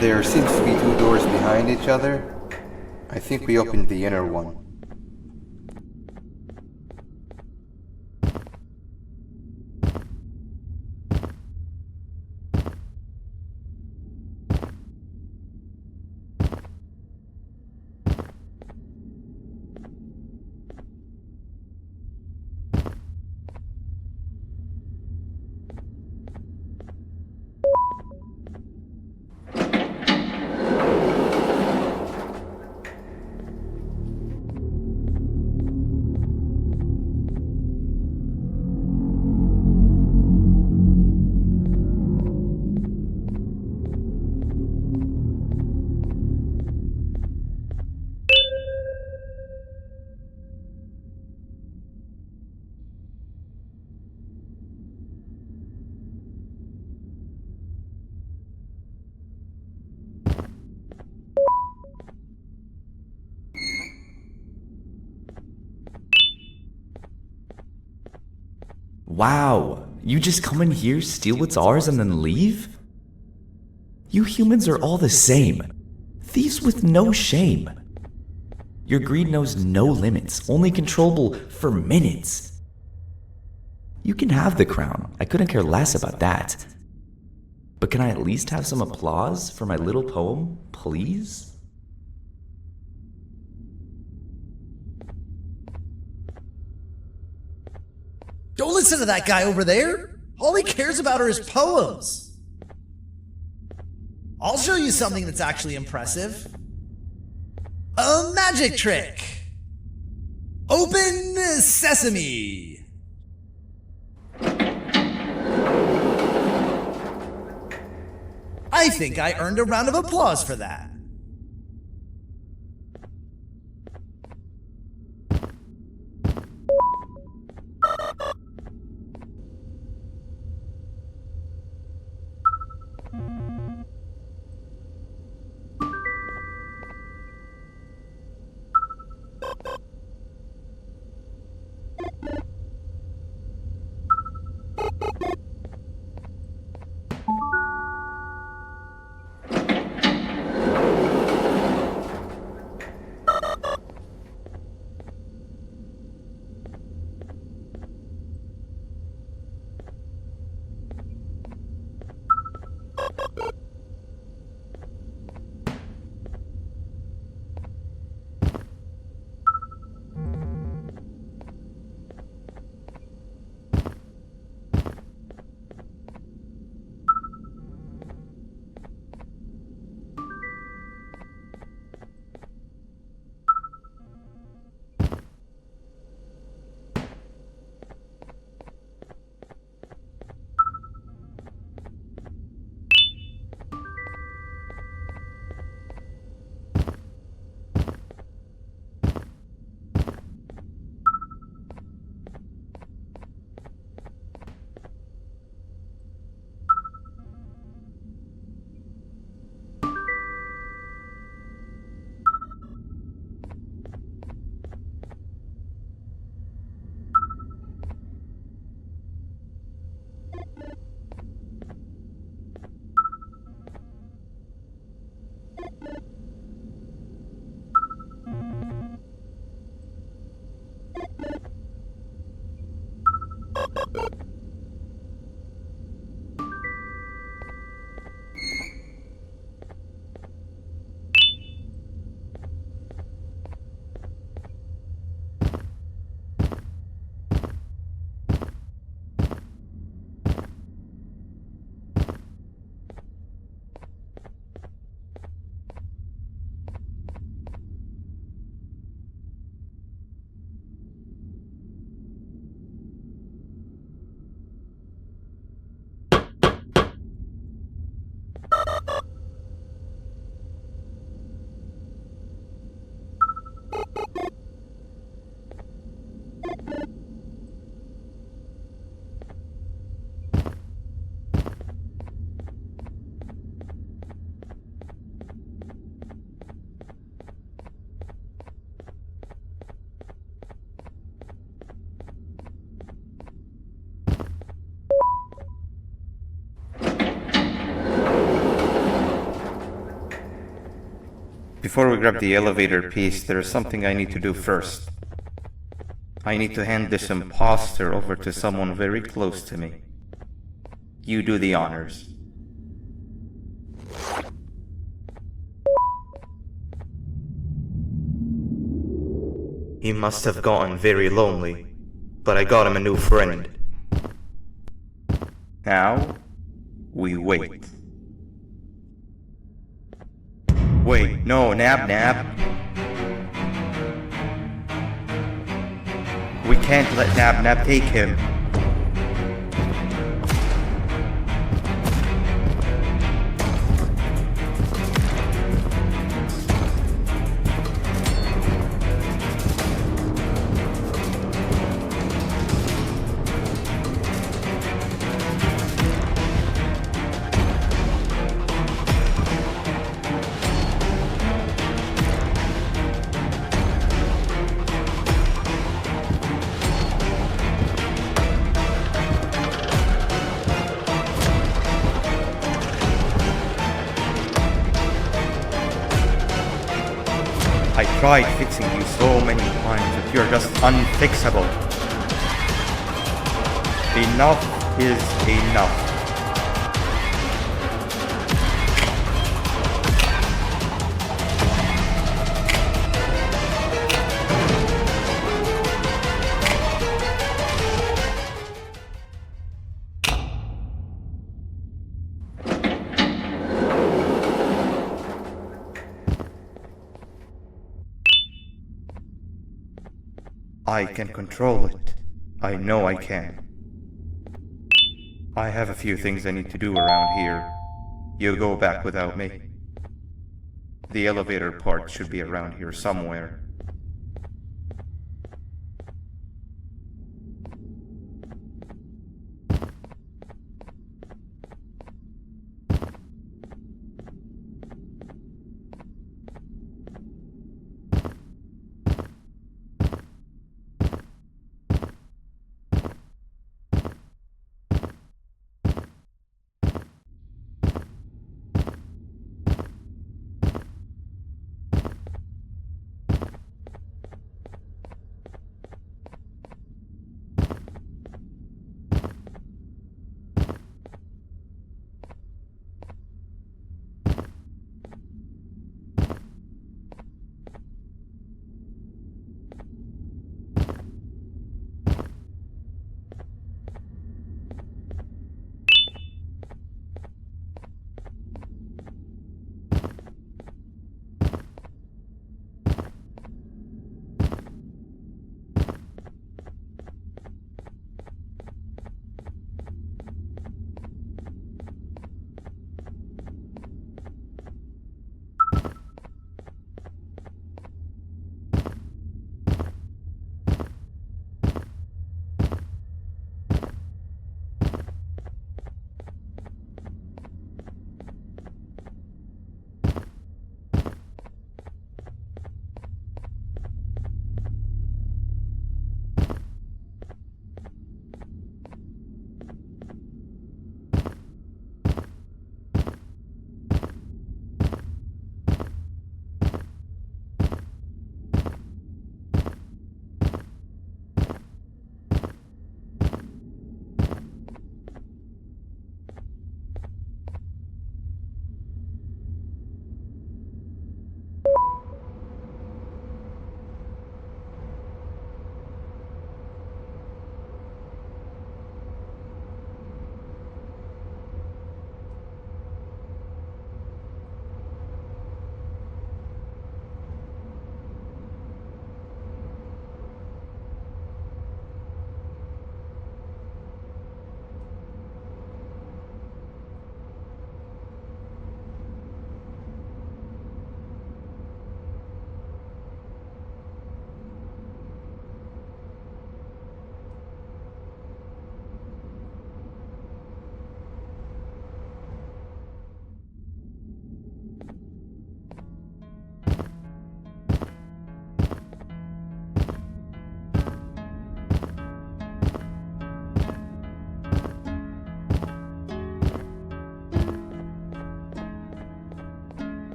There seems to be two doors behind each other. I think we opened the inner one. Wow, you just come in here, steal what's ours, and then leave? You humans are all the same. Thieves with no shame. Your greed knows no limits, only controllable for minutes. You can have the crown, I couldn't care less about that. But can I at least have some applause for my little poem, please? Don't listen to that guy over there. All he cares about are his poems. I'll show you something that's actually impressive. A magic trick. Open sesame. I think I earned a round of applause for that. Before we grab the elevator piece, there is something I need to do first. I need to hand this imposter over to someone very close to me. You do the honors. He must have gotten very lonely, but I got him a new friend. Now, we wait. Wait, no, Nab. We can't let Nab take him. I tried fixing you so many times, but you're just unfixable. Enough is enough. I can control it. I know I can. I have a few things I need to do around here. You go back without me. The elevator part should be around here somewhere.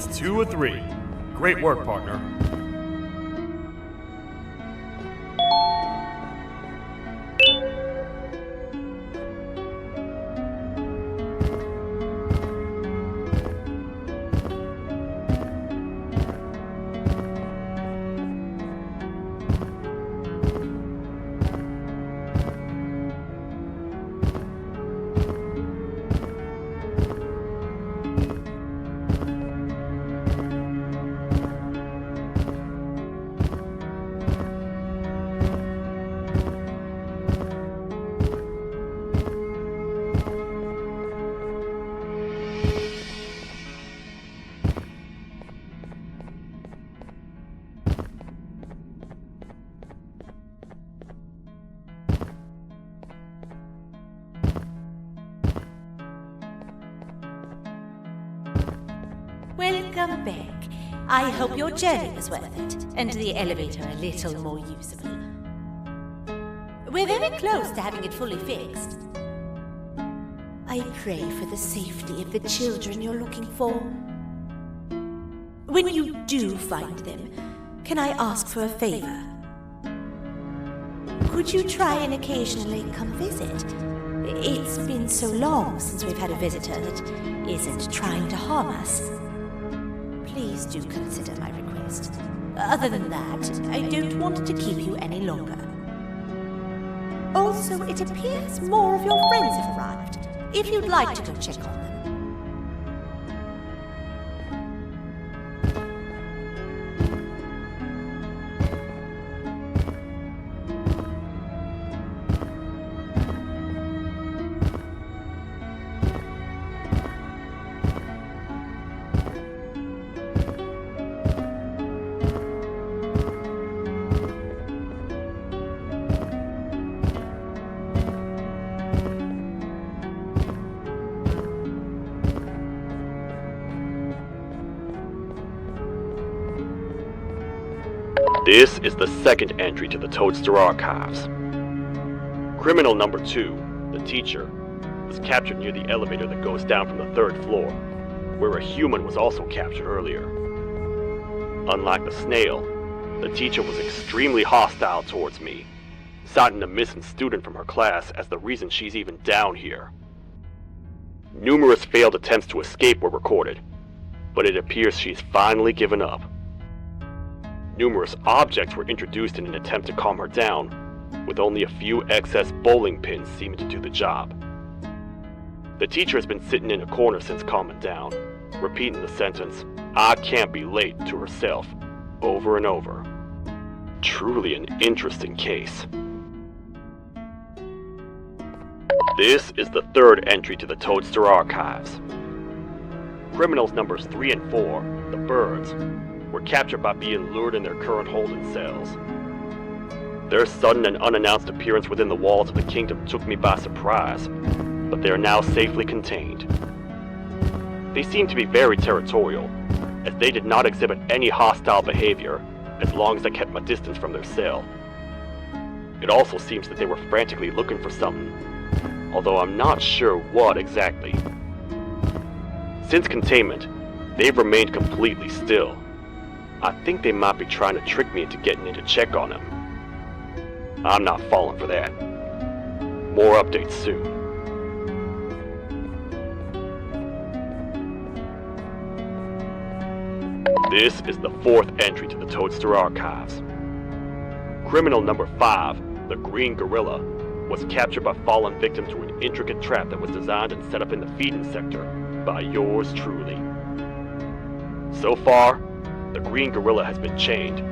That's 2 or 3. Great work, partner. Welcome back. I hope your journey was worth it, and the elevator a little more usable. We're very close to having it fully fixed. I pray for the safety of the children you're looking for. When you do find them, can I ask for a favor? Could you try and occasionally come visit? It's been so long since we've had a visitor that isn't trying to harm us. Please do consider my request. Other than that, I don't want to keep you any longer. Also, it appears more of your friends have arrived. If you'd like to go check on them. This is the second entry to the Toadster Archives. Criminal number 2, the teacher, was captured near the elevator that goes down from the 3rd floor, where a human was also captured earlier. Unlike the snail, the teacher was extremely hostile towards me, citing a missing student from her class as the reason she's even down here. Numerous failed attempts to escape were recorded, but it appears she's finally given up. Numerous objects were introduced in an attempt to calm her down, with only a few excess bowling pins seeming to do the job. The teacher has been sitting in a corner since calming down, repeating the sentence, "I can't be late," to herself, over and over. Truly an interesting case. This is the 3rd entry to the Toadster Archives. Criminals numbers 3 and 4, the birds, were captured by being lured in their current holding cells. Their sudden and unannounced appearance within the walls of the kingdom took me by surprise, but they are now safely contained. They seem to be very territorial, as they did not exhibit any hostile behavior as long as I kept my distance from their cell. It also seems that they were frantically looking for something, although I'm not sure what exactly. Since containment, they've remained completely still. I think they might be trying to trick me into getting in to check on them. I'm not falling for that. More updates soon. This is the 4th entry to the Toadster Archives. Criminal number 5, the Green Gorilla, was captured by falling victim to an intricate trap that was designed and set up in the feeding sector by yours truly. So far, the Green Gorilla has been chained,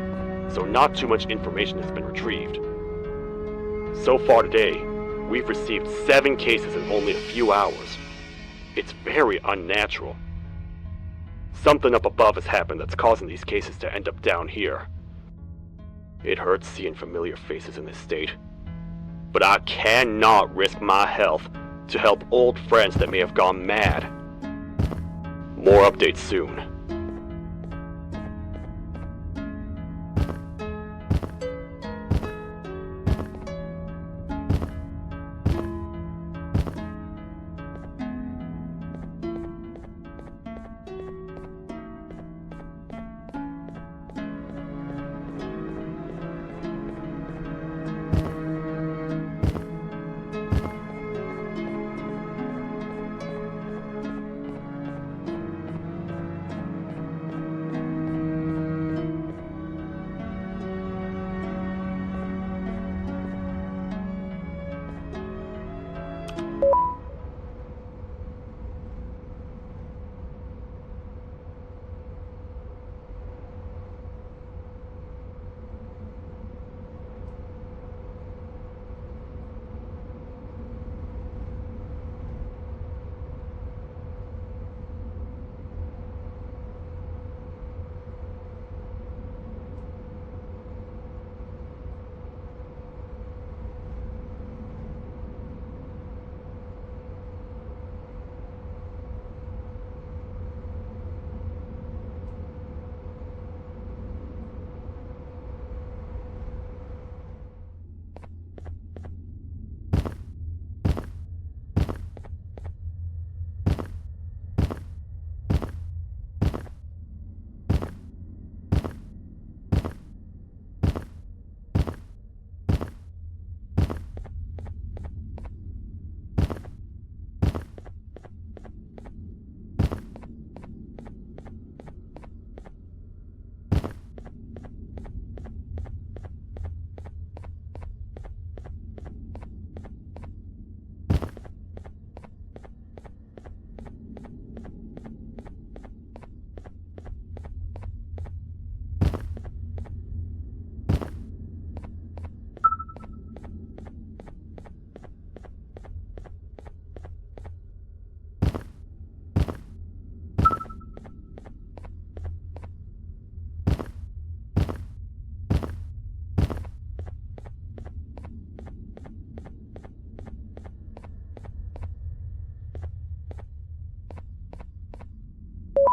so not too much information has been retrieved. So far today, we've received 7 cases in only a few hours. It's very unnatural. Something up above has happened that's causing these cases to end up down here. It hurts seeing familiar faces in this state, but I cannot risk my health to help old friends that may have gone mad. More updates soon.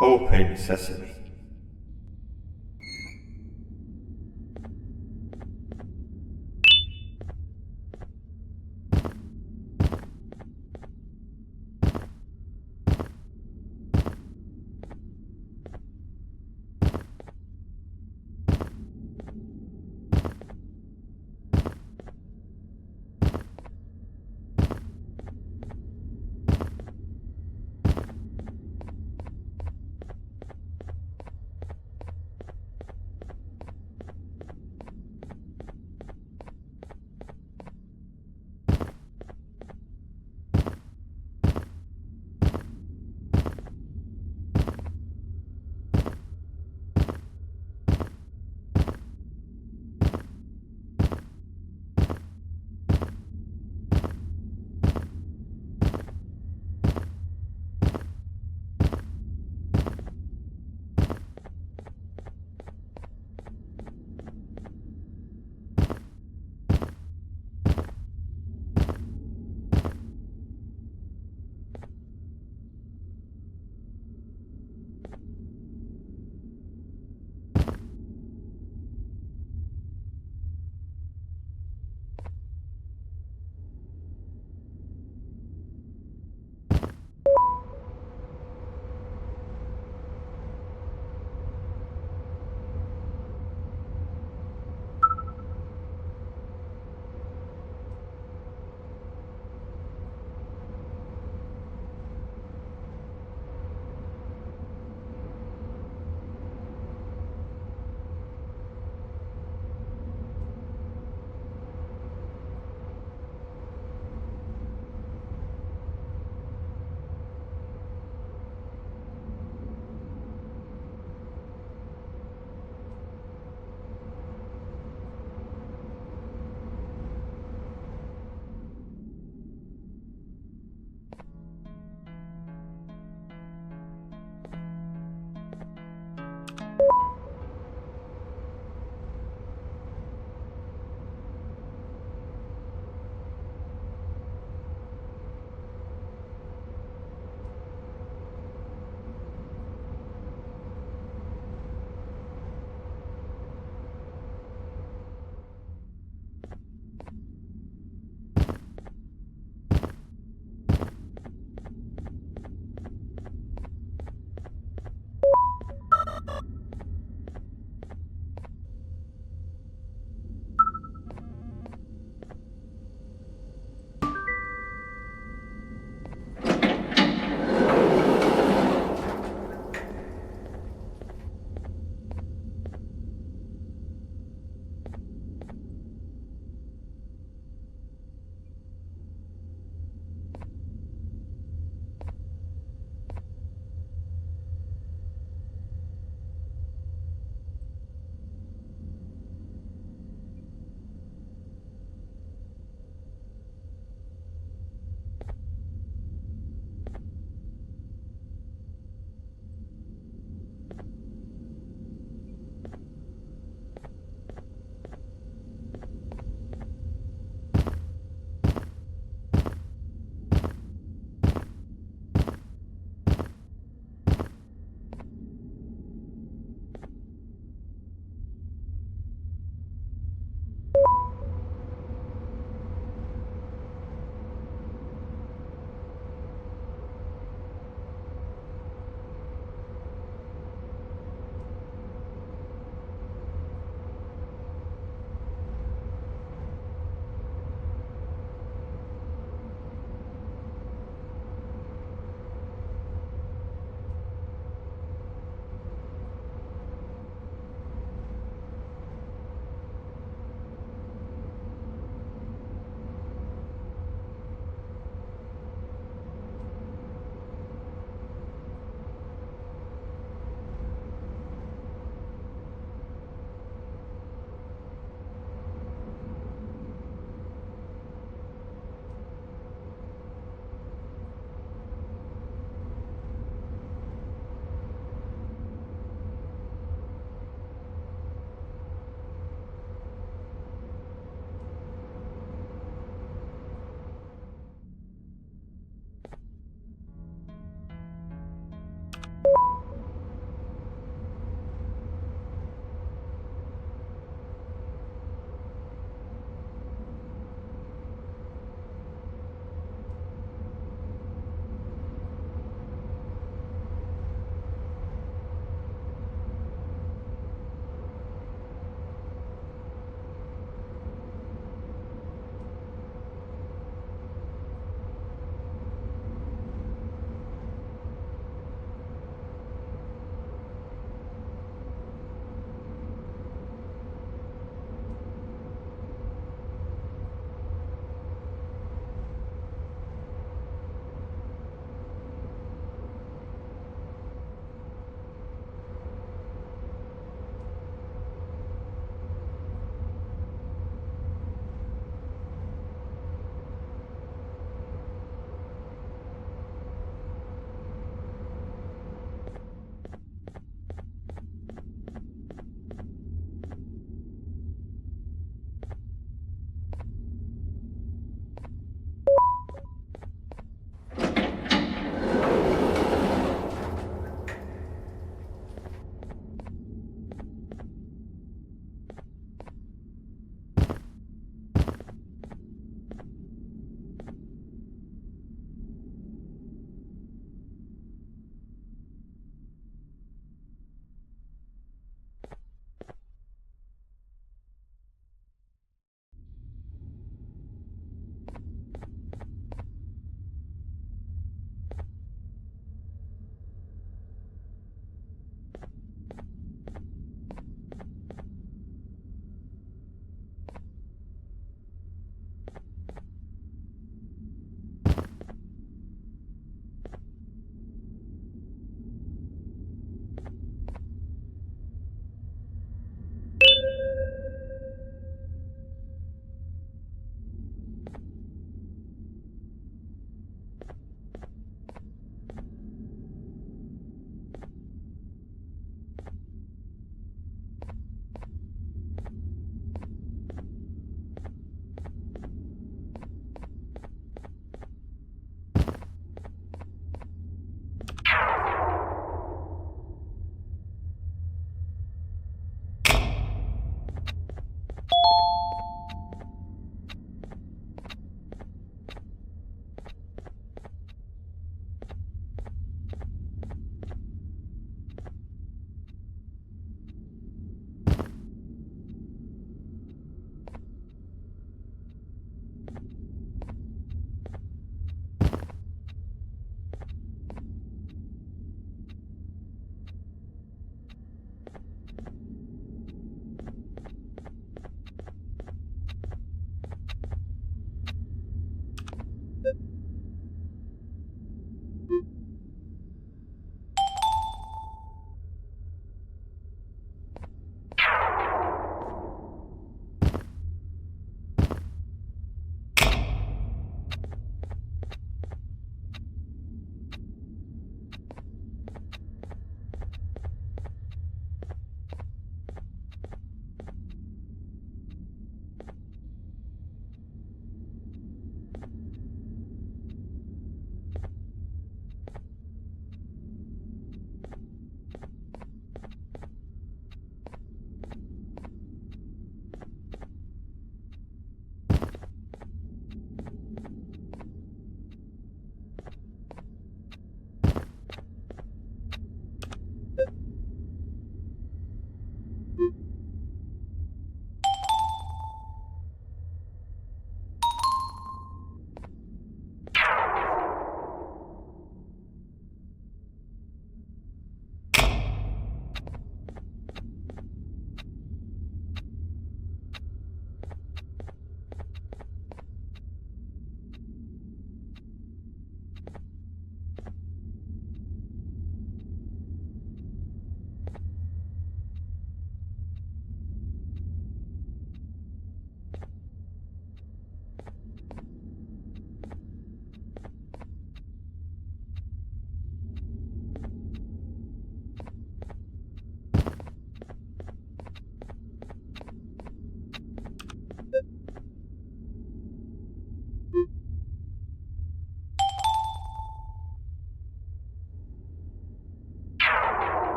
Open sesame.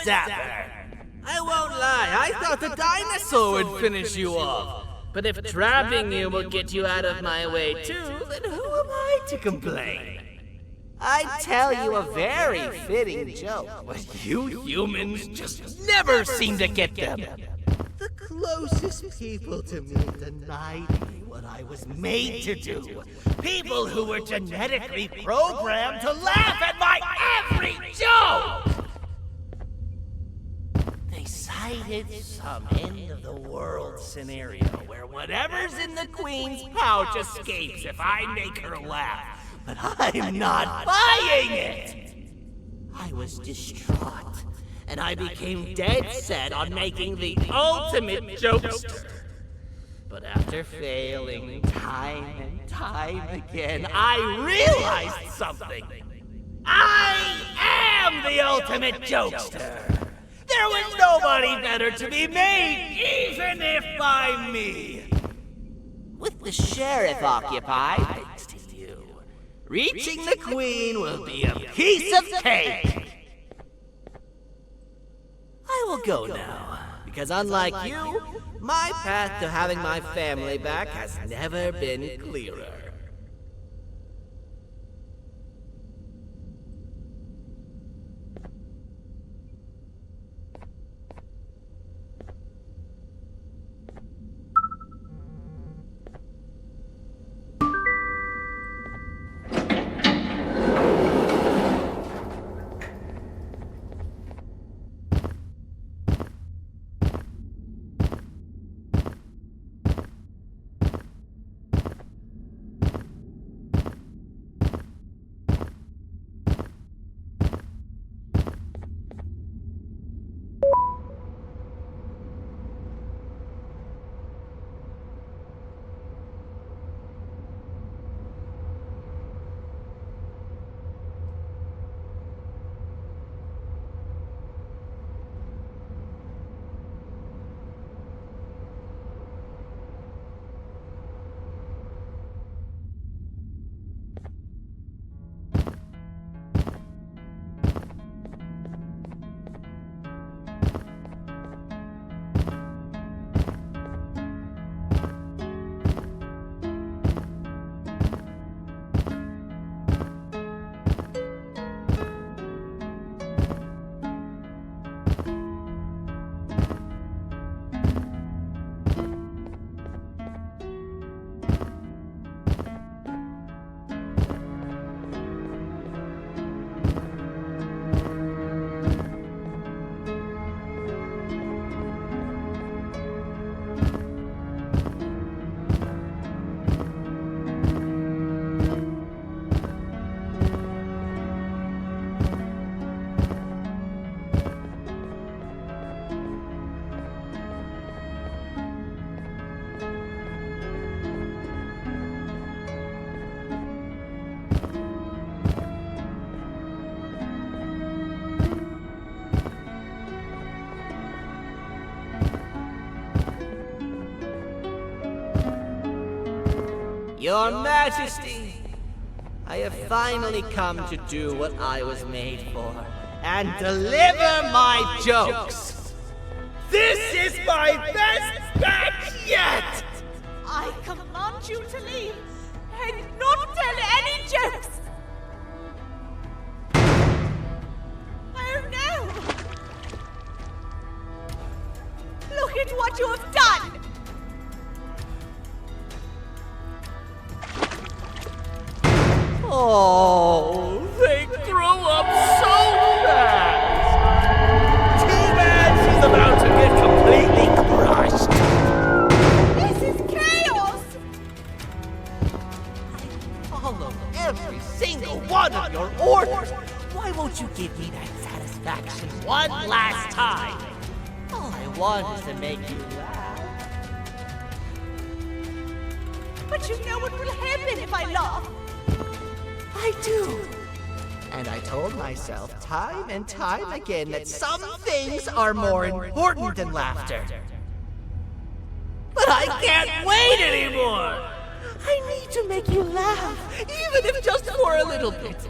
sapper. I won't lie, I thought the dinosaur would finish you off. But if trapping you will get you out of my way too, then who am I to complain? I'd tell you a very fitting joke, but you humans just never seem to get them. The closest people to me denied me what I was made to do. People who were genetically programmed to laugh at my every joke! They cited some end-of-the-world scenario where whatever's in the Queen's pouch escapes if I make her laugh. But I'm not buying it! I was distraught, and I became dead set on making the ultimate jokester. But after failing time and time again, I realized something. I am the ultimate jokester! There was nobody better to be made, even if by me! With the sheriff occupied, thanks to you, reaching the Queen will be a piece of cake! I will go now, because unlike you, my path to having my family back has never been clearer. Your Majesty, I have finally come to do what I was made for, and deliver my jokes! This is my best batch yet! I command you to leave and not tell any jokes! Oh no! Look at what you have done! Oh, they grew up so fast! Too bad she's about to get completely crushed! This is chaos! I follow every single one of your orders! Why won't you give me that satisfaction one last time? All I want is to make you laugh. But you know what will happen if I laugh? I do. And I told myself time and time again that some things are more important than laughter. But I can't wait anymore! I need to make you laugh, even if just for a little bit.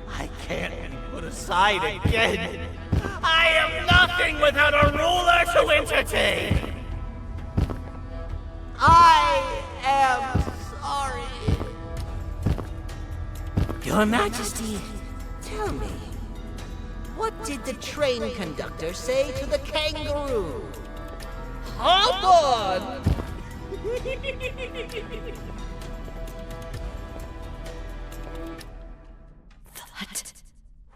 I can't be put the side again. I am nothing without a ruler to entertain. I am sorry. Your Majesty, tell me, what did the train conductor say to the kangaroo? Hop on! That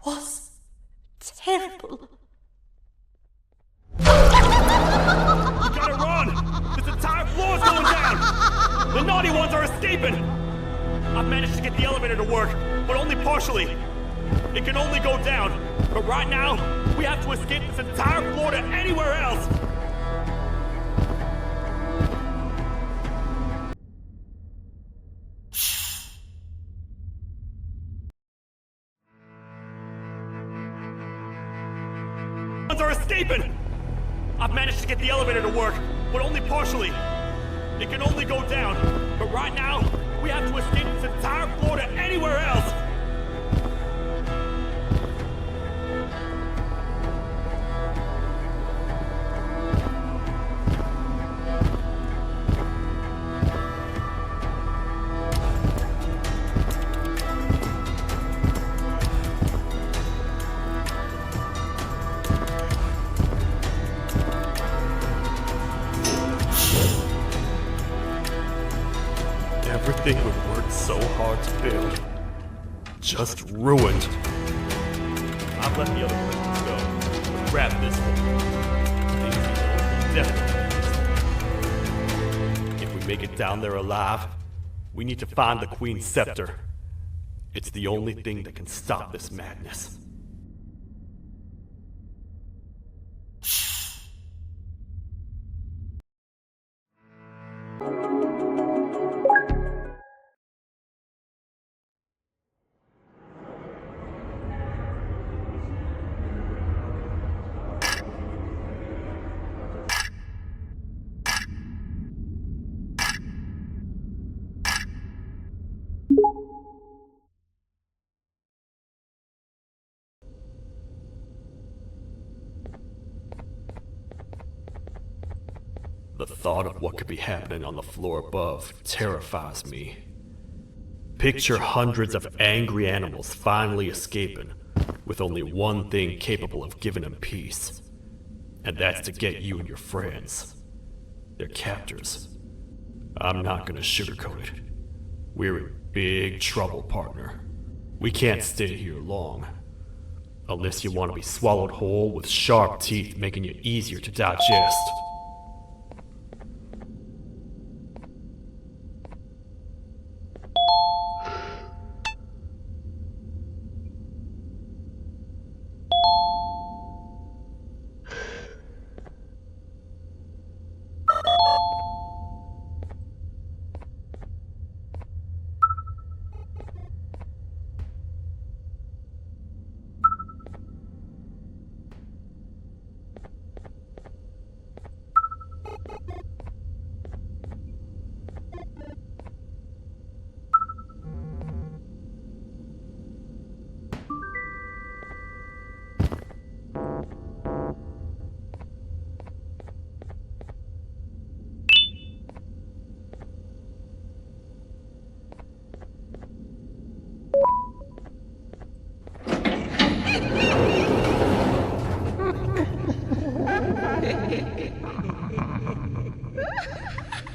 was terrible. We gotta run! This entire floor's going down! The naughty ones are escaping! I've managed to get the elevator to work, but only partially. It can only go down, but right now, we have to escape this entire floor to anywhere else! Are escaping! I've managed to get the elevator to work, but only partially. It can only go down, but right now, we have to escape this entire floor to anywhere else! Everything we've worked so hard to build, just ruined. I've let the other places go, but grab this one. Things will definitely. If we make it down there alive, we need to find the Queen's scepter. It's the only thing that can stop this madness. The thought of what could be happening on the floor above terrifies me. Picture hundreds of angry animals finally escaping, with only one thing capable of giving them peace. And that's to get you and your friends. Their captors. I'm not gonna sugarcoat it. We're in big trouble, partner. We can't stay here long. Unless you want to be swallowed whole with sharp teeth making you easier to digest.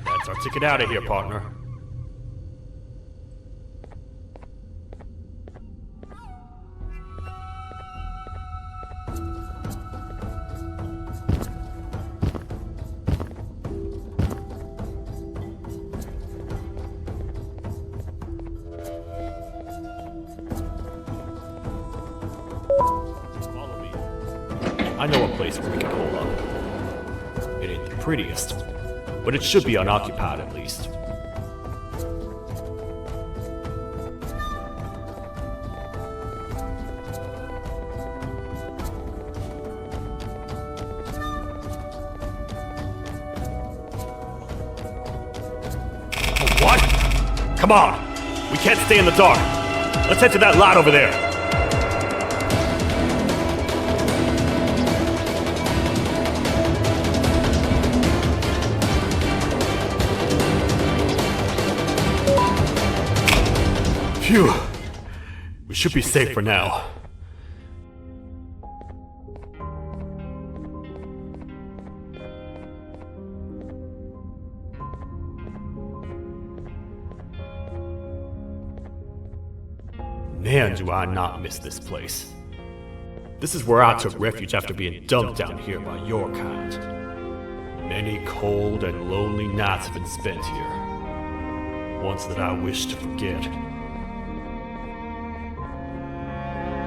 That's our ticket out of here, partner. Follow me. I know a place where we can hole up. It ain't the prettiest, but it should be unoccupied at least. What? Come on! We can't stay in the dark! Let's head to that lot over there! Phew. We should be safe for now. Man, do I not miss this place. This is where I took refuge after being dumped down here by your kind. Many cold and lonely nights have been spent here. Ones that I wish to forget.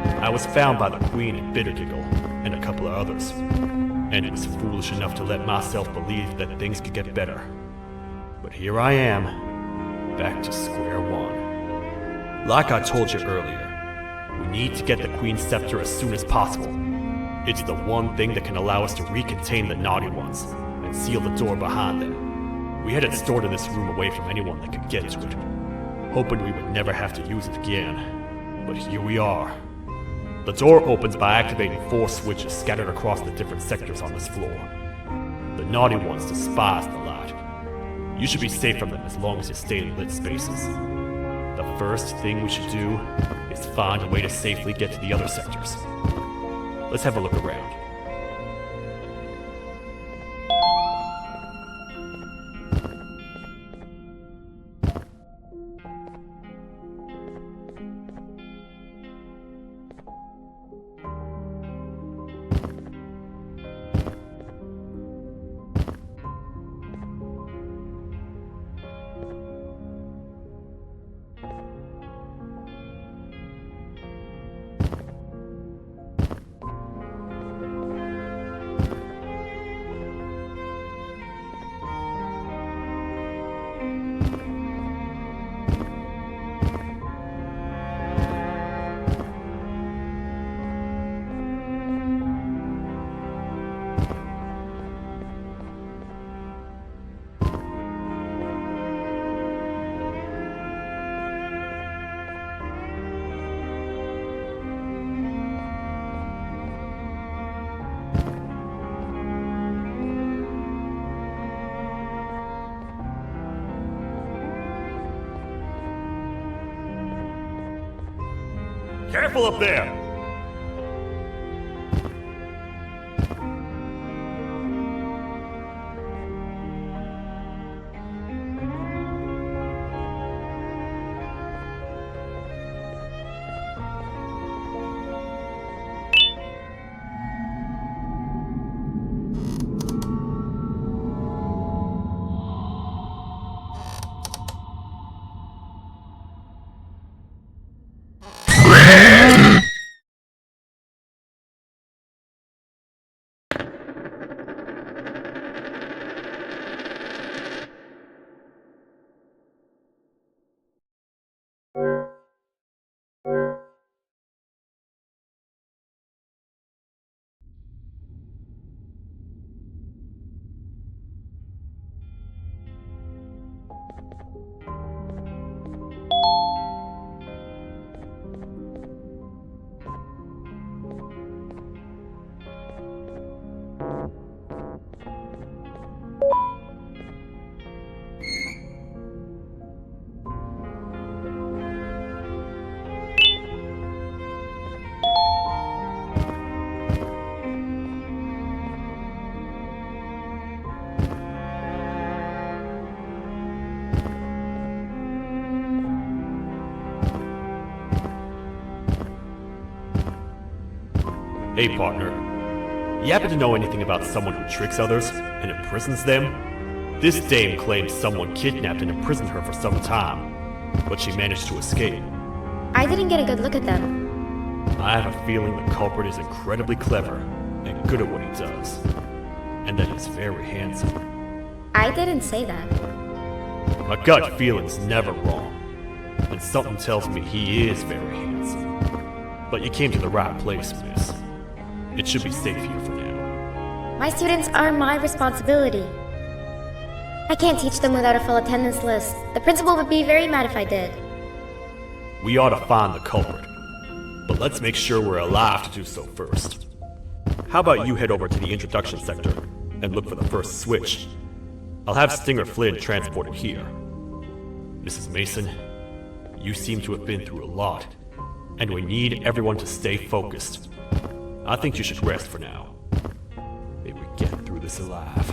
I was found by the Queen and Bittergiggle, and a couple of others, and was foolish enough to let myself believe that things could get better. But here I am, back to square one. Like I told you earlier, we need to get the Queen's scepter as soon as possible. It's the one thing that can allow us to recontain the naughty ones, and seal the door behind them. We had it stored in this room away from anyone that could get to it, hoping we would never have to use it again. But here we are. The door opens by activating 4 switches scattered across the different sectors on this floor. The naughty ones despise the light. You should be safe from them as long as you stay in lit spaces. The first thing we should do is find a way to safely get to the other sectors. Let's have a look around. Careful up there! Hey partner, you happen to know anything about someone who tricks others and imprisons them? This dame claims someone kidnapped and imprisoned her for some time, but she managed to escape. I didn't get a good look at them. I have a feeling the culprit is incredibly clever and good at what he does, and that he's very handsome. I didn't say that. My gut feeling's never wrong, and something tells me he is very handsome. But you came to the right place, miss. It should be safe here for now. My students are my responsibility. I can't teach them without a full attendance list. The principal would be very mad if I did. We ought to find the culprit, but let's make sure we're alive to do so first. How about you head over to the introduction sector and look for the first switch? I'll have Stinger Flynn transported here. Mrs. Mason, You seem to have been through a lot, and we need everyone to stay focused. I think you should rest for now. Maybe we get through this alive.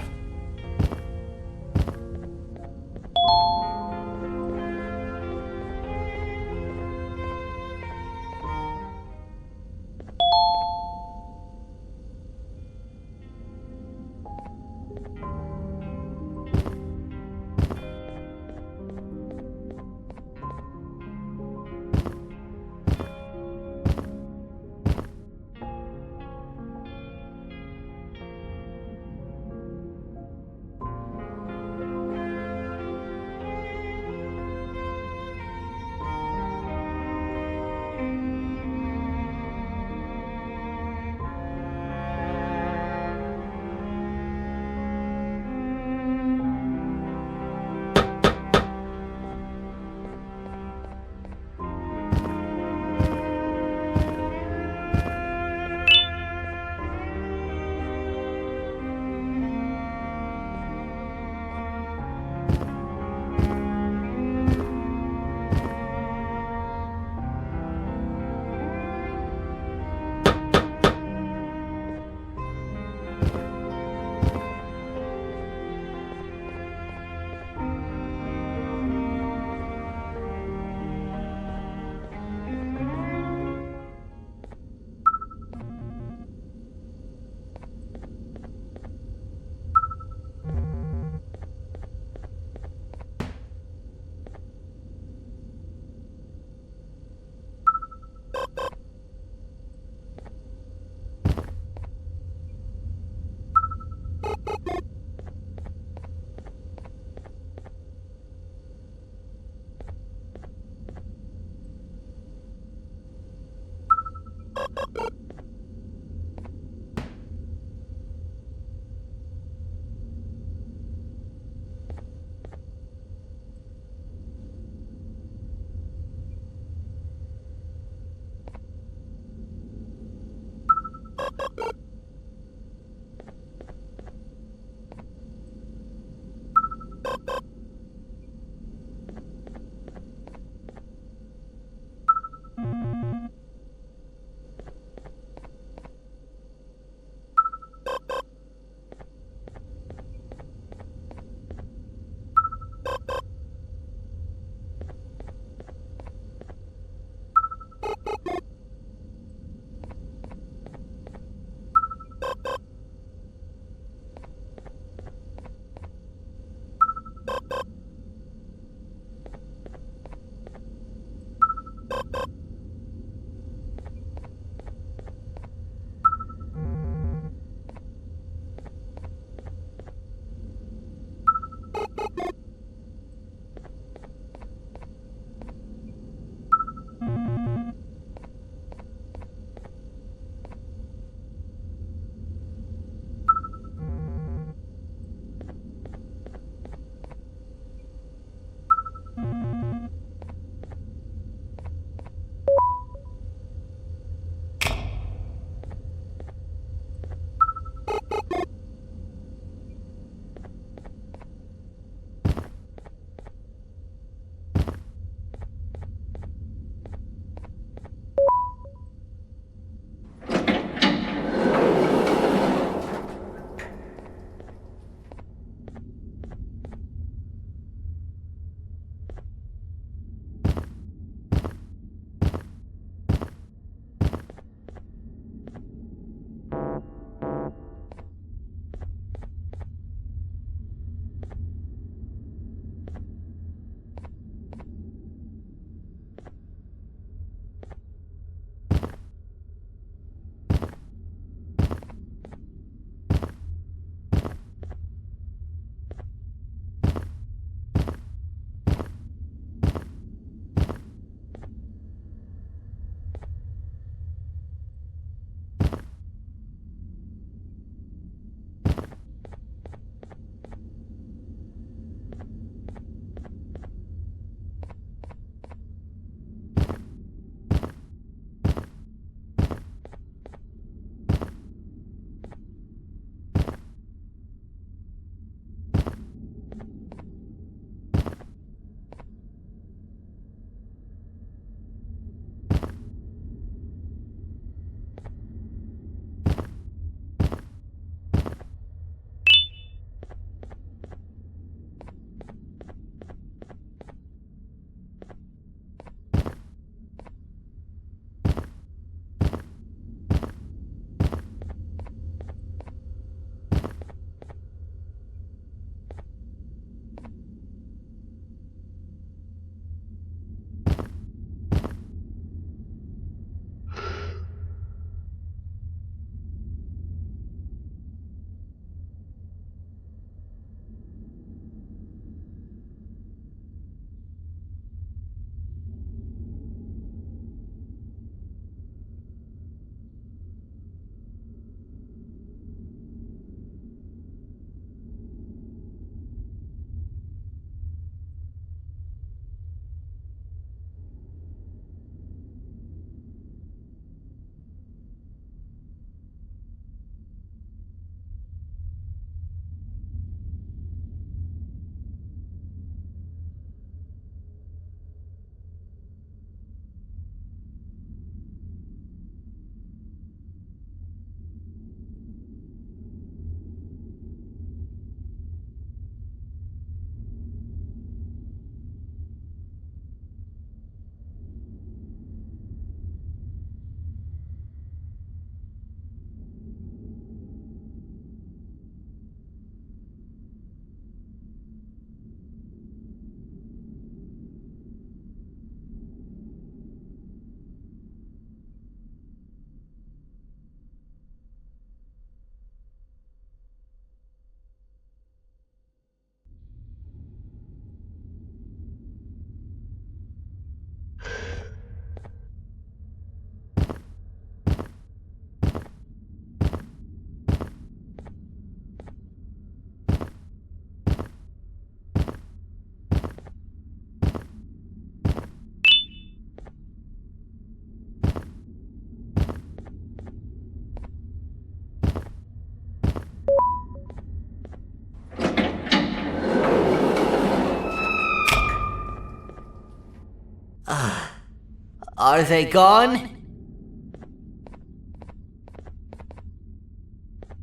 Are they gone?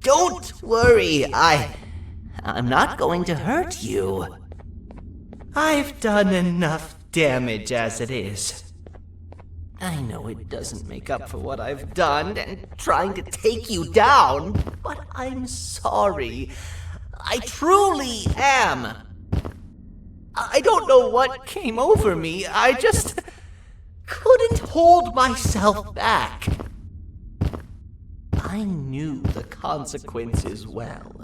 Don't worry, I'm not going to hurt you. I've done enough damage as it is. I know it doesn't make up for what I've done and trying to take you down, but I'm sorry. I truly am. I don't know what came over me. I just couldn't hold myself back. I knew the consequences well,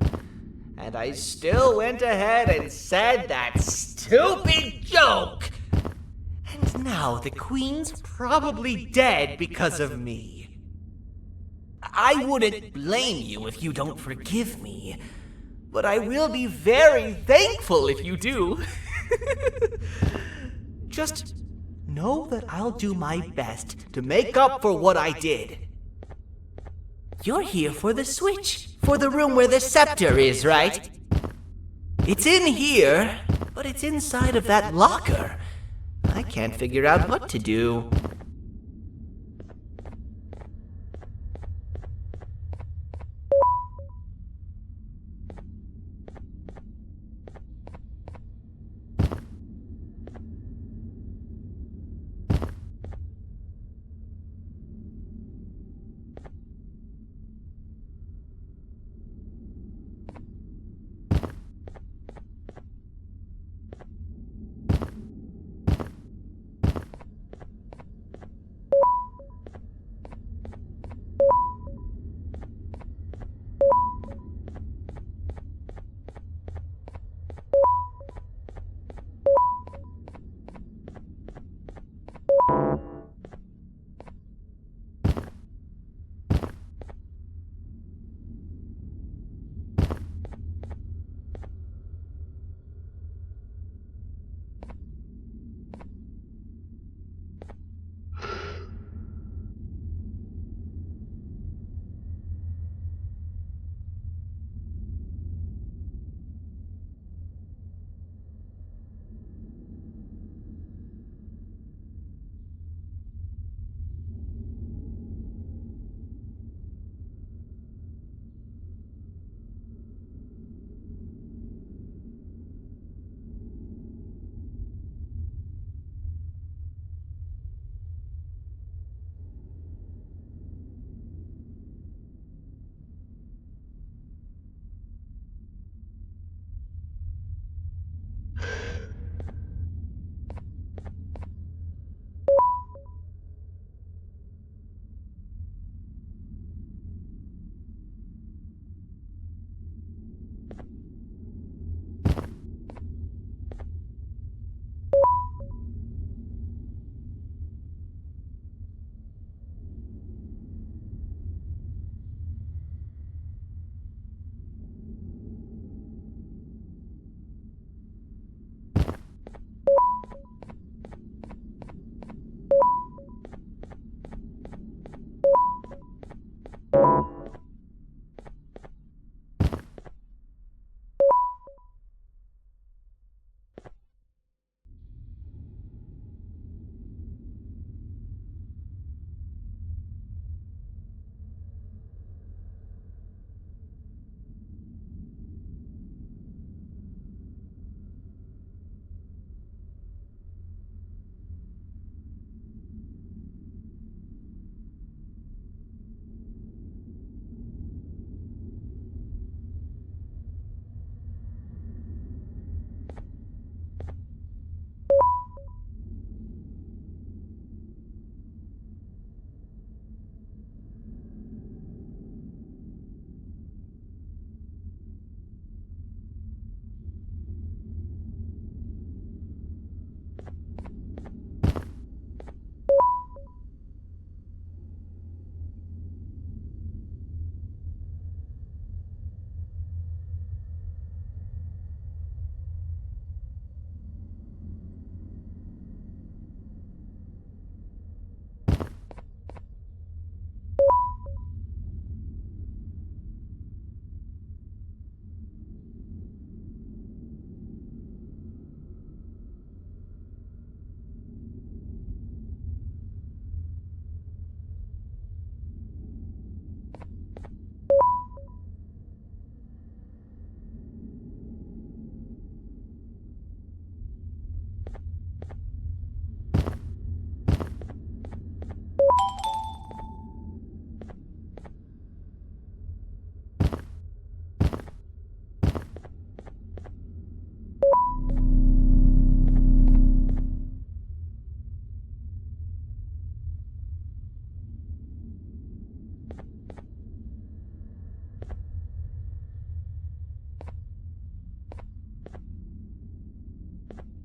and I still went ahead and said that stupid joke. And now the Queen's probably dead because of me. I wouldn't blame you if you don't forgive me, but I will be very thankful if you do. Just know that I'll do my best to make up for what I did. You're here for the switch, for the room where the scepter is, right? It's in here, but it's inside of that locker. I can't figure out what to do.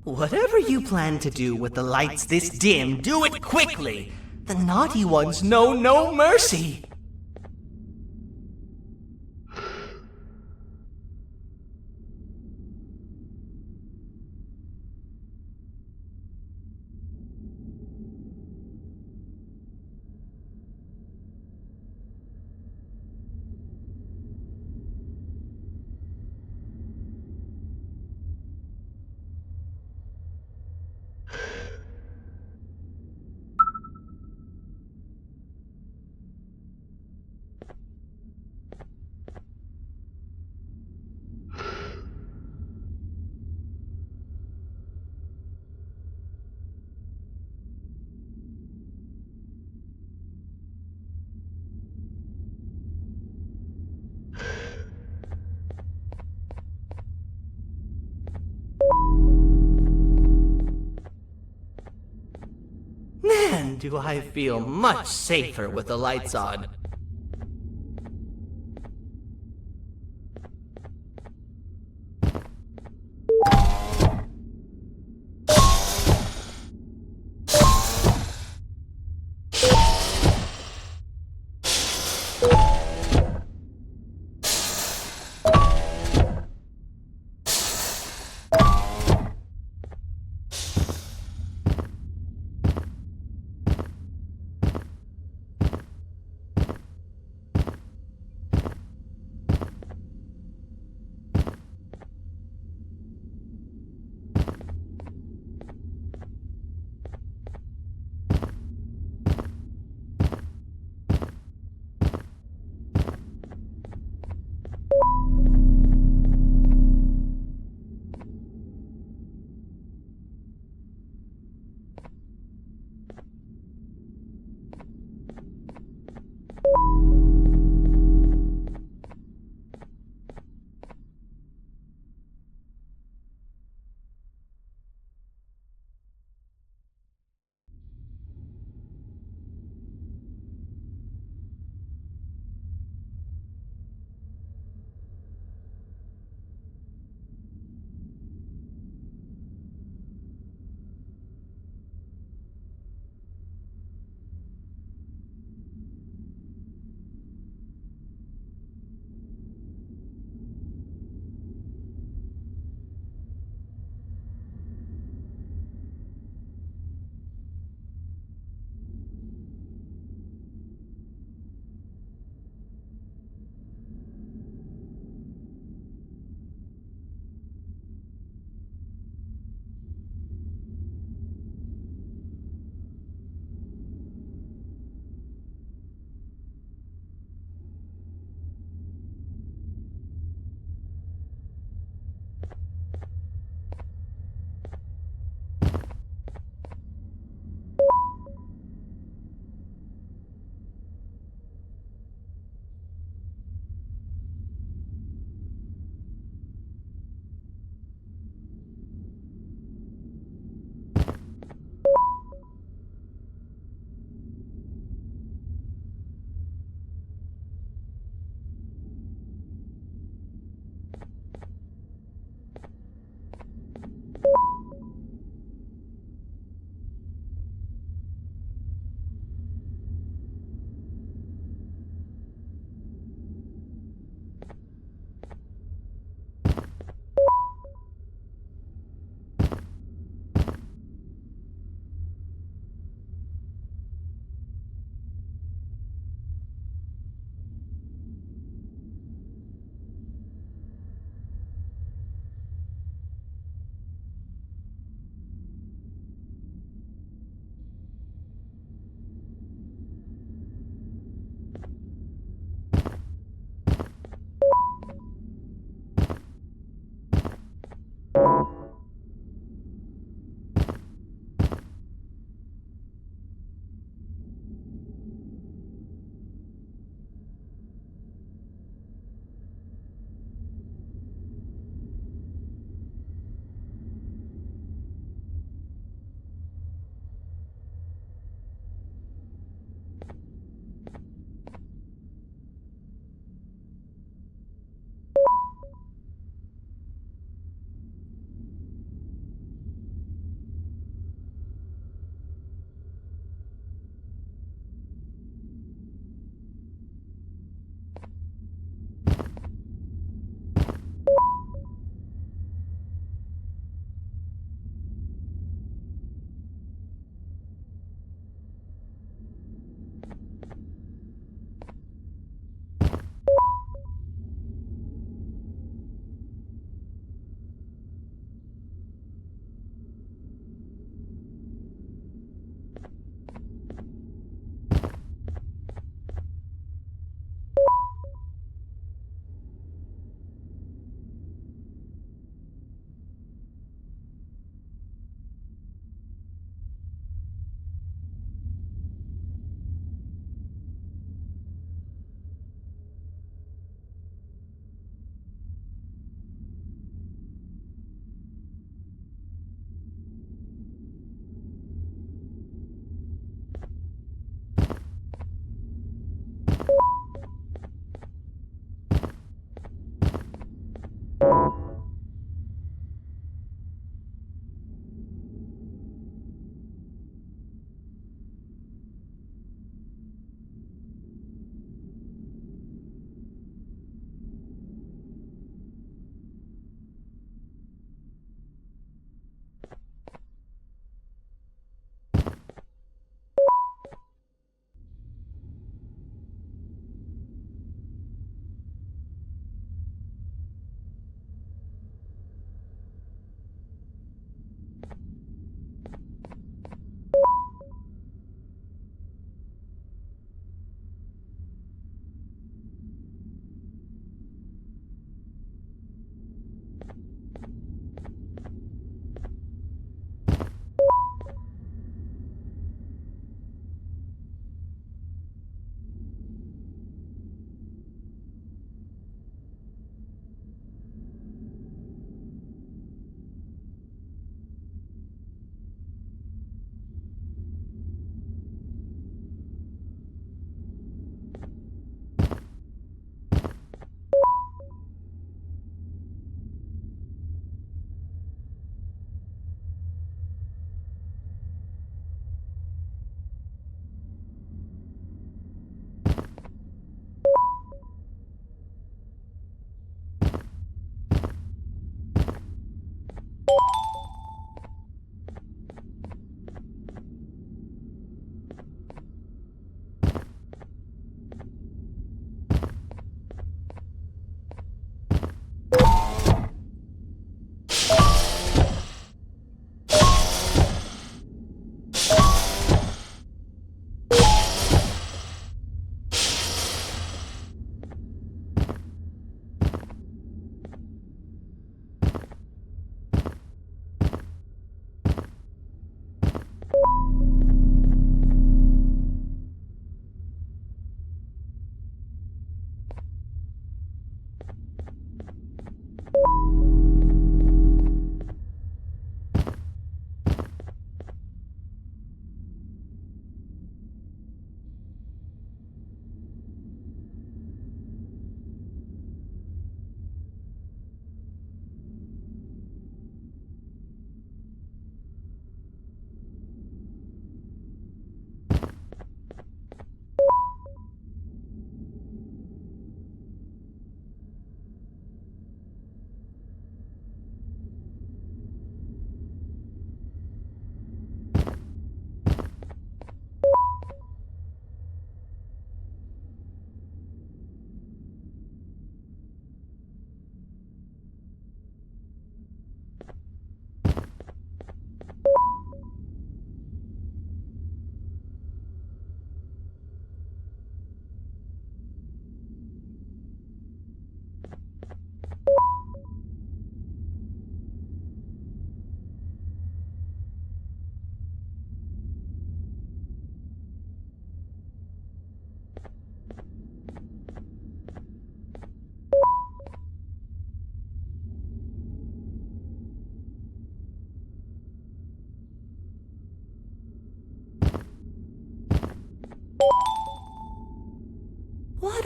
Whatever you plan to do with the lights this dim, do it quickly. The naughty ones know no mercy. Man, do I feel much safer with the lights on.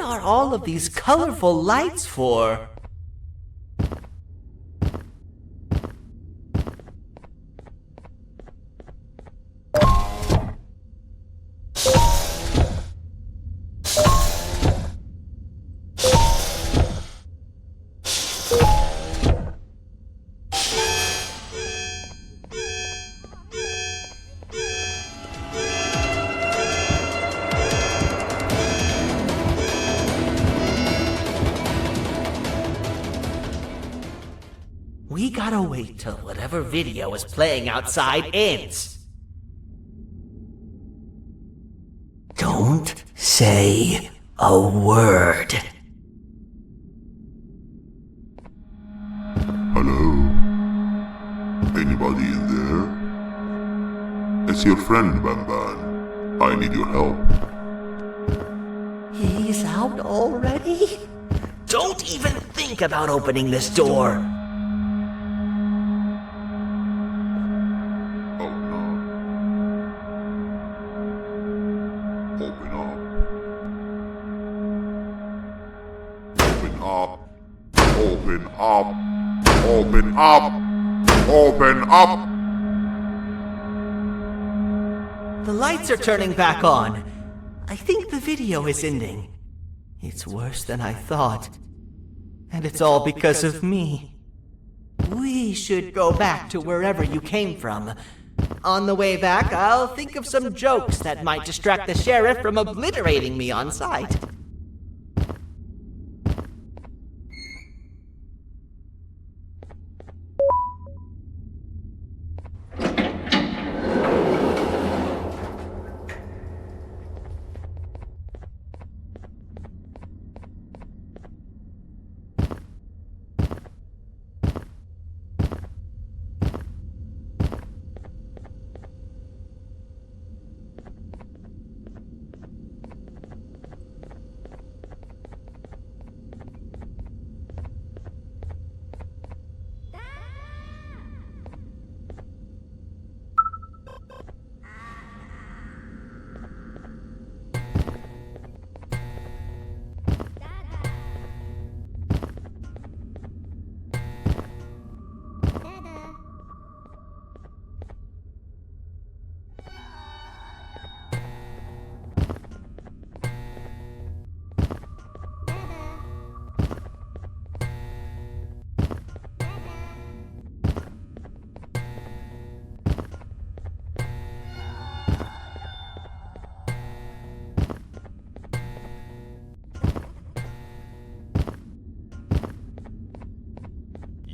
are all of these colorful lights for? We gotta wait till whatever video is playing outside ends. Don't say a word. Hello? Anybody in there? It's your friend, Banban. I need your help. He's out already? Don't even think about opening this door. Open up! Open up! Open up! The lights are turning back on. I think the video is ending. It's worse than I thought. And it's all because of me. We should go back to wherever you came from. On the way back, I'll think of some jokes that might distract the sheriff from obliterating me on sight.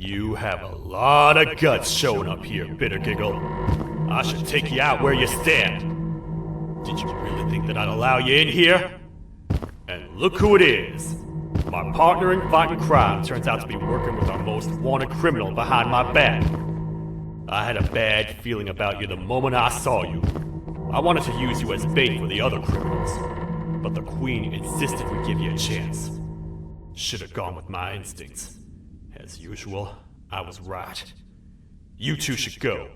You have a lot of guts showing up here, Bitter Giggle. I should take you out where you stand. Did you really think that I'd allow you in here? And look who it is. My partner in fighting crime turns out to be working with our most wanted criminal behind my back. I had a bad feeling about you the moment I saw you. I wanted to use you as bait for the other criminals, but the Queen insisted we give you a chance. Should have gone with my instincts. As usual, I was right. You two should go.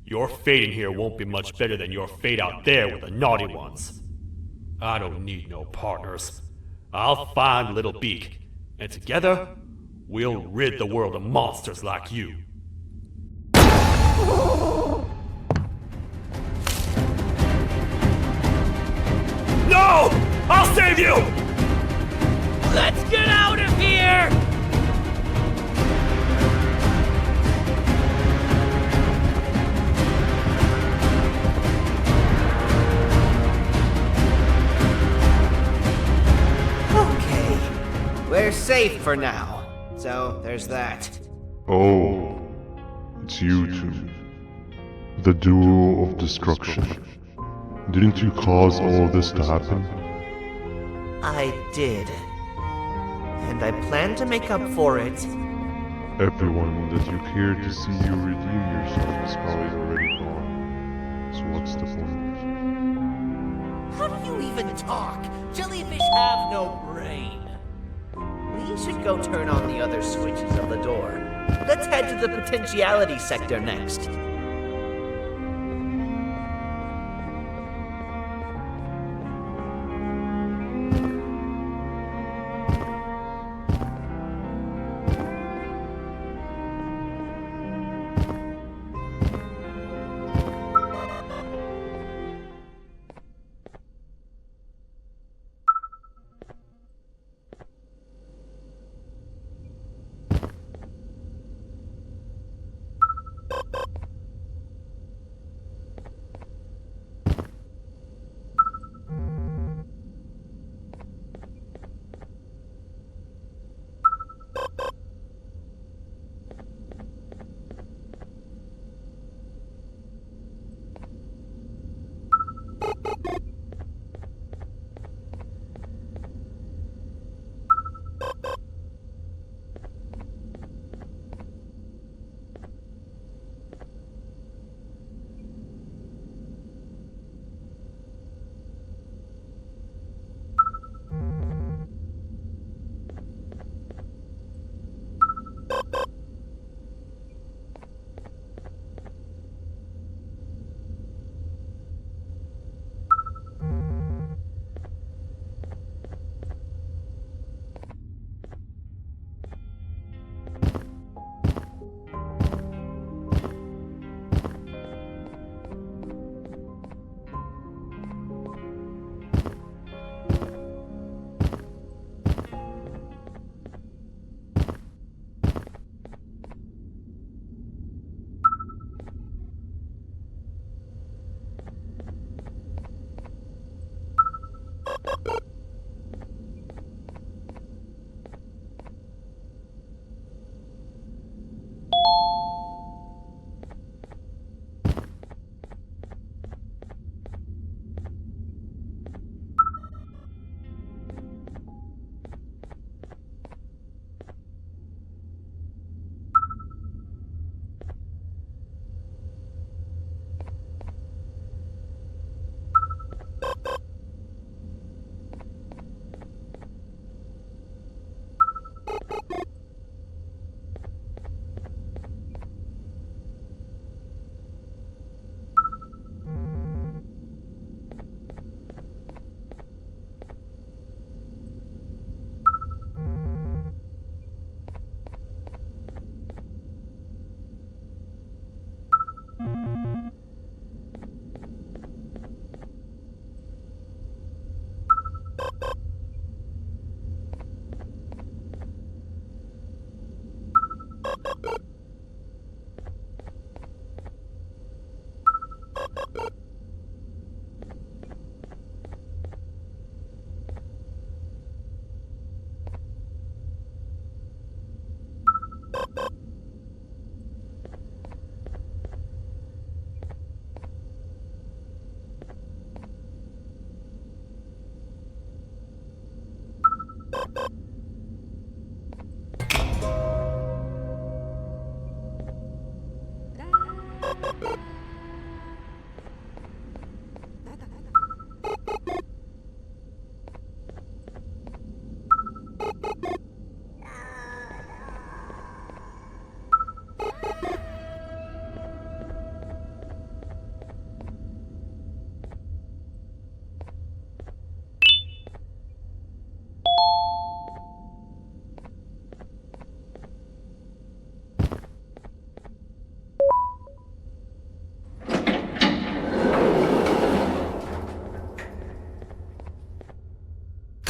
Your fate in here won't be much better than your fate out there with the naughty ones. I don't need no partners. I'll find Little Beak, and together, we'll rid the world of monsters like you. No! I'll save you! Let's get out of here! We're safe for now, so there's that. Oh, it's you two. The duo of destruction. Didn't you cause all of this to happen? I did. And I plan to make up for it. Everyone that you cared to see you redeem yourself is probably already gone. So what's the point? How do you even talk? Jellyfish have no brain. We should go turn on the other switches of the door. Let's head to the potentiality sector next.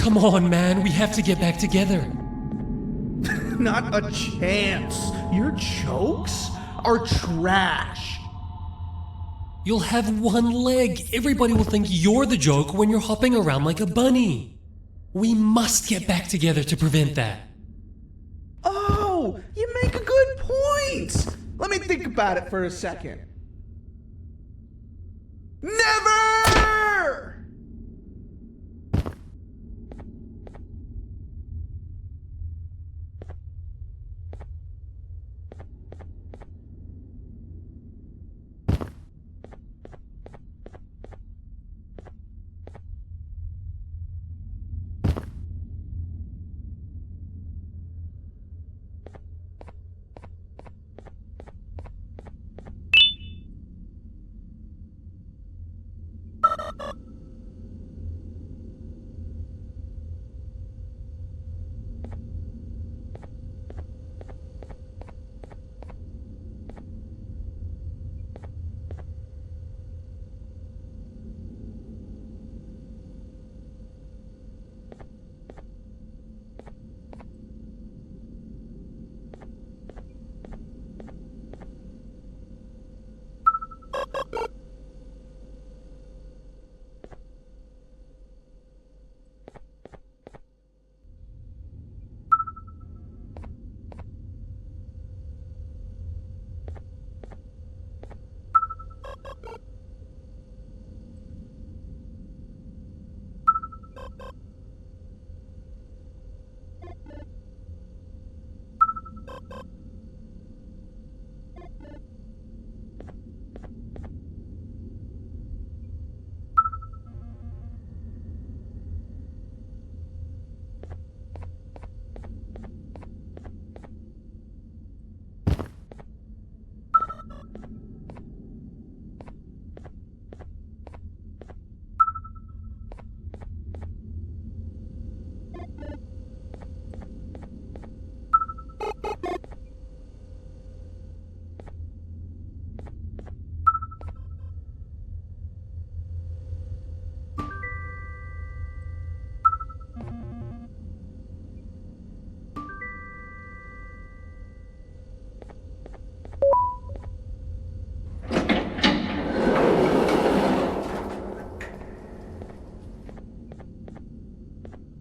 Come on, man, we have to get back together. Not a chance. Your jokes are trash. You'll have one leg. Everybody will think you're the joke when you're hopping around like a bunny. We must get back together to prevent that. Oh, you make a good point. Let me think about it for a second. Never!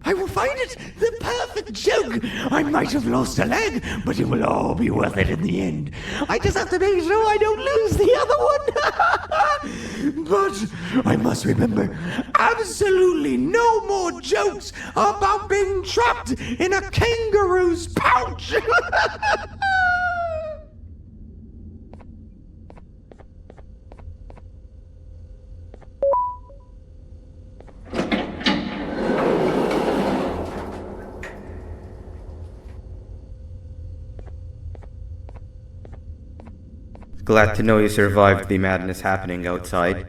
I will find it! The perfect joke! I might have lost a leg, but it will all be worth it in the end. I just have to make sure I don't lose the other one! But I must remember, absolutely no more jokes about being trapped in a kangaroo's pouch! Glad to know you survived the madness happening outside.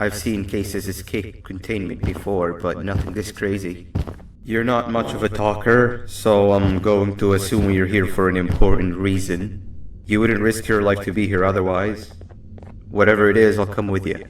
I've seen cases escape containment before, but nothing this crazy. You're not much of a talker, so I'm going to assume you're here for an important reason. You wouldn't risk your life to be here otherwise. Whatever it is, I'll come with you.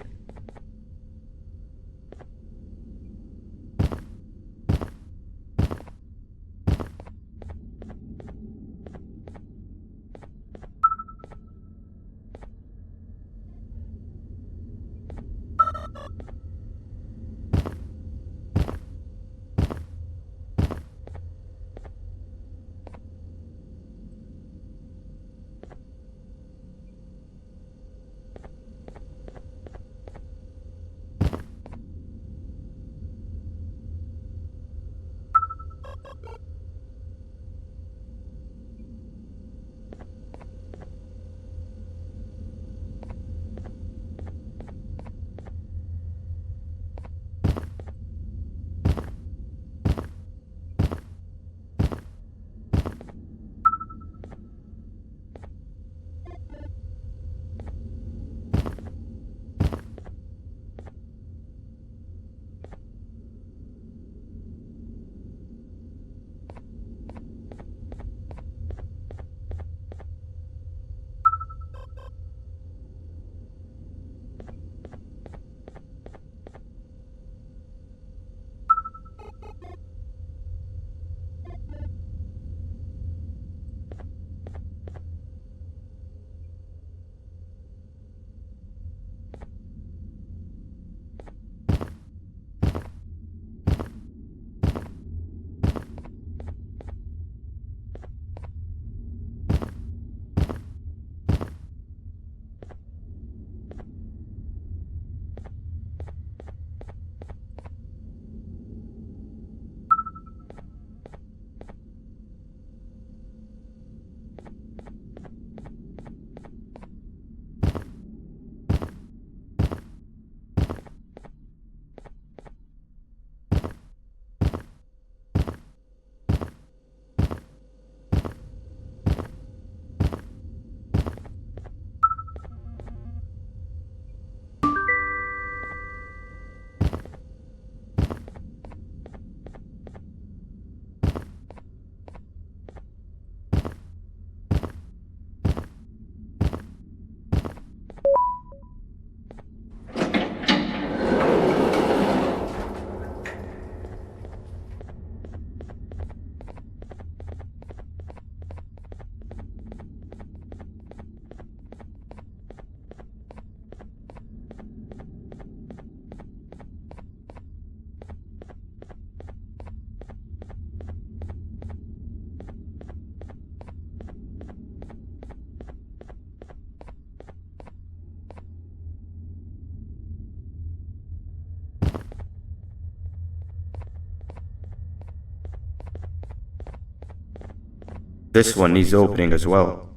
This one needs opening as well.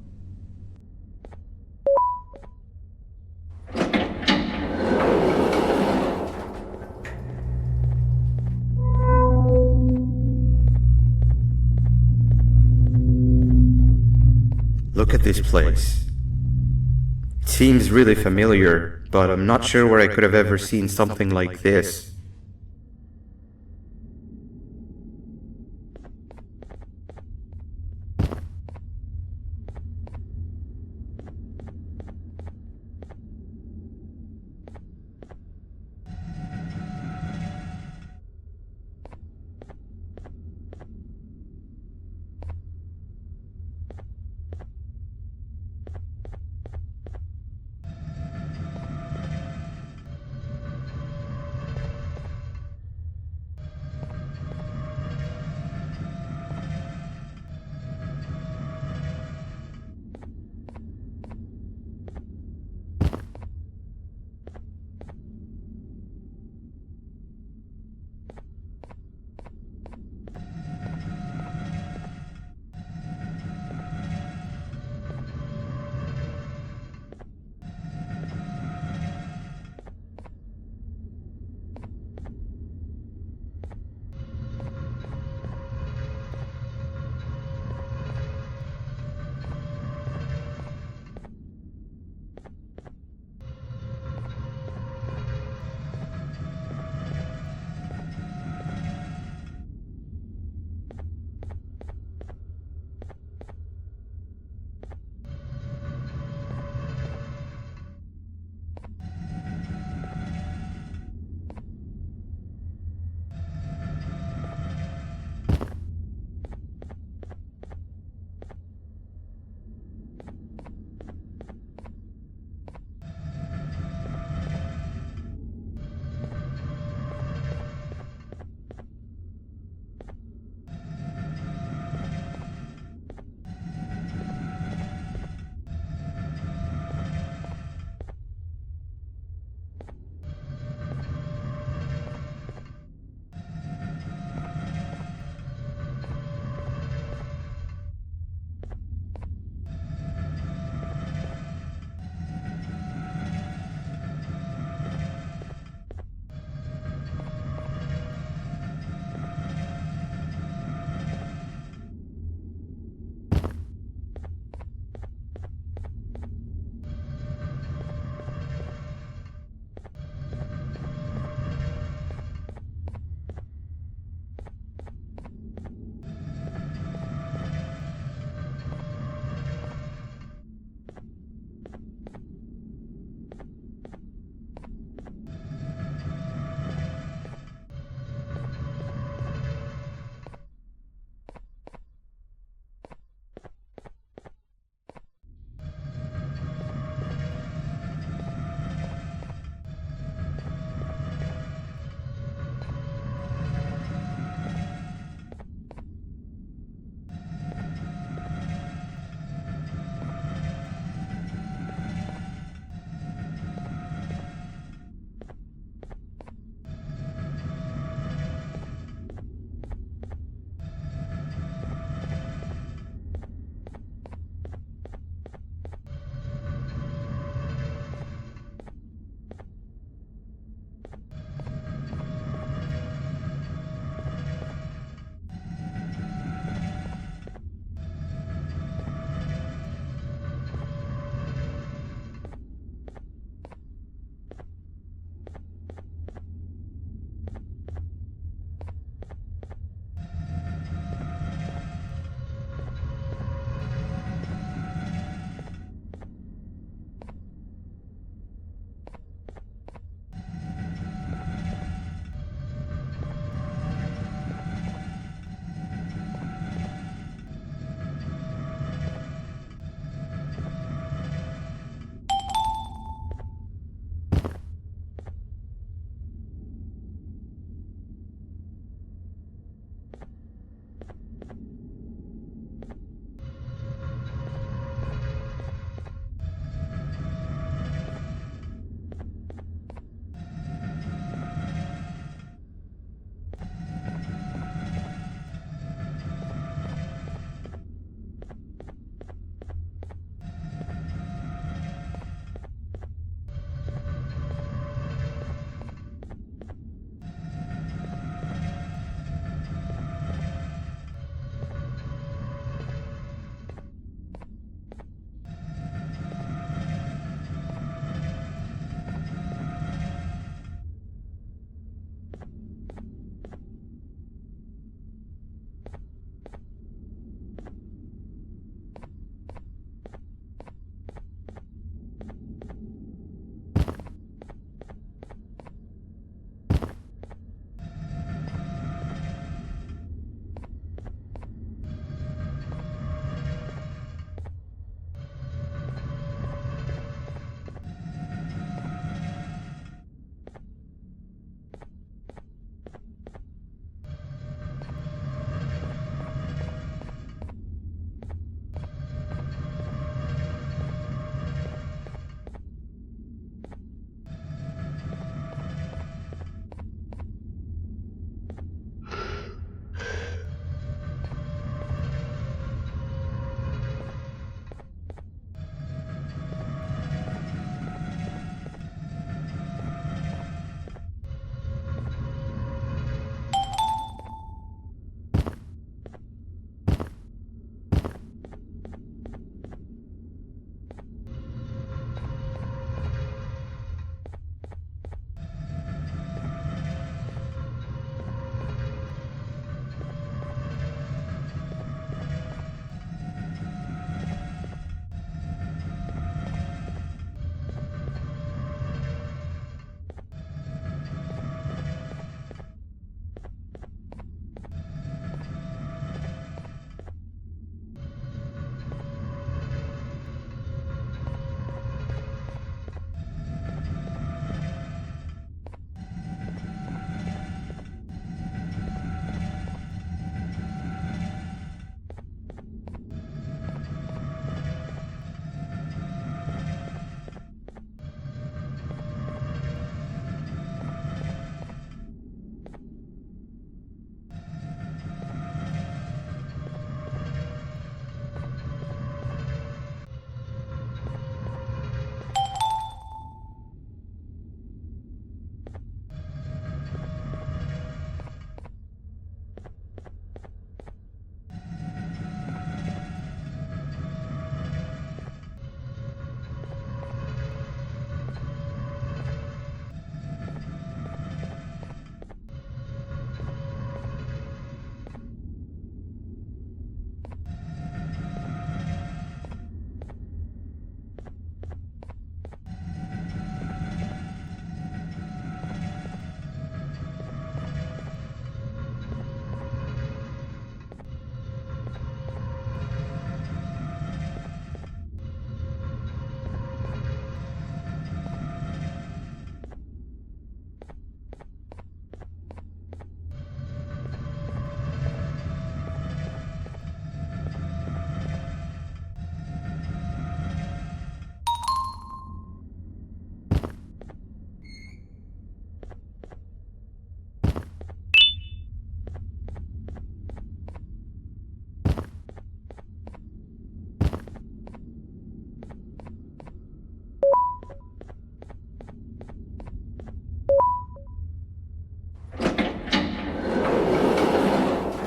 Look at this place. It seems really familiar, but I'm not sure where I could have ever seen something like this.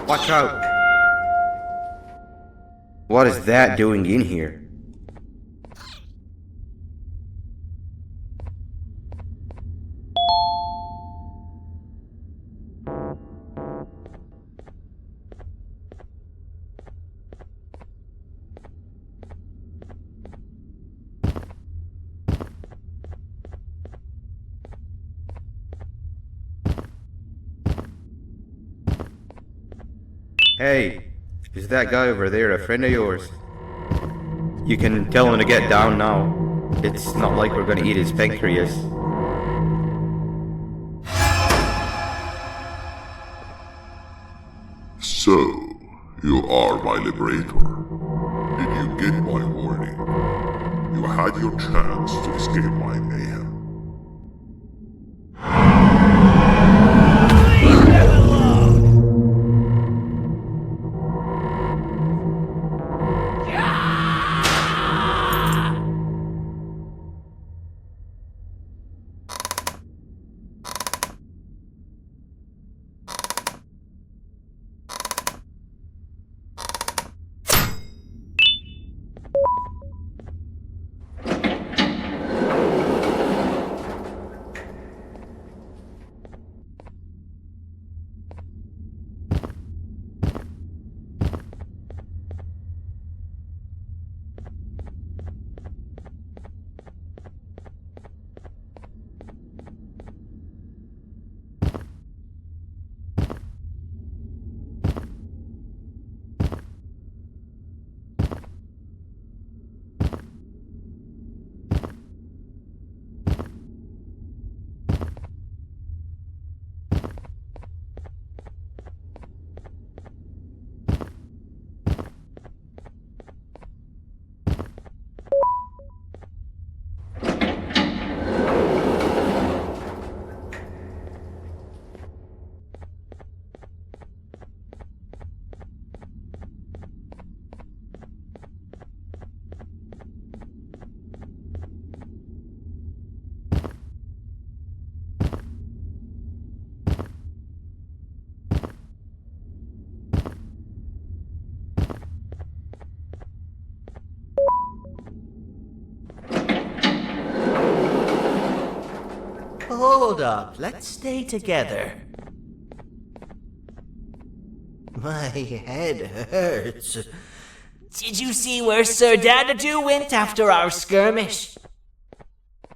Watch out! What is that doing in here? Hey, is that guy over there a friend of yours? You can tell him to get down now. It's not like we're gonna eat his pancreas. So, you are my liberator. Did you get my warning? You had your chance to escape my mayhem. Hold up, let's stay together. My head hurts. Did you see where Sir Dadadoo went after our skirmish?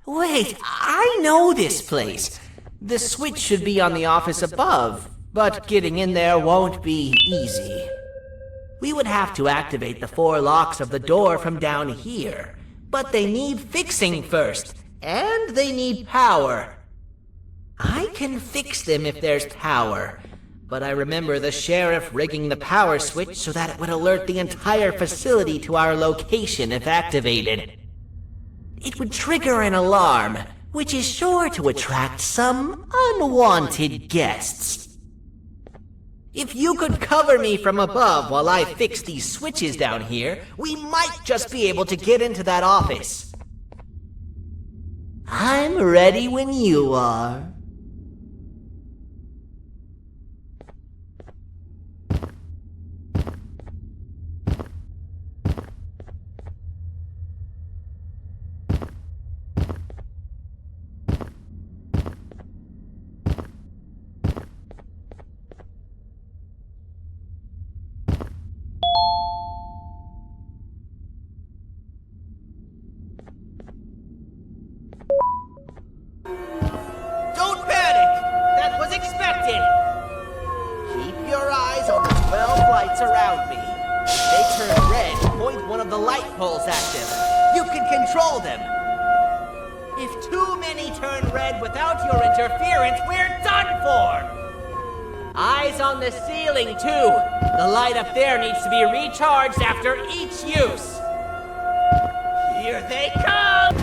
Wait, I know this place. The switch should be on the office above, but getting in there won't be easy. We would have to activate the 4 locks of the door from down here, but they need fixing first, and they need power. I can fix them if there's power, but I remember the sheriff rigging the power switch so that it would alert the entire facility to our location if activated. It would trigger an alarm, which is sure to attract some unwanted guests. If you could cover me from above while I fix these switches down here, we might just be able to get into that office. I'm ready when you are. Don't panic! That was expected! Keep your eyes on the 12 lights around me. They turn red, point one of the light poles at them. You can control them. If too many turn red without your interference, we're done for! Eyes on the ceiling, too. The light up there needs to be recharged after each use. Here they come!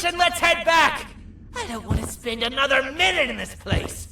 and let's head back! I don't want to spend another minute in this place!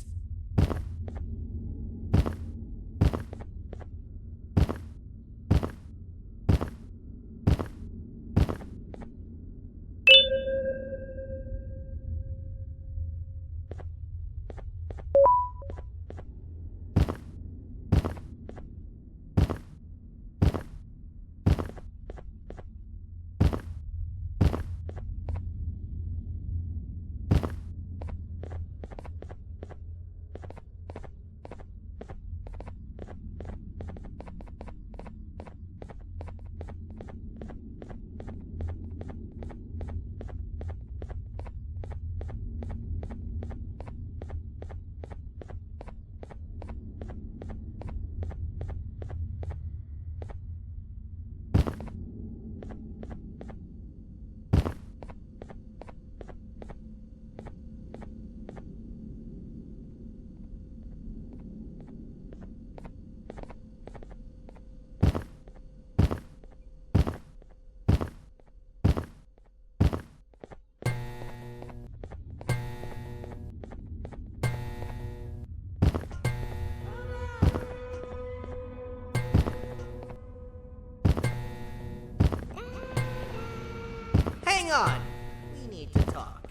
Hang on! We need to talk.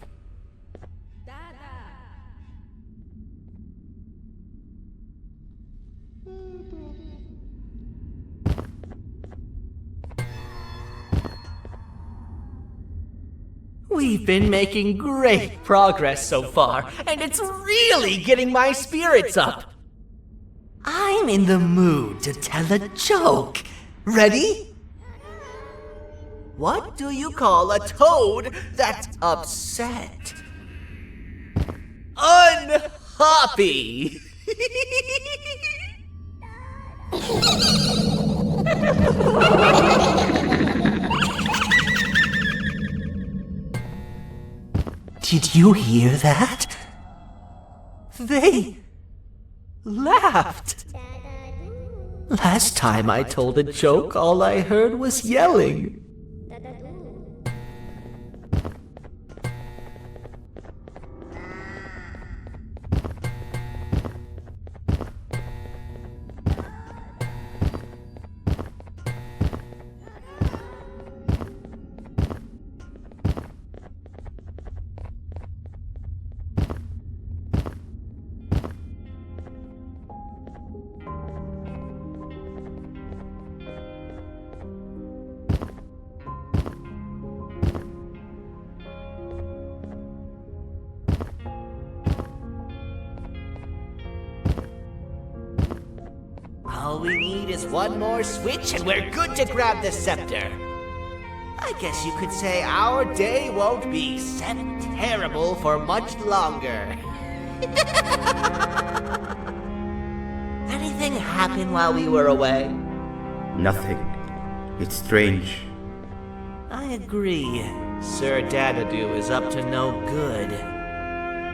We've been making great progress so far, and it's really getting my spirits up. I'm in the mood to tell a joke. Ready? What do you call a toad that's upset? Unhappy! Did you hear that? They laughed. Last time I told a joke, all I heard was yelling. All we need is one more switch and we're good to grab the scepter. I guess you could say our day won't be terrible for much longer. Anything happen while we were away? Nothing. It's strange. I agree. Sir Dadadoo is up to no good.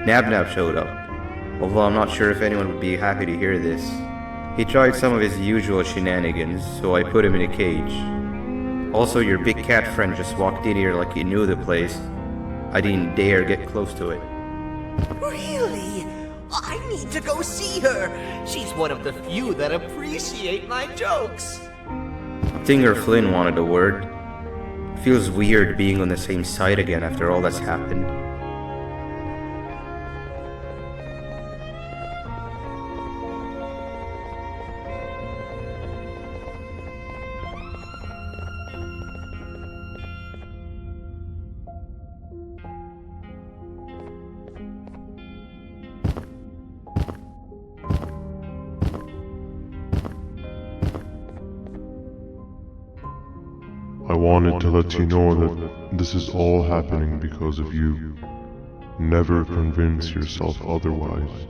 Nab showed up, although I'm not sure if anyone would be happy to hear this. He tried some of his usual shenanigans, so I put him in a cage. Also, your big cat friend just walked in here like he knew the place. I didn't dare get close to it. Really? I need to go see her. She's one of the few that appreciate my jokes. Stinger Flynn wanted a word. Feels weird being on the same side again after all that's happened. I wanted to let you know that this is all happening because of you. Never convince yourself otherwise.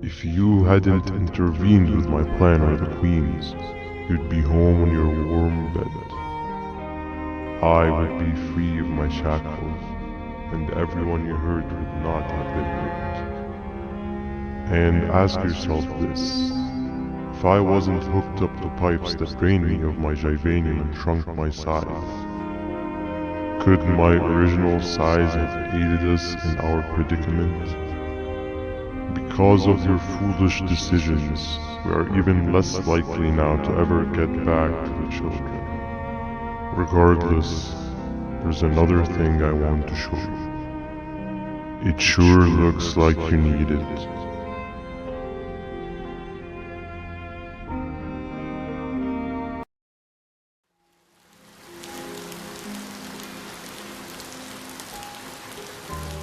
If you hadn't intervened with my plan on the Queens, you'd be home in your warm bed. I would be free of my shackles, and everyone you hurt would not have been hurt. And ask yourself this. If I wasn't hooked up to pipes that drained me of my Jivanium and shrunk my size, Could my original size have aided us in our predicament? Because of your foolish decisions, we are even less likely now to ever get back to the children. Regardless, there's another thing I want to show you. It sure looks like you need it.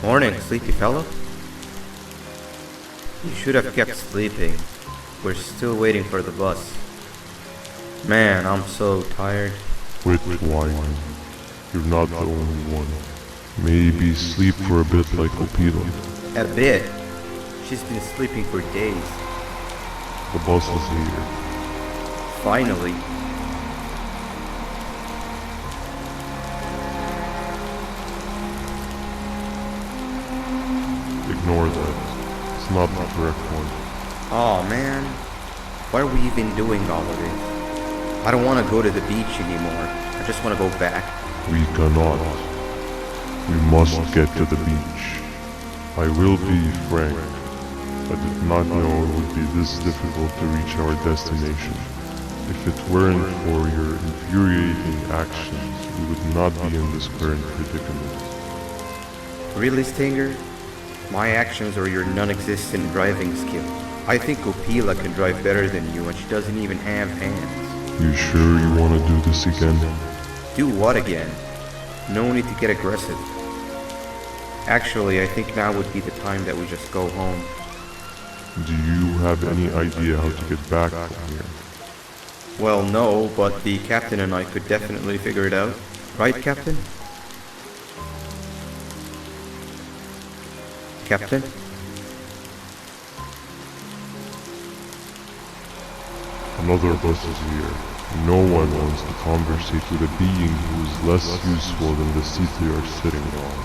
Morning, sleepy fellow. You should have kept sleeping. We're still waiting for the bus. Man, I'm so tired. Quit whining. You're not the only one. Maybe sleep for a bit like Opila. A bit? She's been sleeping for days. The bus is here. Finally. Ignore that. It's not the correct one. Aw, man. Why are we even doing all of this? I don't want to go to the beach anymore. I just want to go back. We cannot. We must get to the beach. I will be frank. I did not know it would be this difficult to reach our destination. If it weren't for your infuriating actions, we would not be in this current predicament. Really, Stinger? My actions or your non-existent driving skill? I think Opila can drive better than you and she doesn't even have hands. You sure you want to do this again? Do what again? No need to get aggressive. Actually, I think now would be the time that we just go home. Do you have any idea how to get back from here? Well, no, but the captain and I could definitely figure it out. Right, Captain? Captain? Another bus is here. No one wants to conversate with a being who is less useful than the seat they are sitting on.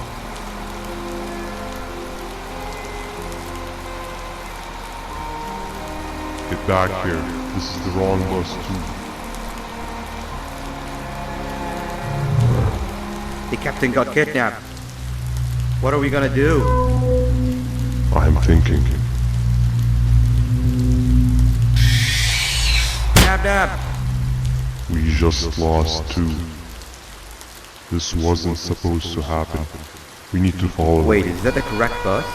Get back here. This is the wrong bus too. The captain got kidnapped. What are we gonna do? I'm thinking. Dab. We just lost two. This wasn't supposed to happen. We need to follow. Wait, is that the correct bus?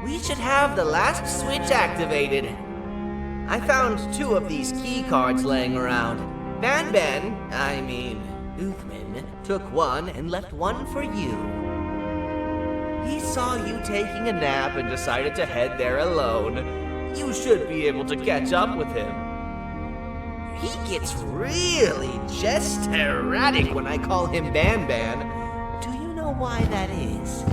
We should have the last switch activated. I found 2 of these key cards laying around. Banban, Uthman, took one and left one for you. He saw you taking a nap and decided to head there alone. You should be able to catch up with him. He gets really just erratic when I call him Banban. Do you know why that is?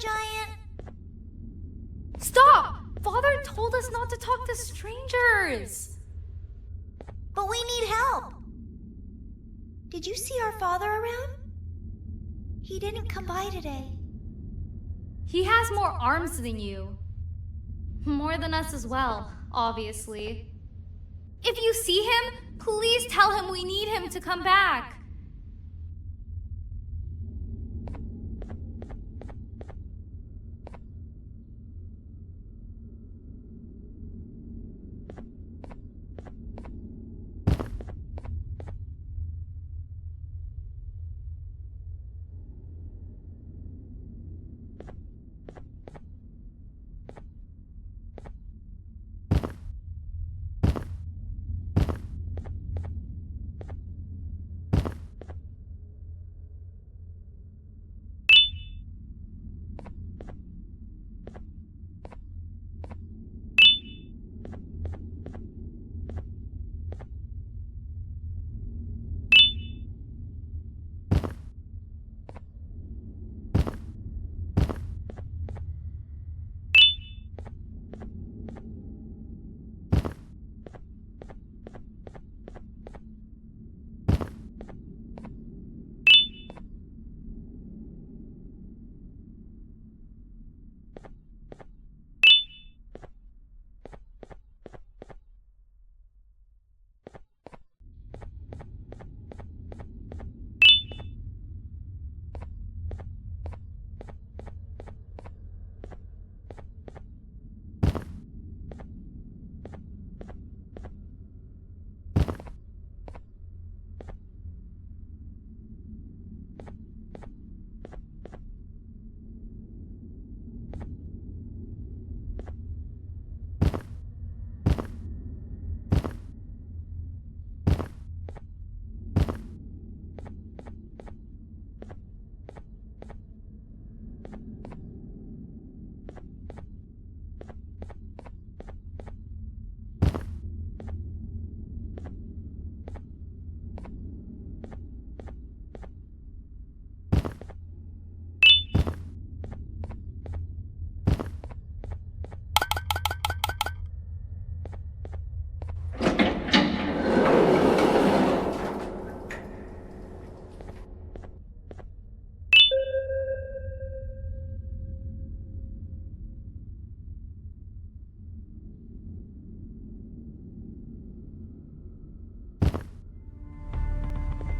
giant. Stop! Father told us not to talk to strangers. But we need help. Did you see our father around? He didn't come by today. He has more arms than you. More than us as well, obviously. If you see him, please tell him we need him to come back.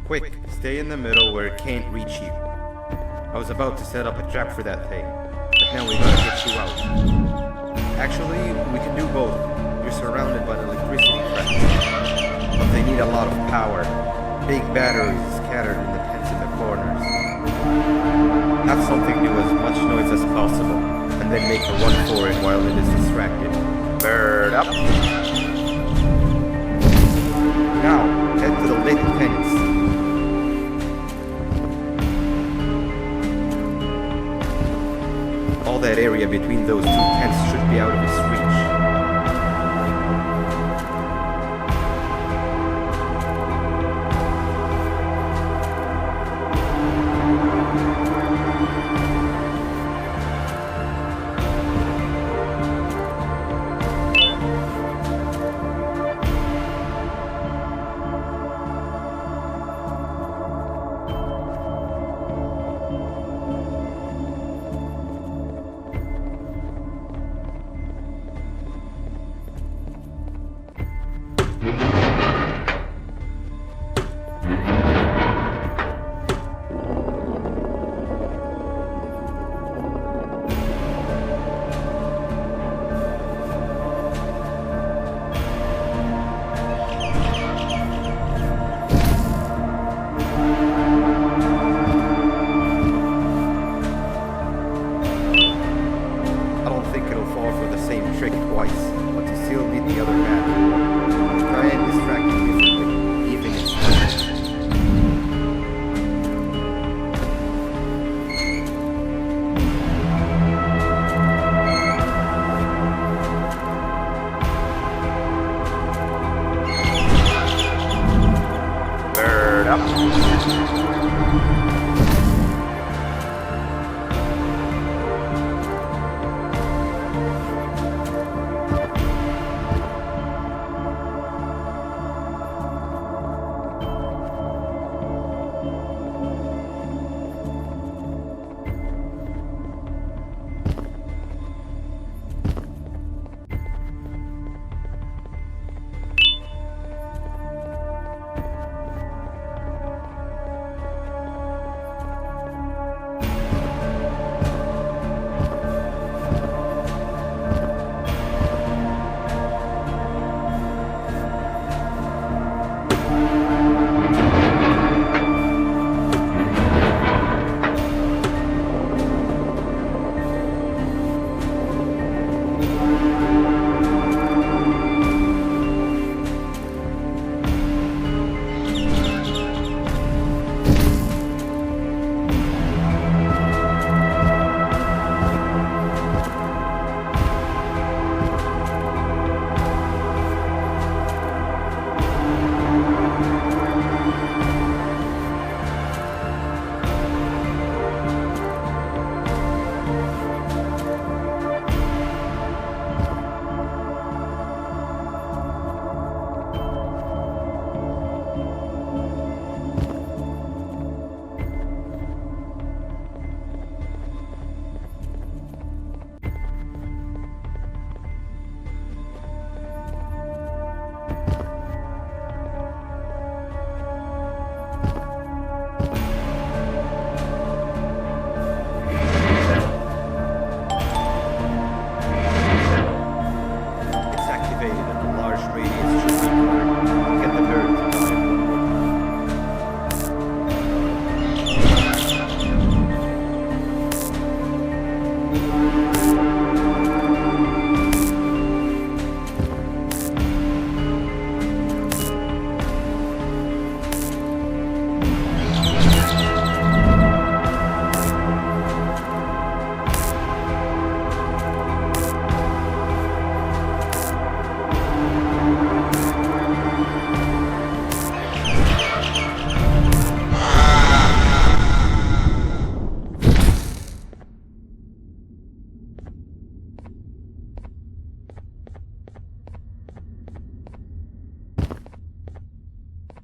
Quick, stay in the middle where it can't reach you. I was about to set up a trap for that thing, but now we gotta get you out. Actually, we can do both. You're surrounded by the electricity traps, but they need a lot of power. Big batteries scattered in the pens in the corners. Have something do as much noise as possible, and then make a run for it while it is distracted. Bird up! Now, head to the lit tents. All that area between those two tents should be out of his reach.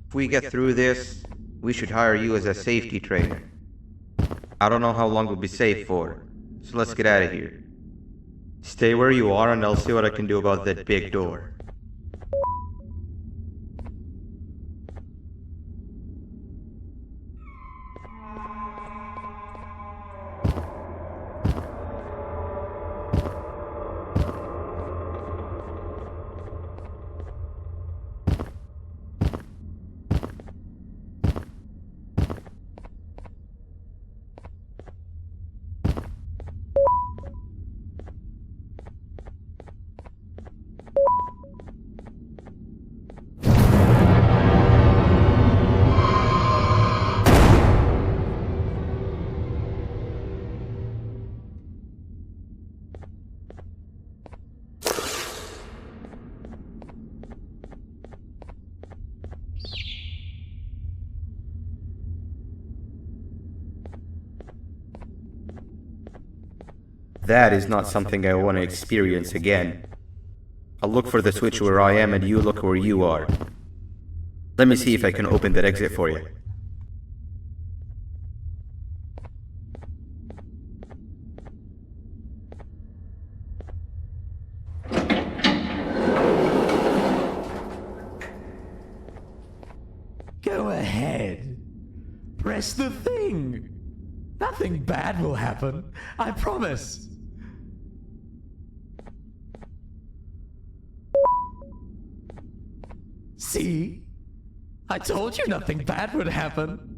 If we get through this, we should hire you as a safety trainer. I don't know how long we'll be safe for, so let's get out of here. Stay where you are and I'll see what I can do about that big door. That is not something I want to experience again. I'll look for the switch where I am and you look where you are. Let me see if I can open that exit for you. Go ahead. Press the thing. Nothing bad will happen. I promise. See? I told you nothing bad would happen.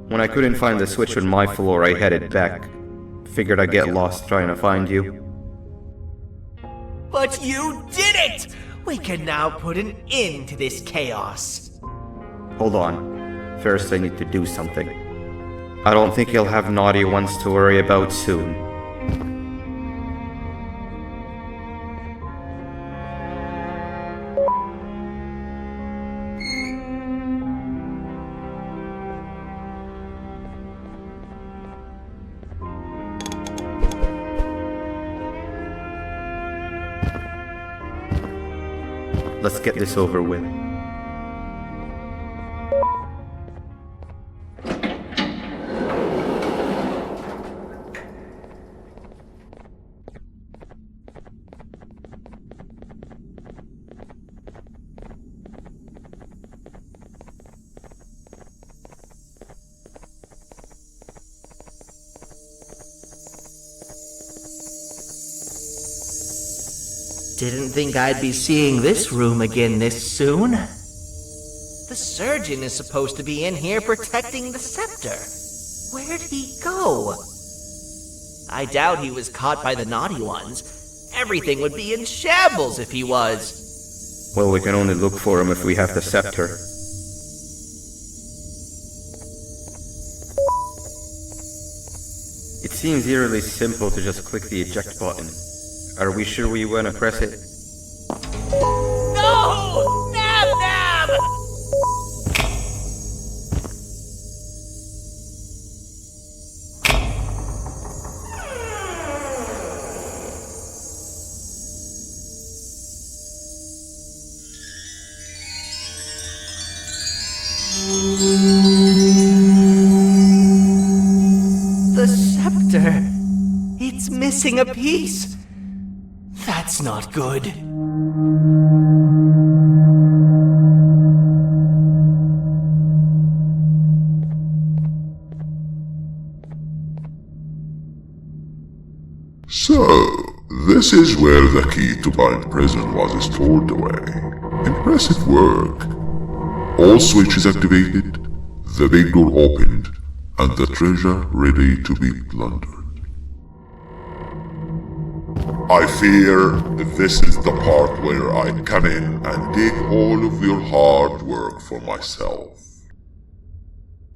When I couldn't find the switch on my floor, I headed back. Figured I'd get lost trying to find you. But you did it! We can now put an end to this chaos. Hold on. First I need to do something. I don't think you'll have naughty ones to worry about soon. Let's get this over with. Didn't think I'd be seeing this room again this soon. The surgeon is supposed to be in here protecting the scepter. Where'd he go? I doubt he was caught by the naughty ones. Everything would be in shambles if he was. Well, we can only look for him if we have the scepter. It seems eerily simple to just click the eject button. Are we sure we want to press it? No! Nab Nab! The scepter. It's missing a piece. That's not good. So, this is where the key to Bind Prison was stored away. Impressive work. All switches activated, the big door opened, and the treasure ready to be plundered. I fear this is the part where I come in and take all of your hard work for myself.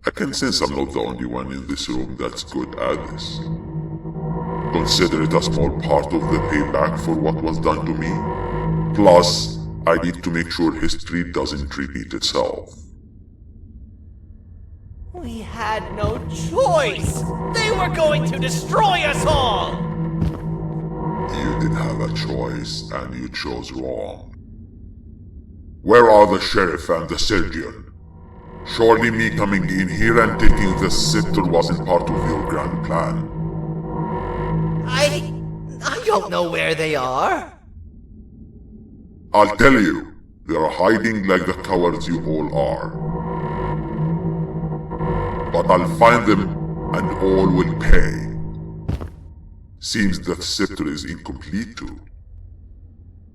I can sense I'm not the only one in this room that's good at this. Consider it a small part of the payback for what was done to me. Plus, I need to make sure history doesn't repeat itself. We had no choice! They were going to destroy us all! You did have a choice, and you chose wrong. Where are the sheriff and the surgeon? Surely me coming in here and taking the scepter wasn't part of your grand plan. I don't know where they are. I'll tell you, they are hiding like the cowards you all are. But I'll find them, and all will pay. Seems that scepter is incomplete too.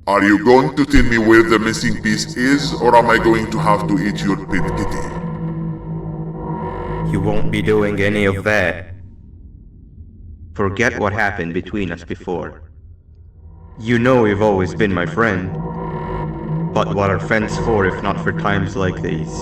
Are you going to tell me where the missing piece is, or am I going to have to eat your pet kitty? You won't be doing any of that. Forget what happened between us before. You know you've always been my friend. But what are friends for if not for times like these?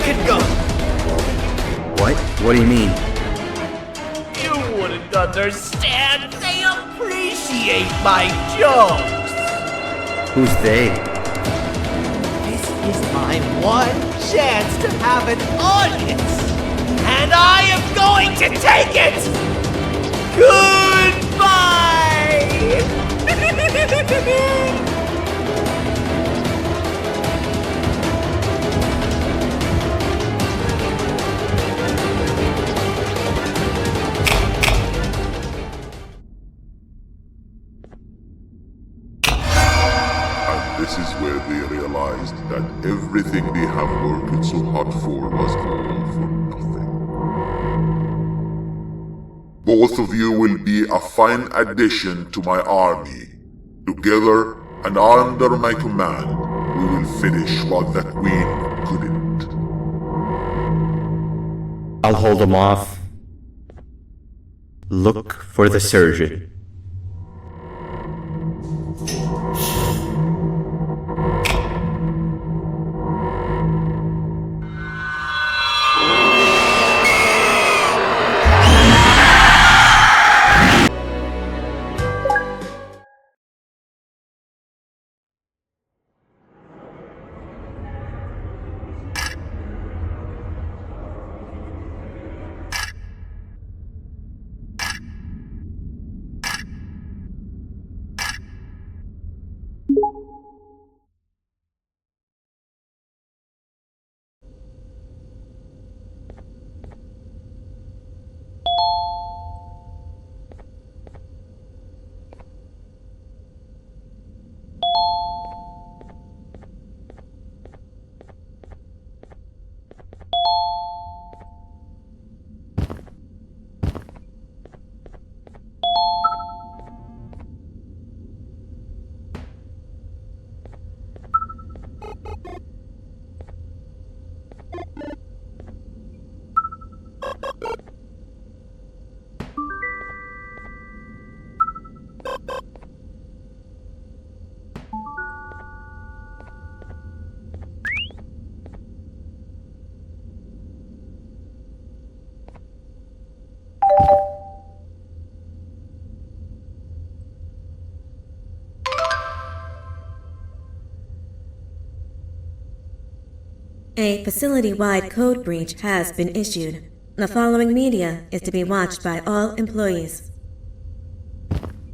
could go. What? What do you mean? You wouldn't understand. They appreciate my jokes. Who's they? This is my one chance to have an audience. And I am going to take it. Goodbye. This is where they realized that everything they have worked so hard for was all for nothing. Both of you will be a fine addition to my army. Together and under my command, we will finish what the Queen couldn't. I'll hold them off. Look for the surgeon. A facility-wide code breach has been issued. The following media is to be watched by all employees.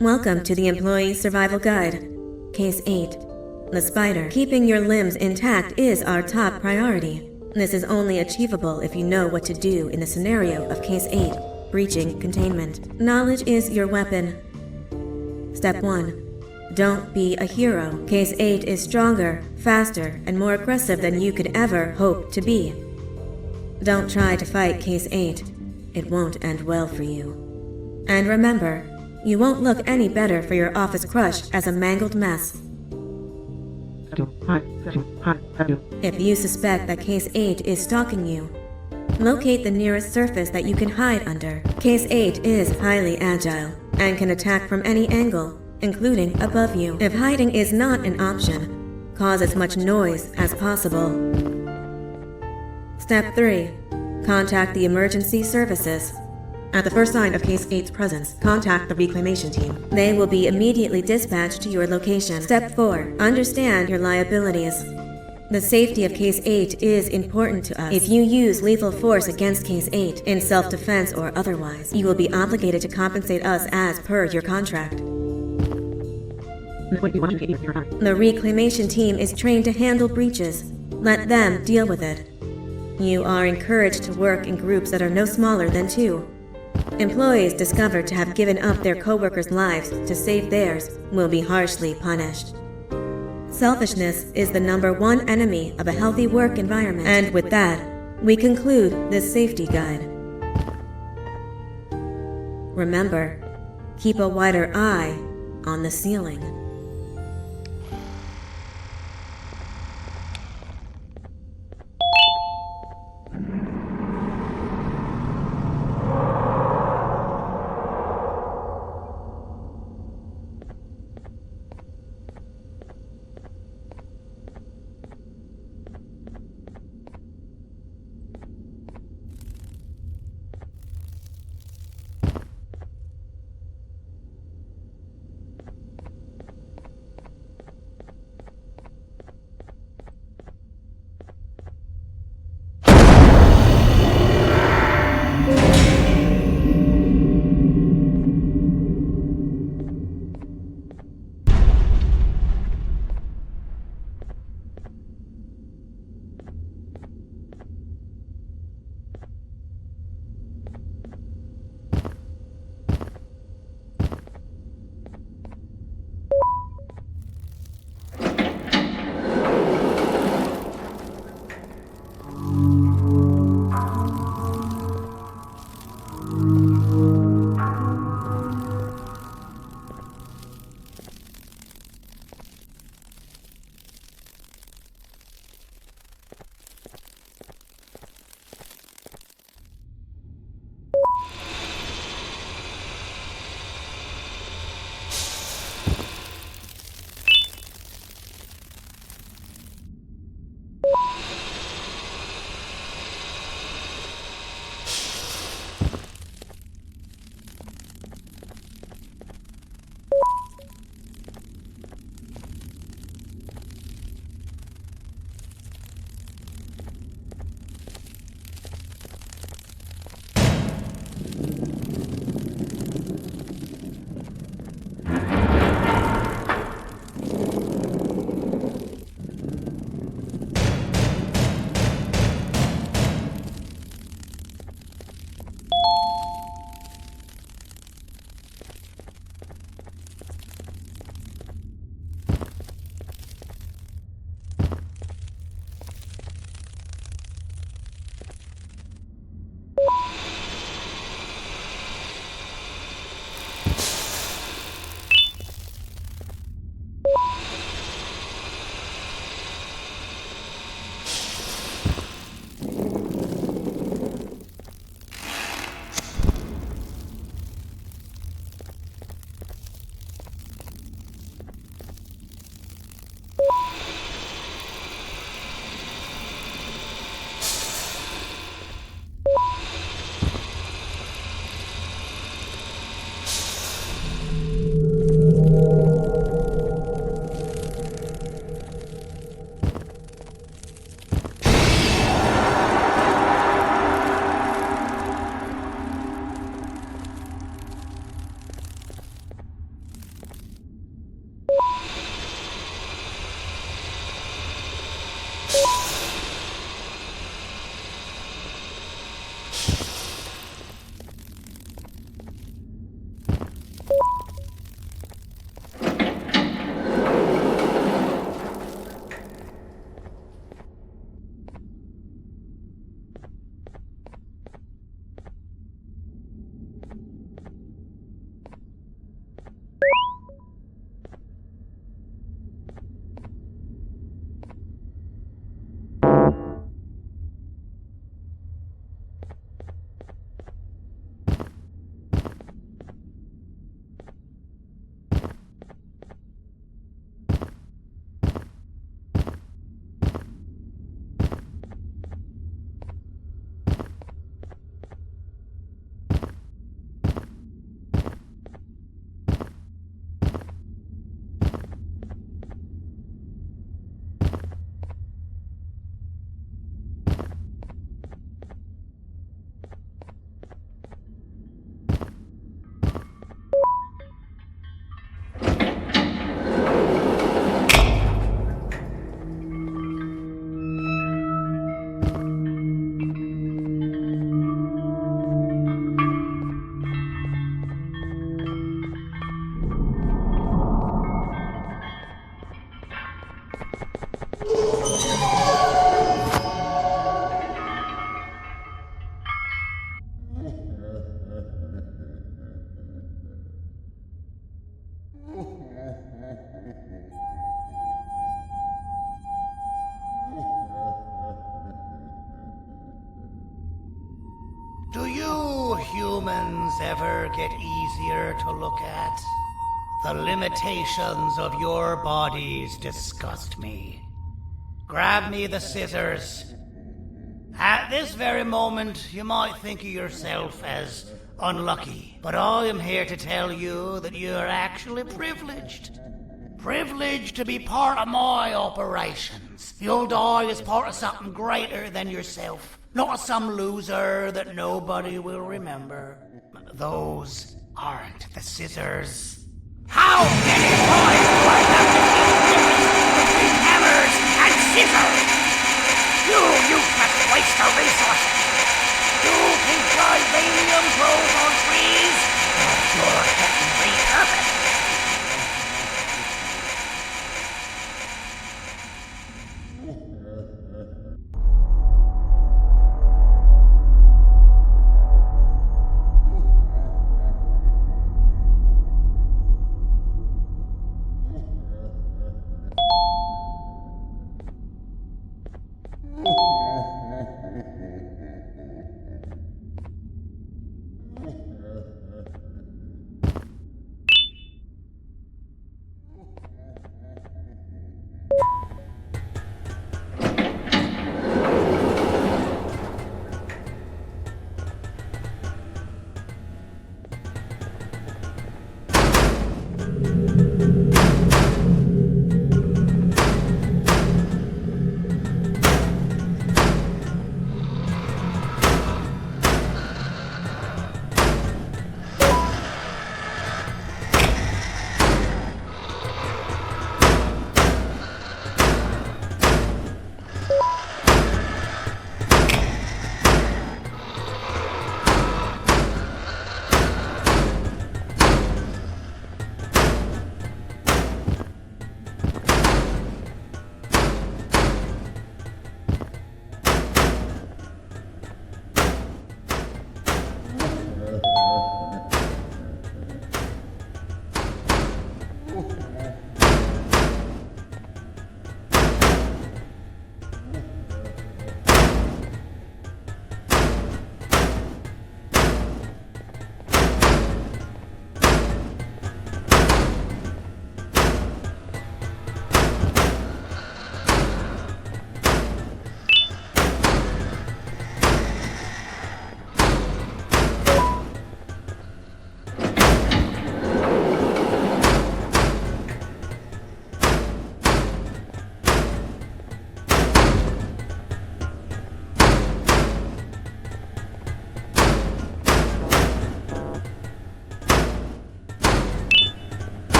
Welcome to the Employee Survival Guide. Case 8. The spider. Keeping your limbs intact is our top priority. This is only achievable if you know what to do in the scenario of Case 8, breaching containment. Knowledge is your weapon. Step 1. Don't be a hero. Case 8 is stronger, faster, and more aggressive than you could ever hope to be. Don't try to fight Case 8. It won't end well for you. And remember, you won't look any better for your office crush as a mangled mess. If you suspect that Case 8 is stalking you, locate the nearest surface that you can hide under. Case 8 is highly agile and can attack from any angle, including above you. If hiding is not an option, cause as much noise as possible. Step 3. Contact the emergency services. At the first sign of Case 8's presence, contact the reclamation team. They will be immediately dispatched to your location. Step 4. Understand your liabilities. The safety of Case 8 is important to us. If you use lethal force against Case 8, in self-defense or otherwise, you will be obligated to compensate us as per your contract. The reclamation team is trained to handle breaches. Let them deal with it. You are encouraged to work in groups that are no smaller than 2. Employees discovered to have given up their co-workers' lives to save theirs will be harshly punished. Selfishness is the #1 enemy of a healthy work environment. And with that, we conclude this safety guide. Remember, keep a wider eye on the ceiling. Do you humans ever get easier to look at? The limitations of your bodies disgust me. Grab me the scissors. At this very moment, you might think of yourself as unlucky, but I am here to tell you that you are actually privileged. Privileged to be part of my operations. You'll die as part of something greater than yourself, not as some loser that nobody will remember. Those aren't the scissors. How many times do I have to keep the difference between hammers and scissors? You useless waste of resources! You think vibranium grows on trees? You're getting repurposed!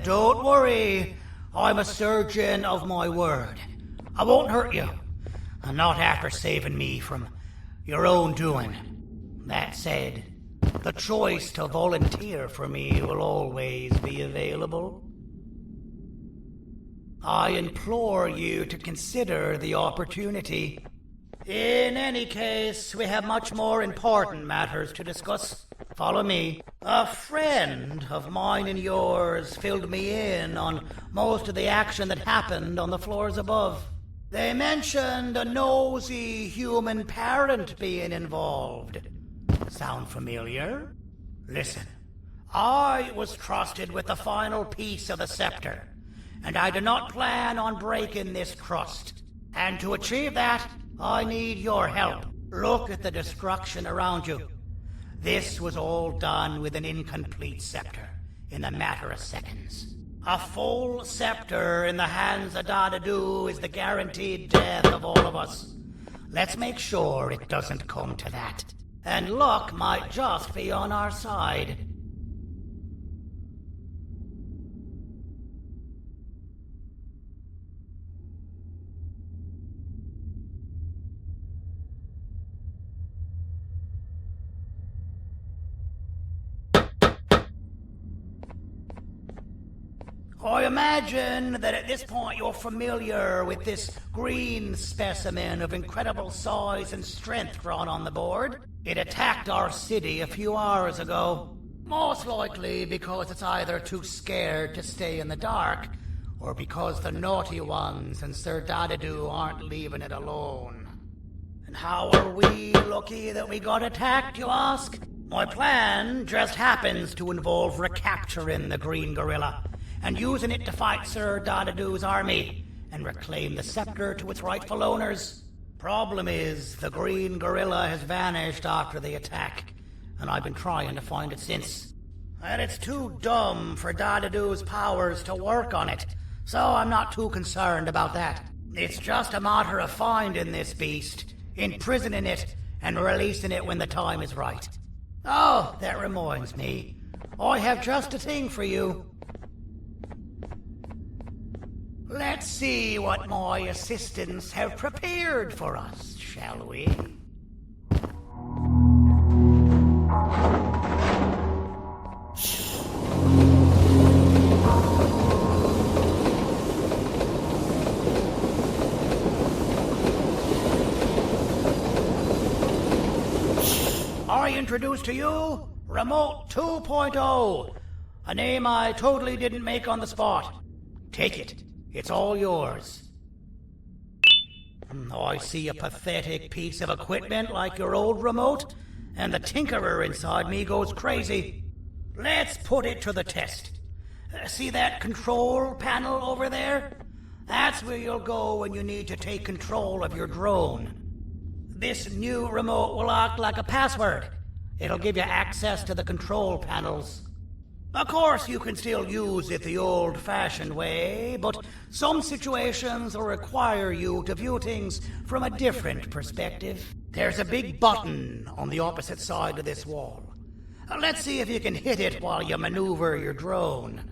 Don't worry. I'm a surgeon of my word. I won't hurt you. And not after saving me from your own doing. That said, the choice to volunteer for me will always be available. I implore you to consider the opportunity. In any case, we have much more important matters to discuss. Follow me. A friend of mine and yours filled me in on most of the action that happened on the floors above. They mentioned a nosy human parent being involved. Sound familiar? Listen, I was trusted with the final piece of the scepter, and I do not plan on breaking this trust. And to achieve that, I need your help. Look at the destruction around you. This was all done with an incomplete scepter in a matter of seconds. A full scepter in the hands of Dadadu is the guaranteed death of all of us. Let's make sure it doesn't come to that. And luck might just be on our side. I imagine that at this point you're familiar with this green specimen of incredible size and strength drawn on the board. It attacked our city a few hours ago. Most likely because it's either too scared to stay in the dark, or because the naughty ones and Sir Dadadu aren't leaving it alone. And how are we lucky that we got attacked, you ask? My plan just happens to involve recapturing the green gorilla and using it to fight Sir Dadadu's army and reclaim the scepter to its rightful owners. Problem is, the green gorilla has vanished after the attack, and I've been trying to find it since. And it's too dumb for Dadadu's powers to work on it, so I'm not too concerned about that. It's just a matter of finding this beast, imprisoning it, and releasing it when the time is right. Oh, that reminds me. I have just a thing for you. Let's see what my assistants have prepared for us, shall we? I introduce to you Remote 2.0, a name I totally didn't make on the spot. Take it. It's all yours. I see a pathetic piece of equipment like your old remote, and the tinkerer inside me goes crazy. Let's put it to the test. See that control panel over there? That's where you'll go when you need to take control of your drone. This new remote will act like a password. It'll give you access to the control panels. Of course, you can still use it the old-fashioned way, but some situations will require you to view things from a different perspective. There's a big button on the opposite side of this wall. Let's see if you can hit it while you maneuver your drone.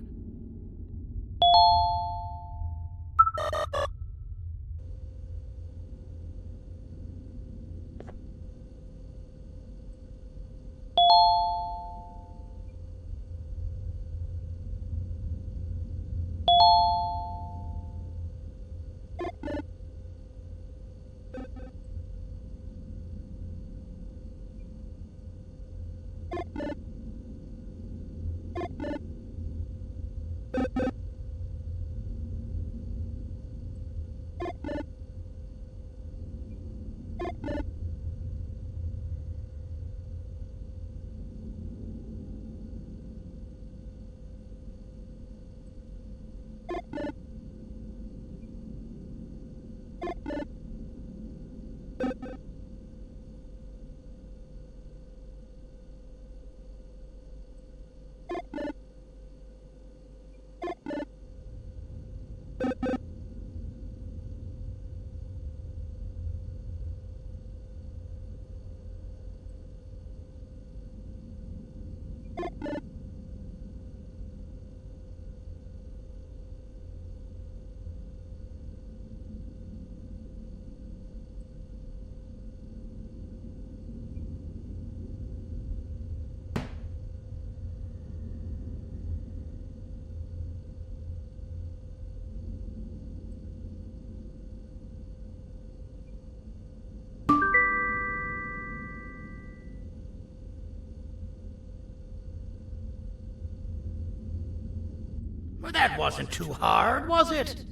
That wasn't too hard, was it?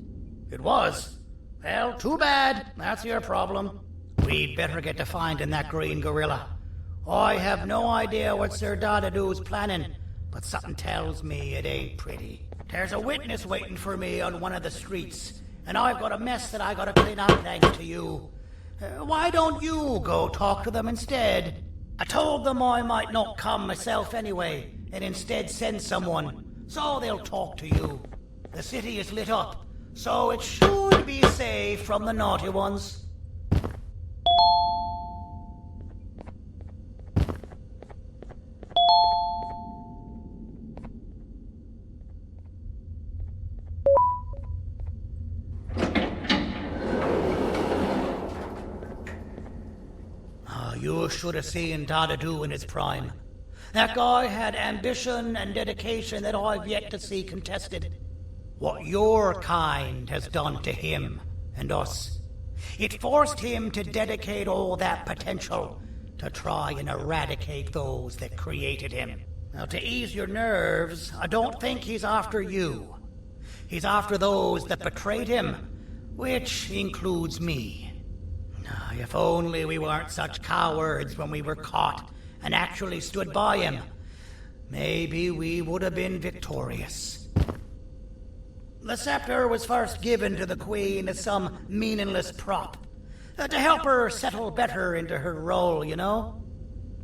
It was. Well, too bad. That's your problem. We'd better get to finding that green gorilla. I have no idea what Sir Dadadoo's planning, but something tells me it ain't pretty. There's a witness waiting for me on one of the streets, and I've got a mess that I gotta clean up thanks to you. Why don't you go talk to them instead? I told them I might not come myself anyway, and instead send someone, so they'll talk to you. The city is lit up, so it should be safe from the naughty ones. You should have seen Dadadoo in his prime. That guy had ambition and dedication that I've yet to see contested. What your kind has done to him and us. It forced him to dedicate all that potential to try and eradicate those that created him. Now, to ease your nerves, I don't think he's after you. He's after those that betrayed him, which includes me. If only we weren't such cowards when we were caught and actually stood by him, maybe we would have been victorious. The scepter was first given to the Queen as some meaningless prop, to help her settle better into her role, you know?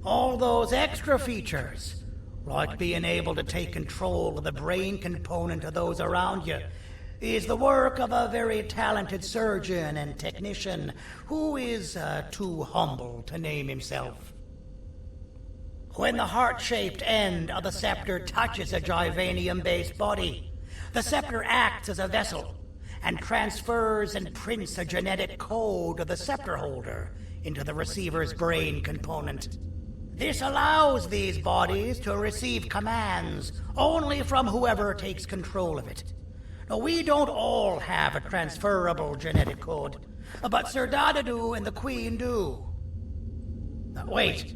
All those extra features, like being able to take control of the brain component of those around you, is the work of a very talented surgeon and technician who is too humble to name himself. When the heart-shaped end of the scepter touches a Givanium-based body, the scepter acts as a vessel and transfers and prints a genetic code of the scepter holder into the receiver's brain component. This allows these bodies to receive commands only from whoever takes control of it. Now, we don't all have a transferable genetic code, but Sir Dadadoo and the Queen do. Now, wait.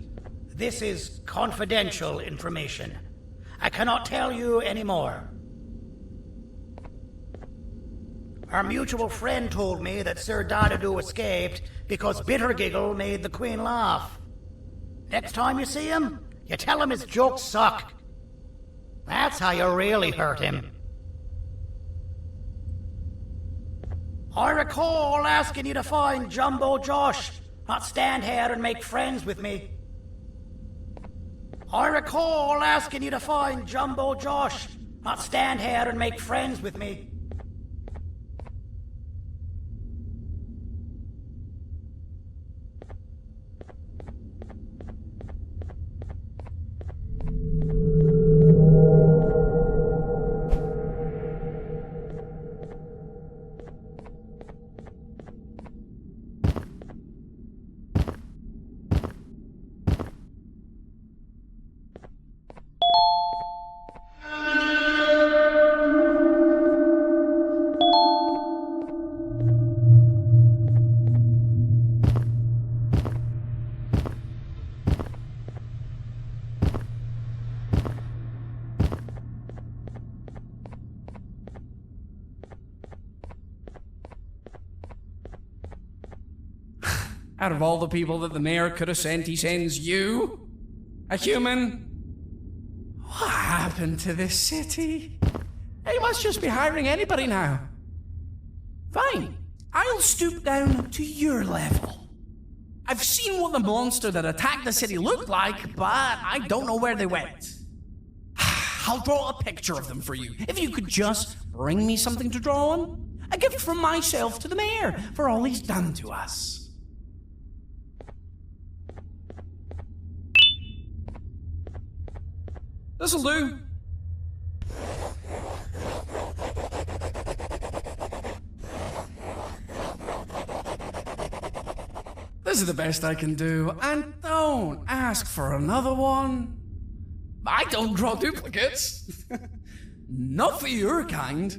This is confidential information. I cannot tell you any more. Our mutual friend told me that Sir Dadadoo escaped because Bittergiggle made the Queen laugh. Next time you see him, you tell him his jokes suck. That's how you really hurt him. I recall asking you to find Jumbo Josh, not stand here and make friends with me. I recall asking you to find Jumbo Josh, not stand here and make friends with me. Out of all the people that the mayor could have sent, he sends you? A human? What happened to this city? He must just be hiring anybody now. Fine, I'll stoop down to your level. I've seen what the monster that attacked the city looked like, but I don't know where they went. I'll draw a picture of them for you, if you could just bring me something to draw on. A gift from myself to the mayor for all he's done to us. This'll do. This is the best I can do, and don't ask for another one. I don't draw duplicates. Not for your kind.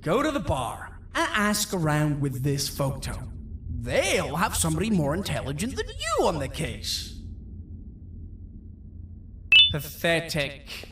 Go to the bar and ask around with this photo. They'll have somebody more intelligent than you on the case. Pathetic.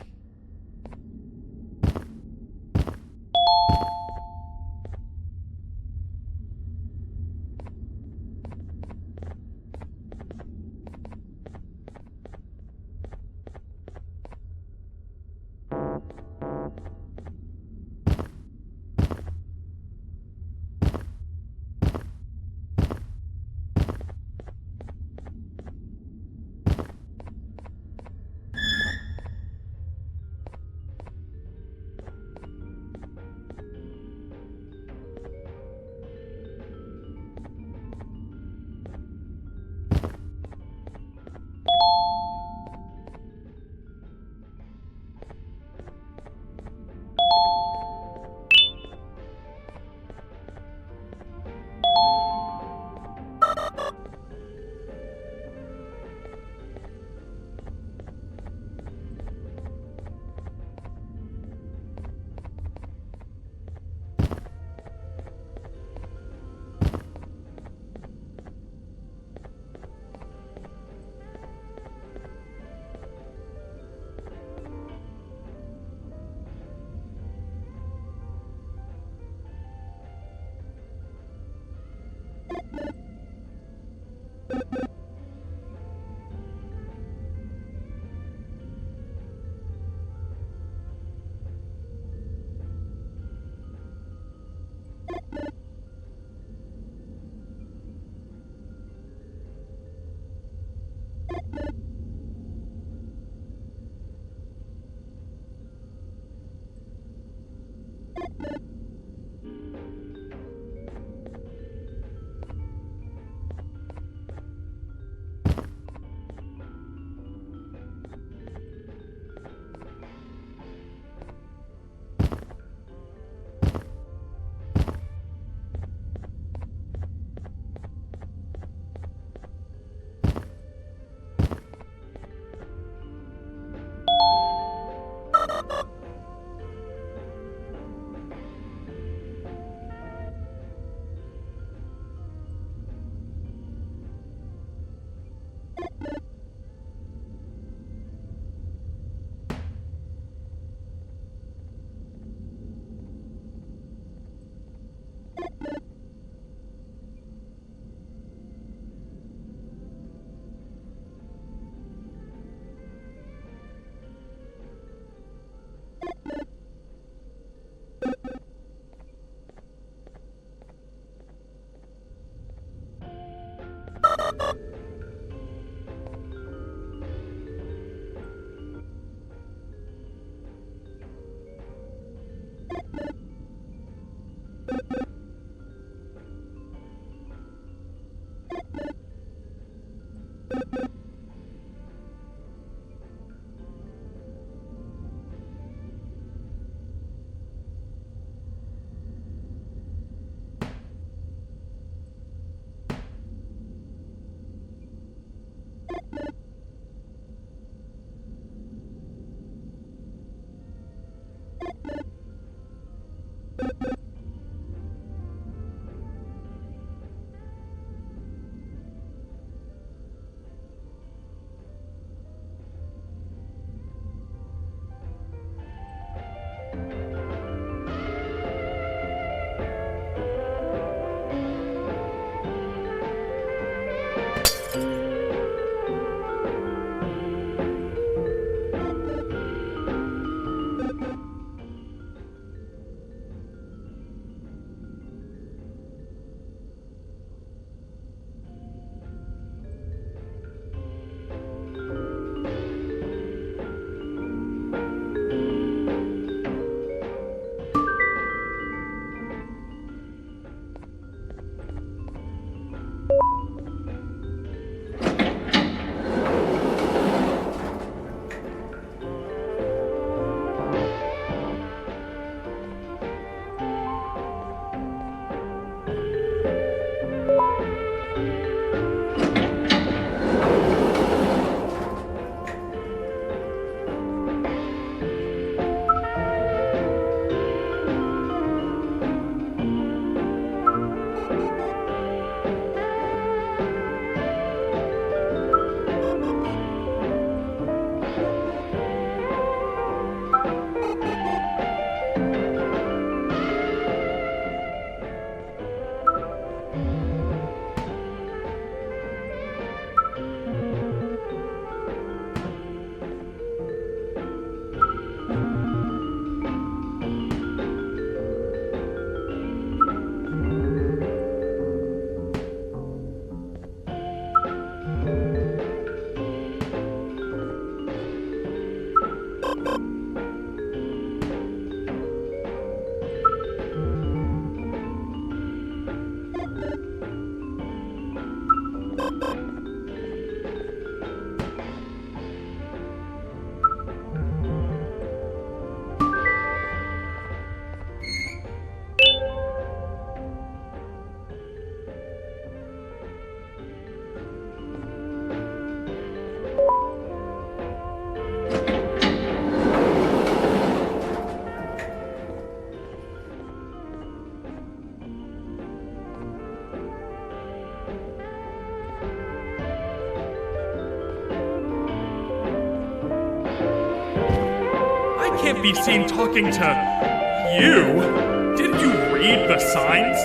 Can't be seen talking to you. Didn't you read the signs?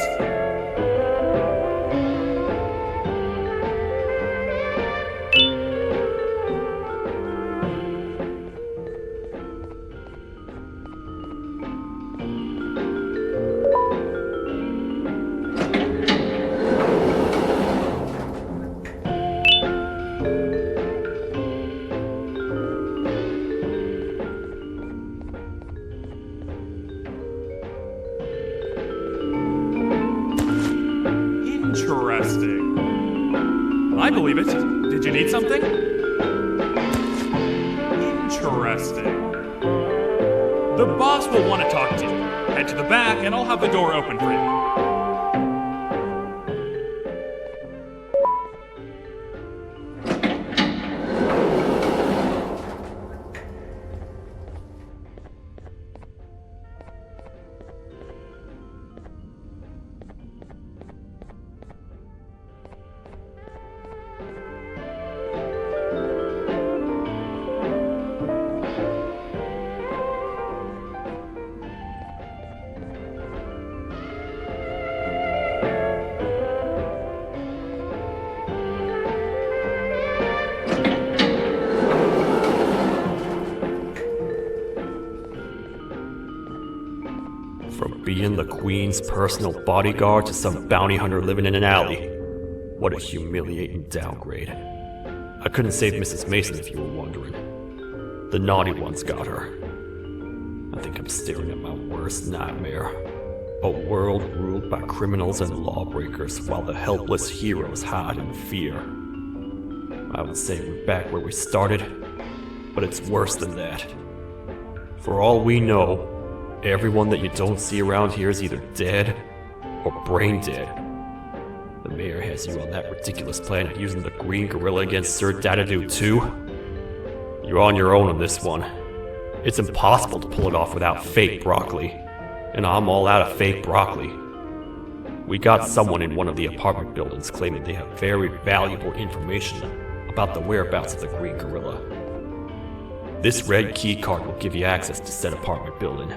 Interesting. I believe it. Did you need something? Interesting. The boss will want to talk to you. Head to the back and I'll have the door open for you. From being the Queen's personal bodyguard to some bounty hunter living in an alley. What a humiliating downgrade. I couldn't save Mrs. Mason if you were wondering. The naughty ones got her. I think I'm staring at my worst nightmare. A world ruled by criminals and lawbreakers while the helpless heroes hide in fear. I would say we're back where we started, but it's worse than that. For all we know, everyone that you don't see around here is either dead or brain dead. The mayor has you on that ridiculous plan of using the green gorilla against Sir Dadadoo too. You're on your own on this one. It's impossible to pull it off without fake broccoli, and I'm all out of fake broccoli. We got someone in one of the apartment buildings claiming they have very valuable information about the whereabouts of the green gorilla. This red key card will give you access to said apartment building.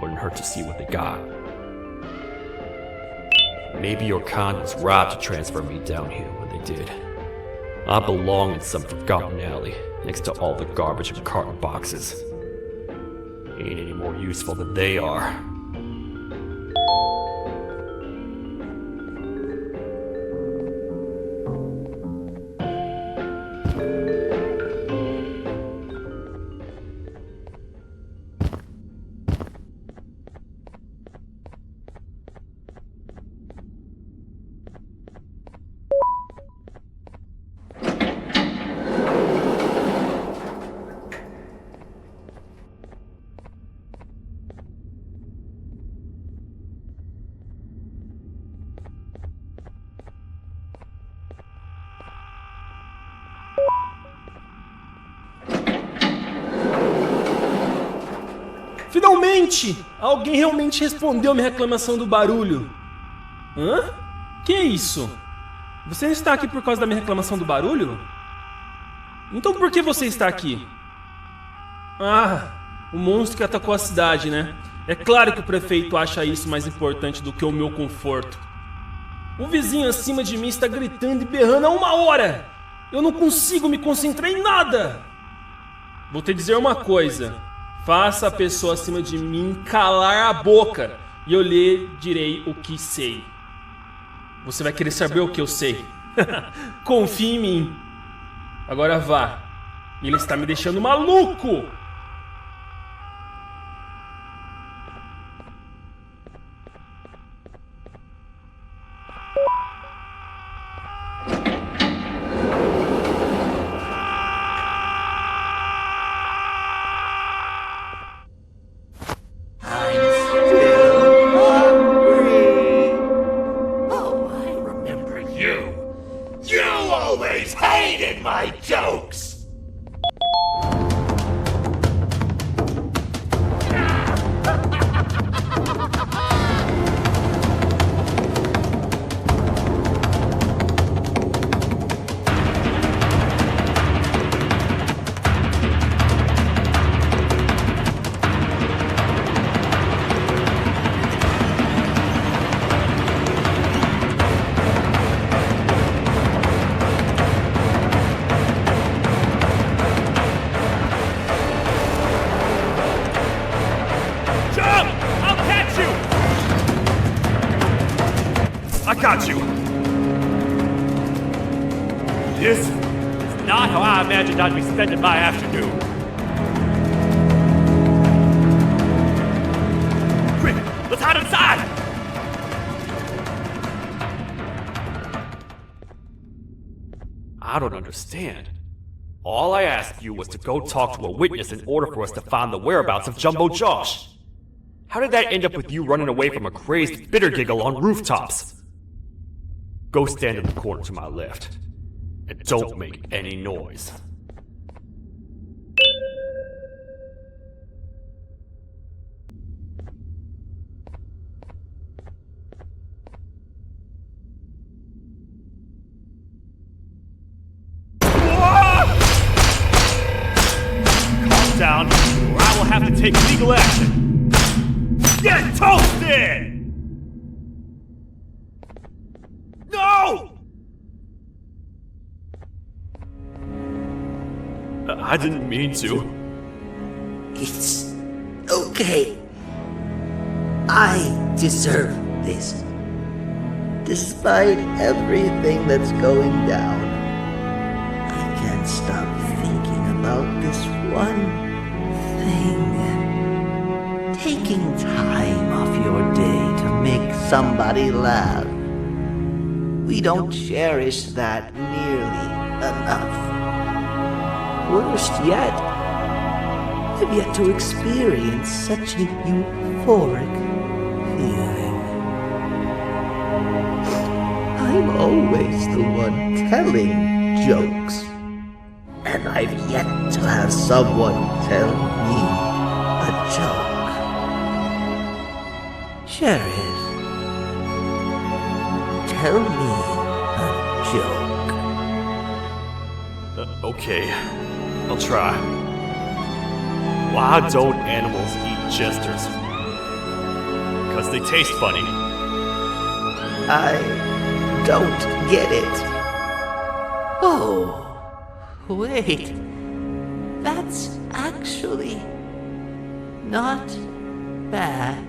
Wouldn't hurt to see what they got. Maybe your con was robbed to transfer me down here when they did. I belong in some forgotten alley next to all the garbage and carton boxes. Ain't any more useful than they are. Finalmente! Alguém realmente respondeu minha reclamação do barulho. Hã? Que é isso? Você está aqui por causa da minha reclamação do barulho? Então por que você está aqui? Ah, o monstro que atacou a cidade, né? É claro que o prefeito acha isso mais importante do que o meu conforto. O vizinho acima de mim está gritando e berrando há 1 hora! Eu não consigo me concentrar em nada! Vou te dizer uma coisa. Faça a pessoa acima de mim calar a boca e eu lhe direi o que sei. Você vai querer saber o que eu sei. Confie em mim. Agora vá. Ele está me deixando maluco! Got you! This is not how I imagined I'd be spending my afternoon. Quick, let's hide inside! I don't understand. All I asked you was to go talk to a witness in order for us to find the whereabouts of Jumbo Josh. How did that end up with you running away from a crazed bitter giggle on rooftops? Go stand in the corner to my left, and don't make any noise. Calm down, or I will have to take legal action. Get toasted! No! I didn't mean to. It's okay. I deserve this. Despite everything that's going down, I can't stop thinking about this one thing. Taking time off your day to make somebody laugh. We don't cherish that nearly enough. Worst yet, I've yet to experience such a euphoric feeling. I'm always the one telling jokes, and I've yet to have someone tell me a joke. Sheriff, tell me a joke. Okay, I'll try. Why don't animals eat jesters? Because they taste funny. I don't get it. Oh, wait. That's actually not bad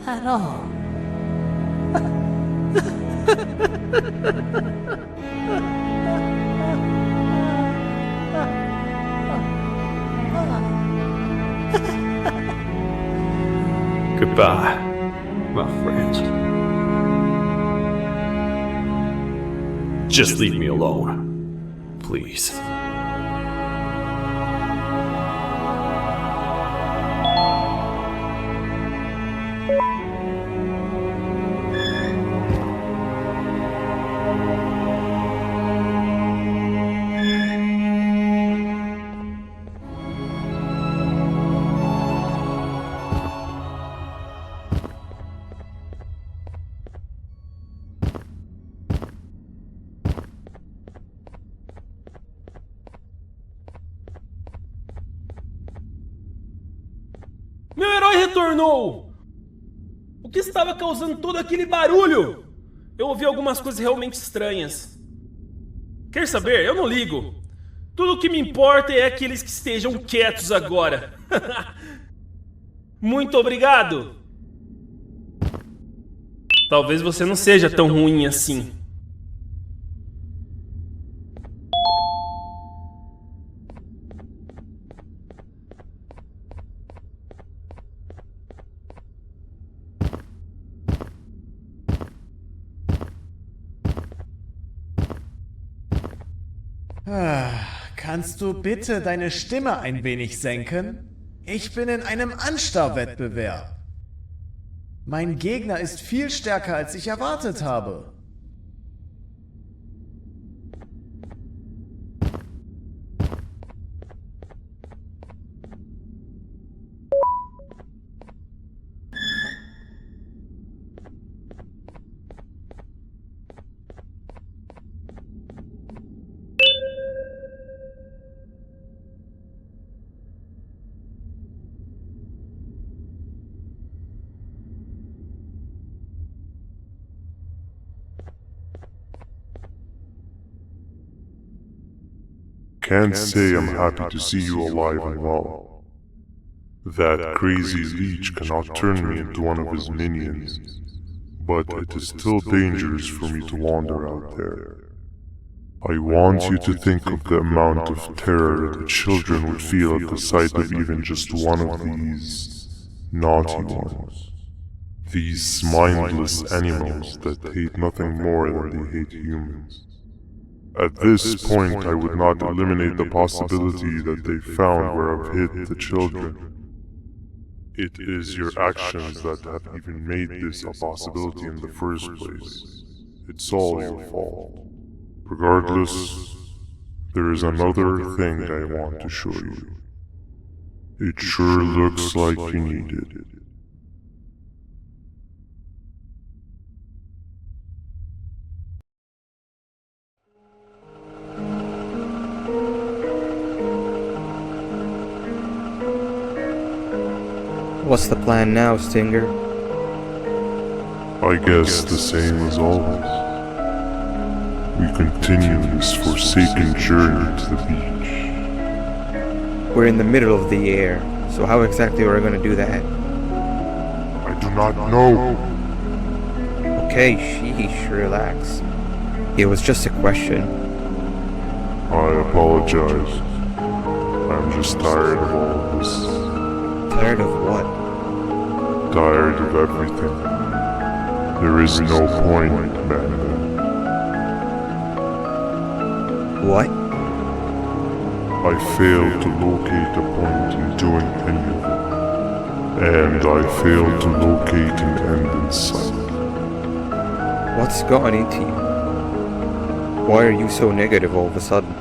at all. Goodbye, my friends. Just leave me alone, please. Meu herói retornou! O que estava causando todo aquele barulho? Eu ouvi algumas coisas realmente estranhas. Quer saber? Eu não ligo. Tudo o que me importa é aqueles que estejam quietos agora. Muito obrigado! Talvez você não seja tão ruim assim. Kannst du bitte deine Stimme ein wenig senken? Ich bin in einem Anstarrwettbewerb. Mein Gegner ist viel stärker, als ich erwartet habe. Can't say I'm happy to see you alive and well. That crazy leech cannot turn me into one of his minions, but it is still dangerous for me to wander out there. I want you to think of the amount of terror the children would feel at the sight of even just one of these naughty ones. These mindless animals that hate nothing more than they hate humans. At this point, I would not eliminate the possibility that they found where I've hid the children. It is your actions that have even made this a possibility in the first place. It's all your fault. Regardless, there is another thing I want to show you. It sure looks like you need it. What's the plan now, Stinger? I guess the same as always. We continue this forsaken journey to the beach. We're in the middle of the air, so how exactly are we going to do that? I do not know. Okay, sheesh, relax. It was just a question. I apologize. I'm just tired of all of this. Tired of what? Tired of everything. There is no point, Banban. What? I failed to locate a point in doing any of it. And I failed to locate an end in sight. What's gotten into you? Why are you so negative all of a sudden?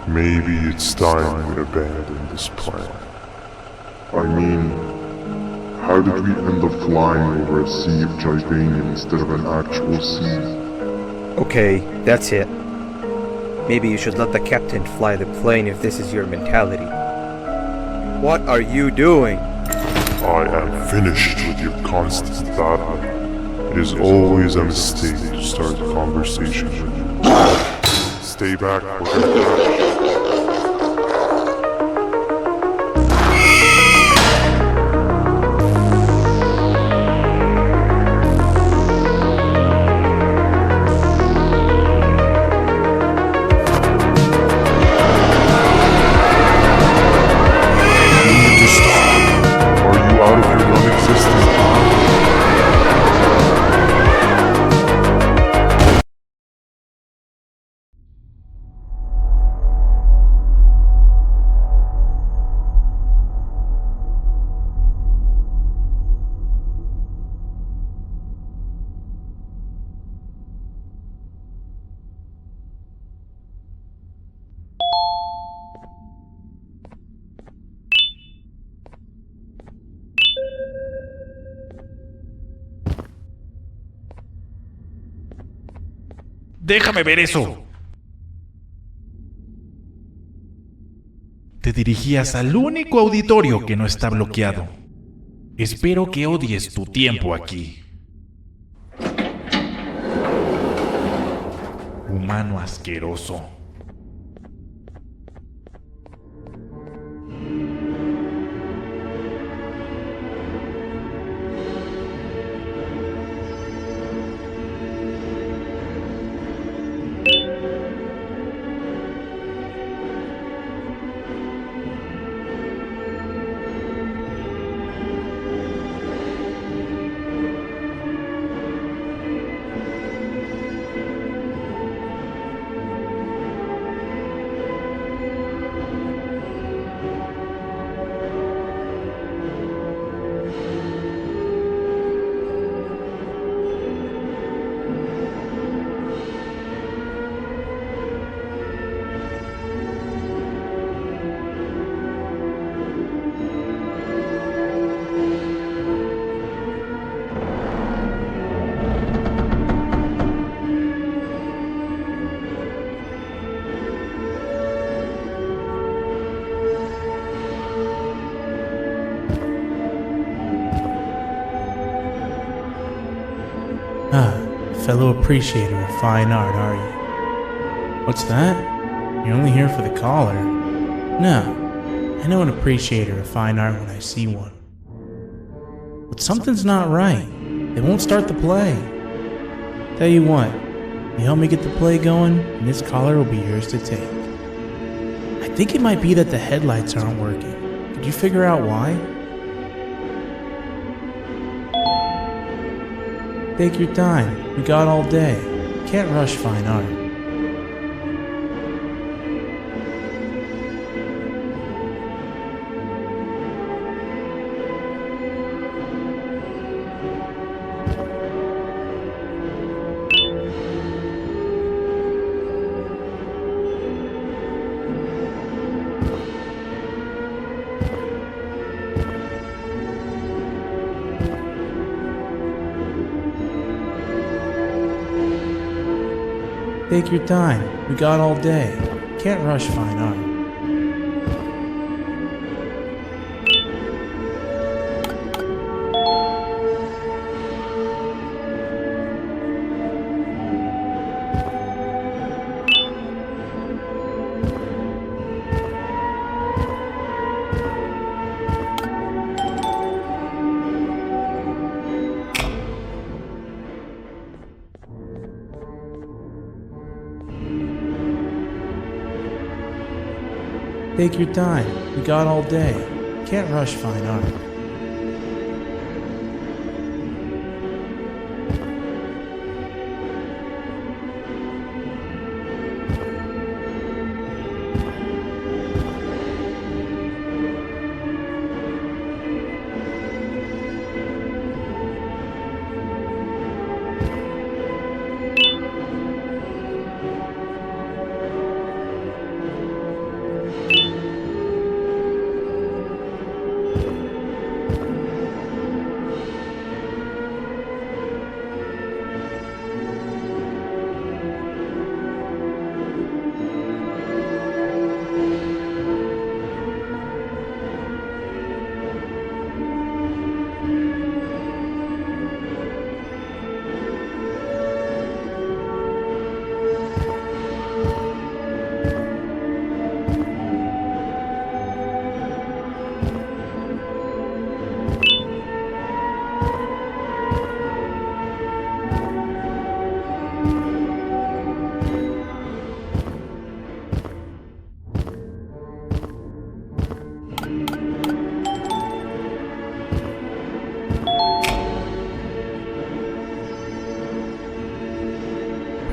Maybe it's time we abandon this plan. I mean, how did we end up flying over a sea of Jibanium instead of an actual sea? Okay, that's it. Maybe you should let the captain fly the plane if this is your mentality. What are you doing? I am finished with your constant battle. It is always a mistake to start a conversation with you. Stay back, Booker. ¡Déjame ver eso! Te dirigías al único auditorio que no está bloqueado. Espero que odies tu tiempo aquí. Humano asqueroso. Fellow appreciator of fine art, are you? What's that? You're only here for the collar? No, I know an appreciator of fine art when I see one. But something's not right. They won't start the play. Tell you what, you help me get the play going, and this collar will be yours to take. I think it might be that the headlights aren't working. Could you figure out why? Take your time. We got all day. Can't rush fine art. Take your time. We got all day. Can't rush fine art. Take your time. We got all day. Can't rush fine art.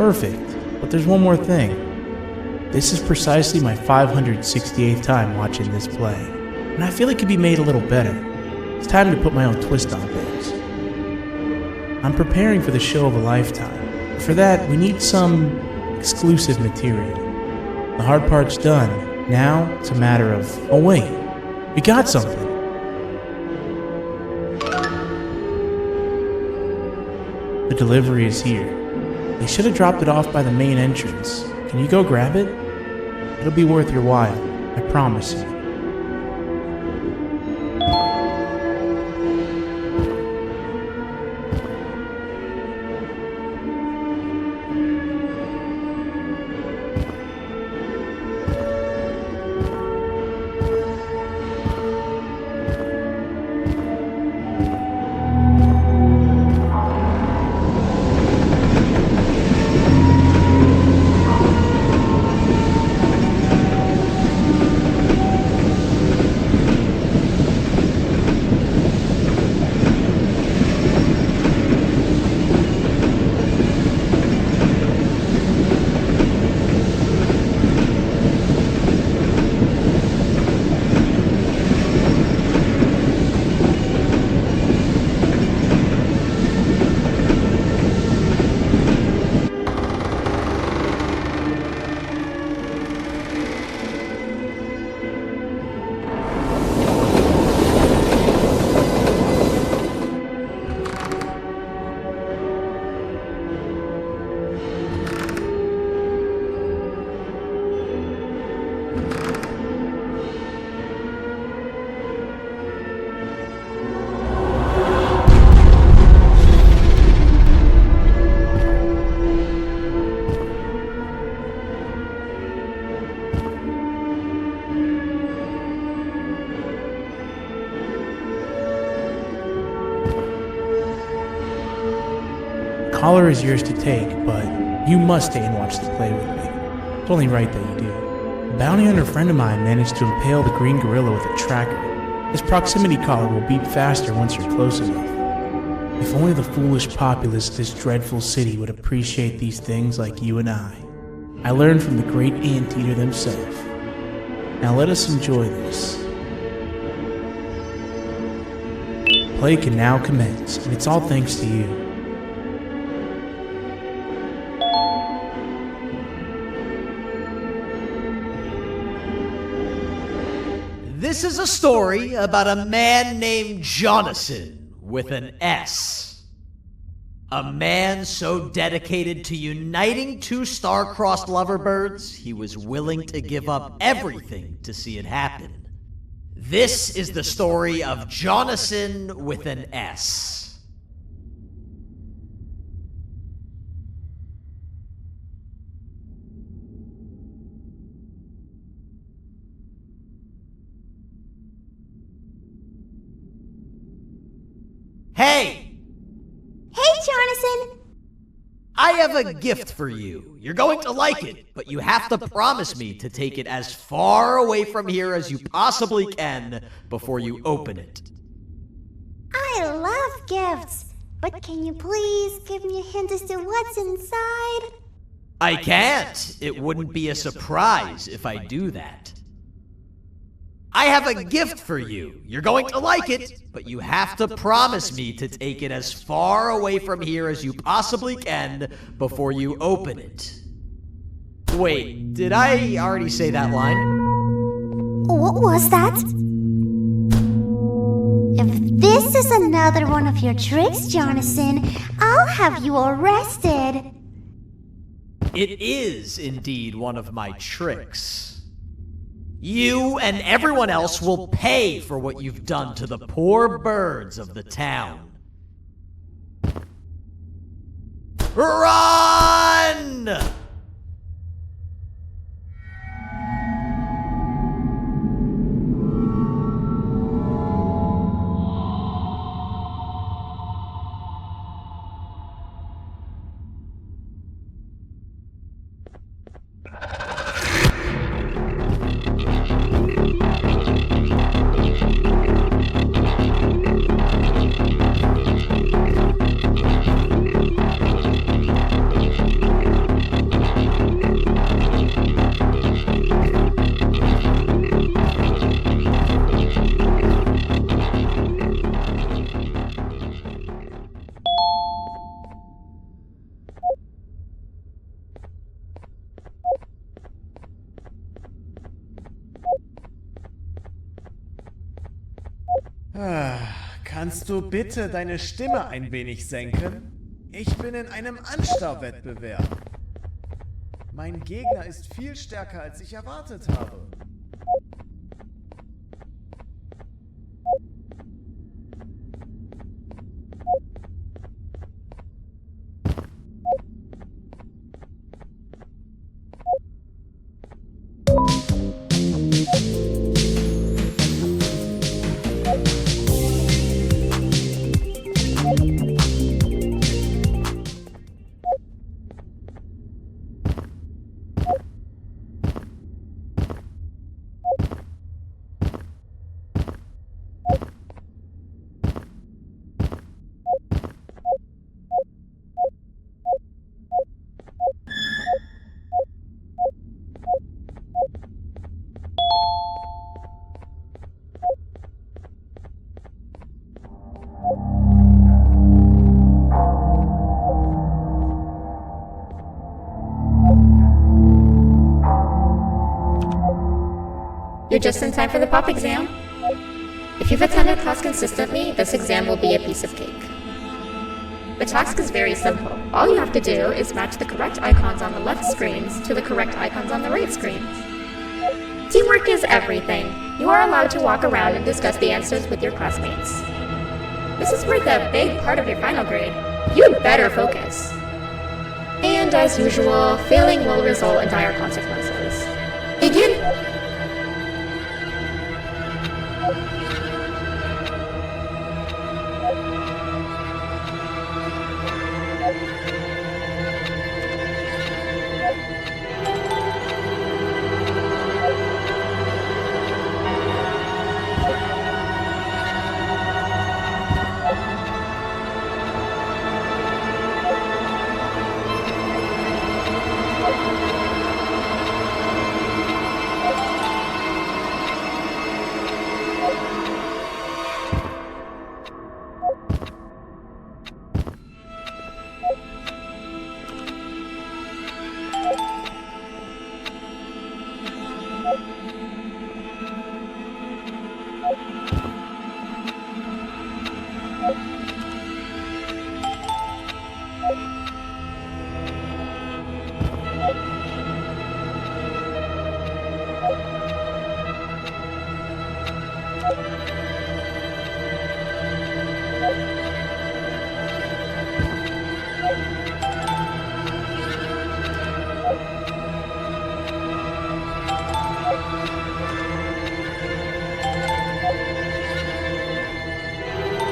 Perfect. But there's one more thing. This is precisely my 568th time watching this play, and I feel it could be made a little better. It's time to put my own twist on things. I'm preparing for the show of a lifetime. For that, we need some exclusive material. The hard part's done. Now, it's a matter of, oh wait, we got something. The delivery is here. They should have dropped it off by the main entrance. Can you go grab it? It'll be worth your while, I promise you. Collar is yours to take, but you must stay and watch the play with me. It's only right that you do. A bounty hunter friend of mine managed to impale the green gorilla with a tracker. This proximity collar will beep faster once you're close enough. If only the foolish populace of this dreadful city would appreciate these things like you and I. I learned from the great anteater himself. Now let us enjoy this. Play can now commence, and it's all thanks to you. This is a story about a man named Jonathan with an S. A man so dedicated to uniting two star-crossed loverbirds, he was willing to give up everything to see it happen. This is the story of Jonathan with an S. Hey! Hey, Jonathan! I have a gift for you. You're going to like it, but you have to promise me to take it as far away from here as you possibly can before you open it. I love gifts, but can you please give me a hint as to what's inside? I can't. It wouldn't be a surprise if I do that. I have a gift for you. You're going to like it, but you have to promise me to take it as far away from here as you possibly can before you open it. Wait, did I already say that line? What was that? If this is another one of your tricks, Jonathan, I'll have you arrested. It is indeed one of my tricks. You and everyone else will pay for what you've done to the poor birds of the town. Run! Kannst du bitte deine Stimme ein wenig senken? Ich bin in einem Anstarrwettbewerb. Mein Gegner ist viel stärker, als ich erwartet habe. You're just in time for the pop exam. If you've attended class consistently, this exam will be a piece of cake. The task is very simple. All you have to do is match the correct icons on the left screens to the correct icons on the right screens. Teamwork is everything. You are allowed to walk around and discuss the answers with your classmates. This is worth a big part of your final grade. You'd better focus. And as usual, failing will result in dire consequences. Begin!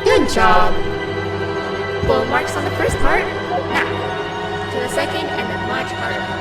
Good job! Full marks on the first part. Now, to the second and the much harder part.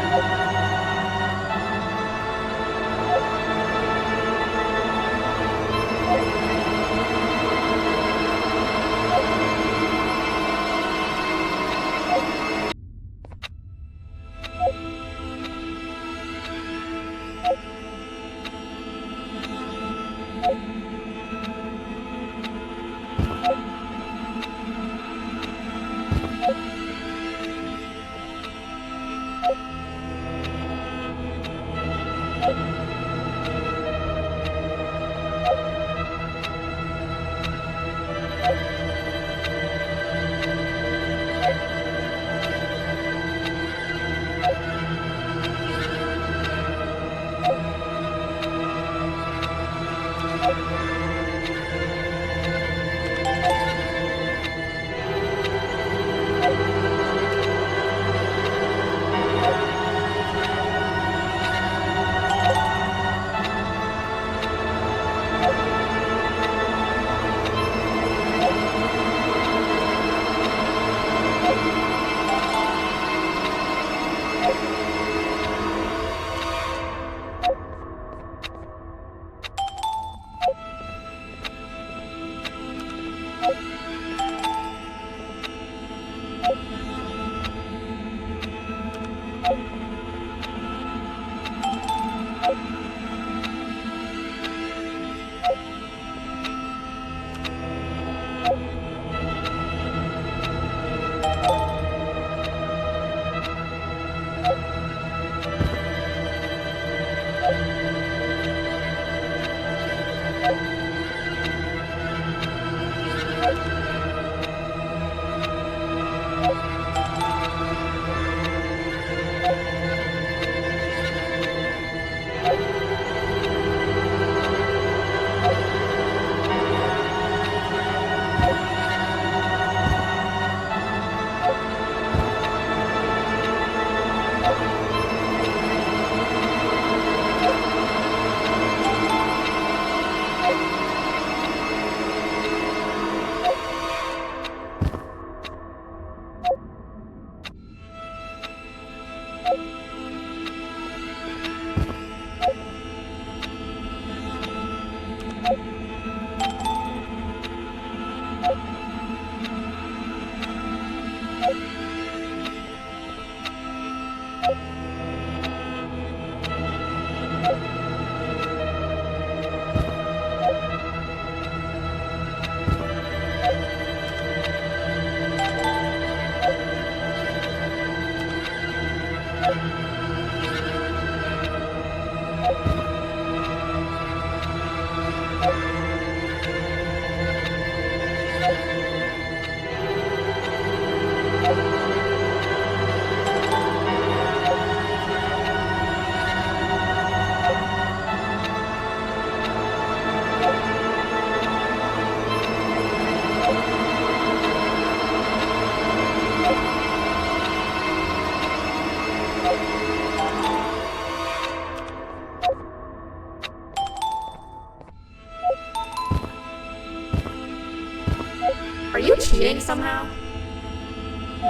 Are you cheating somehow?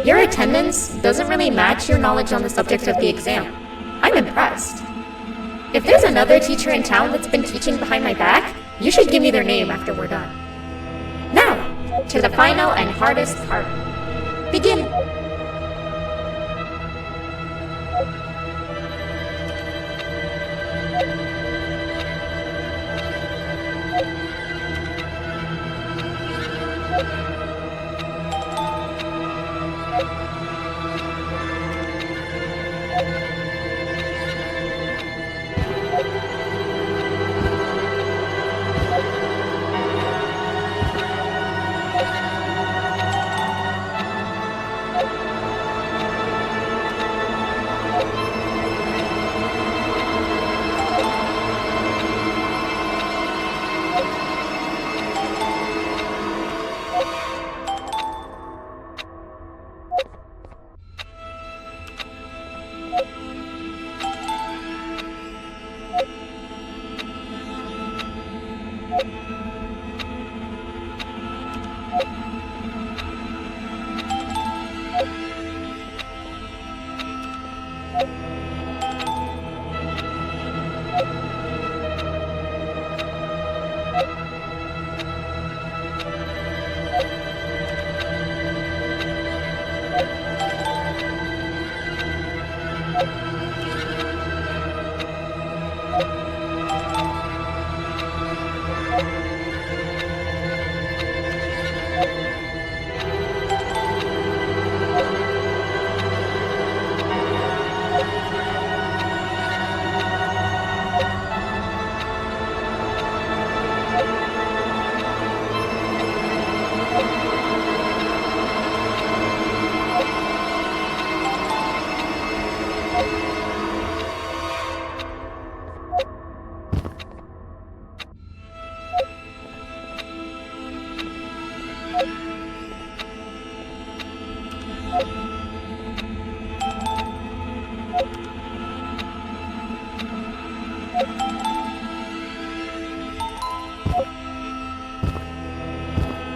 Your attendance doesn't really match your knowledge on the subject of the exam. I'm impressed. If there's another teacher in town that's been teaching behind my back, you should give me their name after we're done. Now, to the final and hardest part. Begin.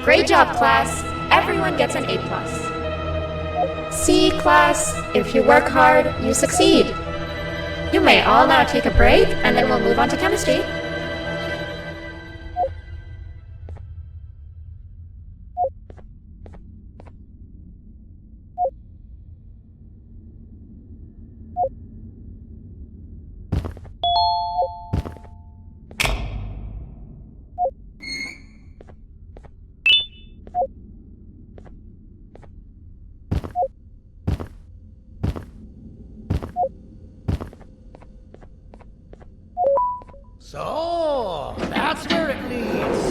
Great job, class. Everyone gets an A+. See, class, if you work hard, you succeed. You may all now take a break, and then we'll move on to chemistry. So, that's where it leads.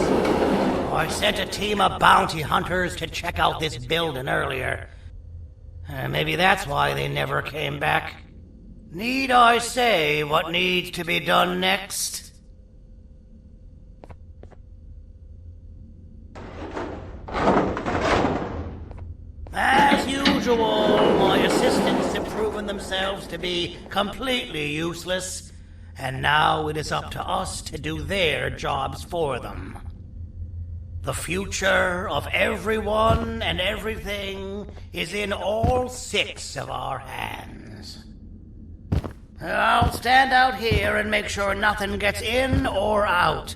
I sent a team of bounty hunters to check out this building earlier. Maybe that's why they never came back. Need I say what needs to be done next? As usual, my assistants have proven themselves to be completely useless. And now it is up to us to do their jobs for them. The future of everyone and everything is in all 6 of our hands. I'll stand out here and make sure nothing gets in or out.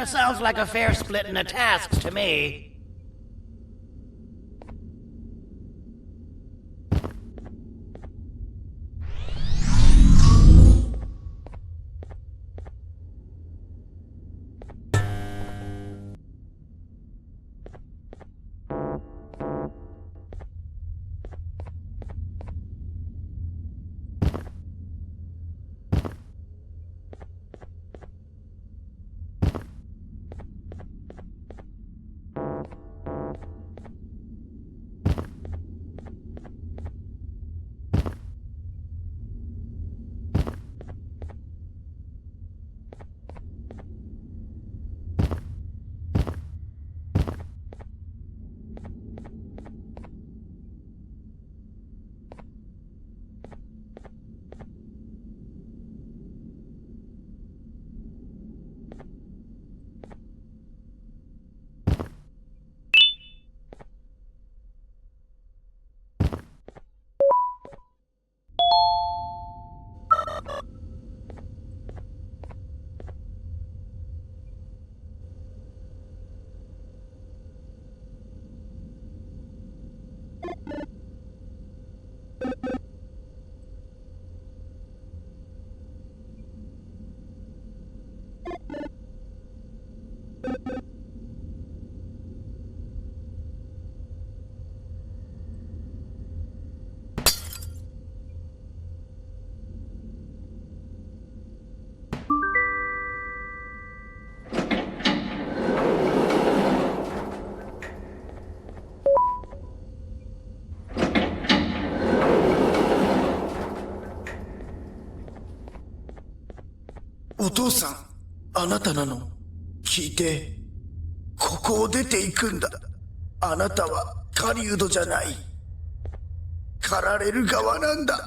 Sounds like a fair split in the tasks to me. 父さん、あなたなの。聞いて。ここを出て行くんだ。あなたは狩人じゃない。狩られる側なんだ。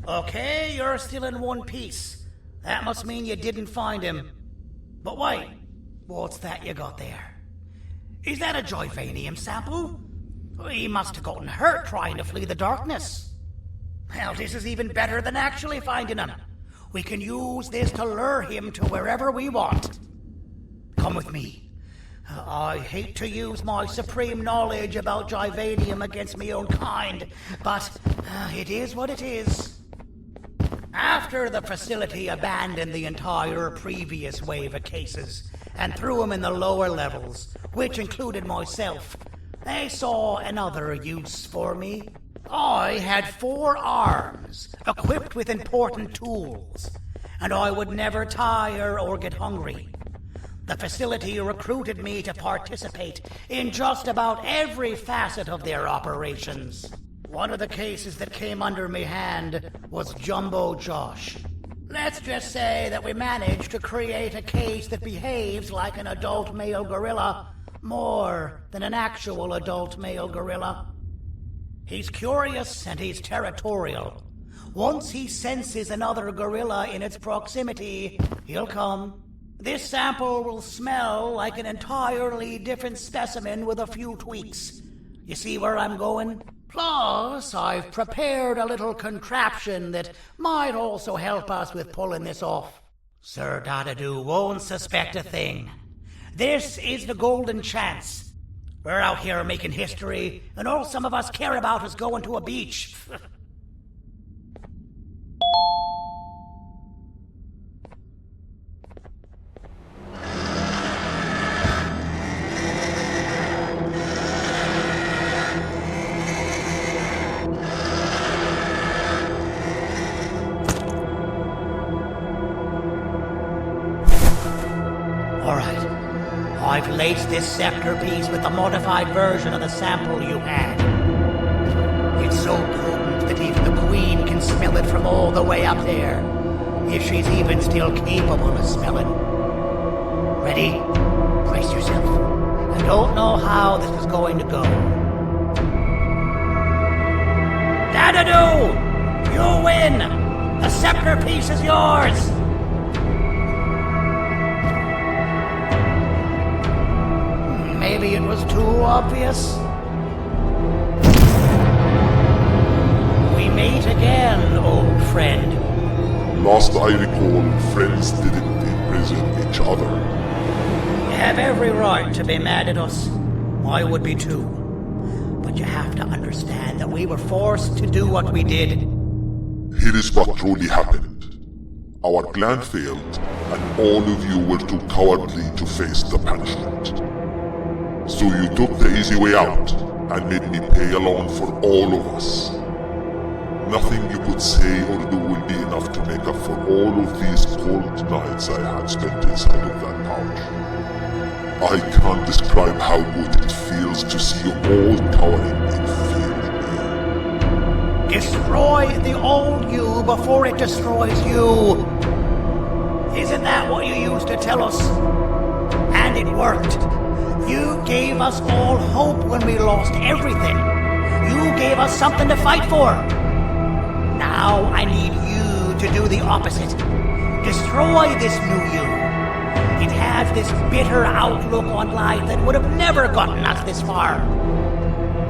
Okay, you're still in one piece. That must mean you didn't find him. But wait, what's that you got there? Is that a Joyvanium sample? He must have gotten hurt trying to flee the darkness. Well, this is even better than actually finding him. We can use this to lure him to wherever we want. Come with me. I hate to use my supreme knowledge about Joyvanium against my own kind, but it is what it is. After the facility abandoned the entire previous wave of cases and threw them in the lower levels, which included myself, they saw another use for me. I had 4 arms, equipped with important tools, and I would never tire or get hungry. The facility recruited me to participate in just about every facet of their operations. One of the cases that came under me hand was Jumbo Josh. Let's just say that we managed to create a case that behaves like an adult male gorilla, more than an actual adult male gorilla. He's curious and he's territorial. Once he senses another gorilla in its proximity, he'll come. This sample will smell like an entirely different specimen with a few tweaks. You see where I'm going? Plus, I've prepared a little contraption that might also help us with pulling this off. Sir Dadadoo won't suspect a thing. This is the golden chance. We're out here making history, and all some of us care about is going to a beach. I've laced this scepter piece with the modified version of the sample you had. It's so potent that even the Queen can smell it from all the way up there, if she's even still capable of smelling. Ready? Brace yourself. I don't know how this is going to go. Dadadoo! You win! The scepter piece is yours! Maybe it was too obvious. We meet again, old friend. Last I recall, friends didn't imprison each other. You have every right to be mad at us. I would be too. But you have to understand that we were forced to do what we did. Here is what truly happened. Our plan failed, and all of you were too cowardly to face the punishment. So you took the easy way out, and made me pay alone for all of us. Nothing you could say or do will be enough to make up for all of these cold nights I had spent inside of that pouch. I can't describe how good it feels to see you all cowering in fear of me. Destroy the old you before it destroys you. Isn't that what you used to tell us? And it worked. You gave us all hope when we lost everything. You gave us something to fight for. Now I need you to do the opposite. Destroy this new you. It has this bitter outlook on life that would have never gotten us this far.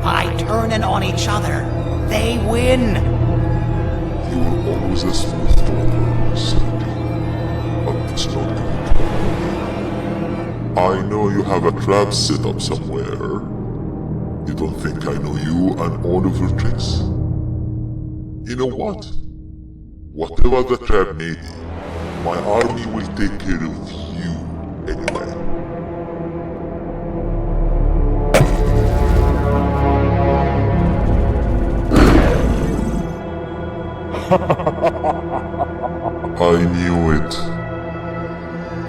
By turning on each other, they win. You were always a smooth talker, Sandy. But it's not good. I know you have a trap set up somewhere. You don't think I know you and all of your tricks? You know what? Whatever the trap may be, my army will take care of you anyway. I knew it.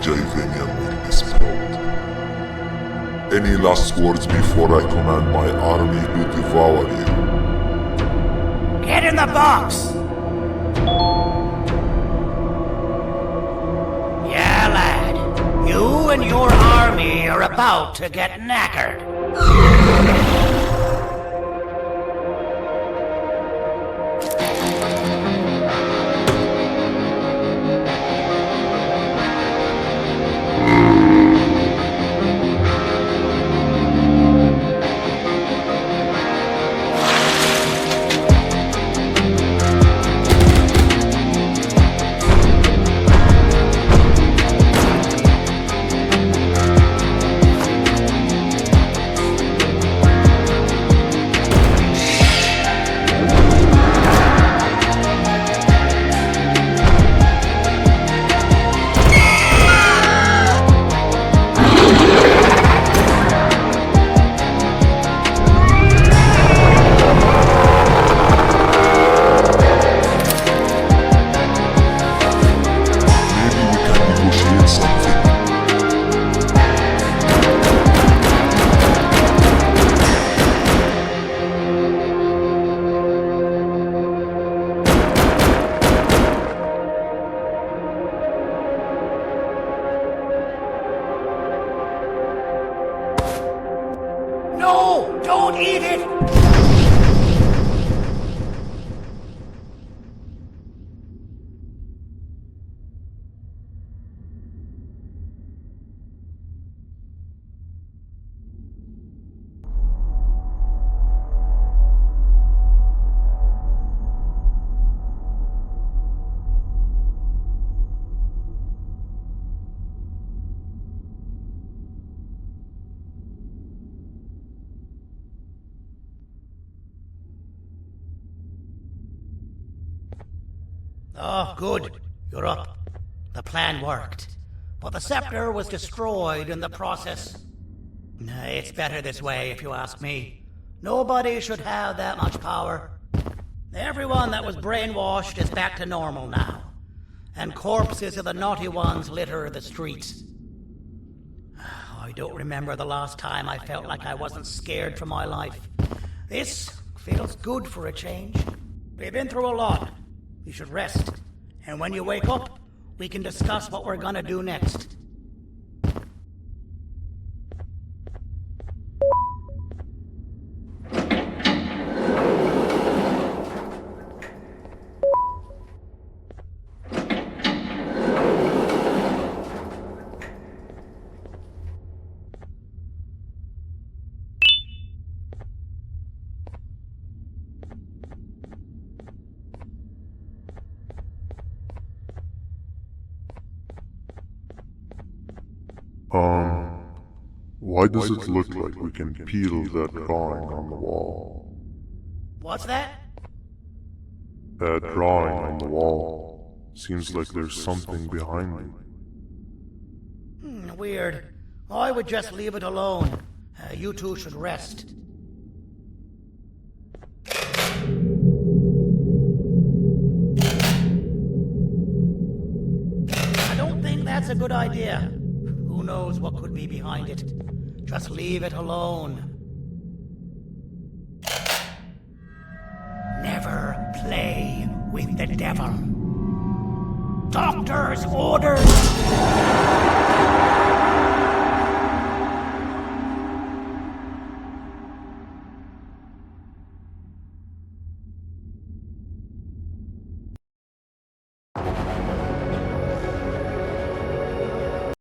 Javanian will be spelled. Any last words before I command my army to devour you? Get in the box! Yeah, lad. You and your army are about to get knackered. No! Don't eat it! Oh, good. You're up. The plan worked. But the scepter was destroyed in the process. It's better this way, if you ask me. Nobody should have that much power. Everyone that was brainwashed is back to normal now. And corpses of the naughty ones litter the streets. I don't remember the last time I felt like I wasn't scared for my life. This feels good for a change. We've been through a lot. You should rest. And when you wake up, we can discuss what we're gonna do next. Why does it look like we can peel that drawing on the wall? What's that? That drawing on the wall. Seems like there's something behind me. Weird. I would just leave it alone. You two should rest. I don't think that's a good idea. Who knows what could be behind it? Just leave it alone. Never play with the devil. Doctor's orders!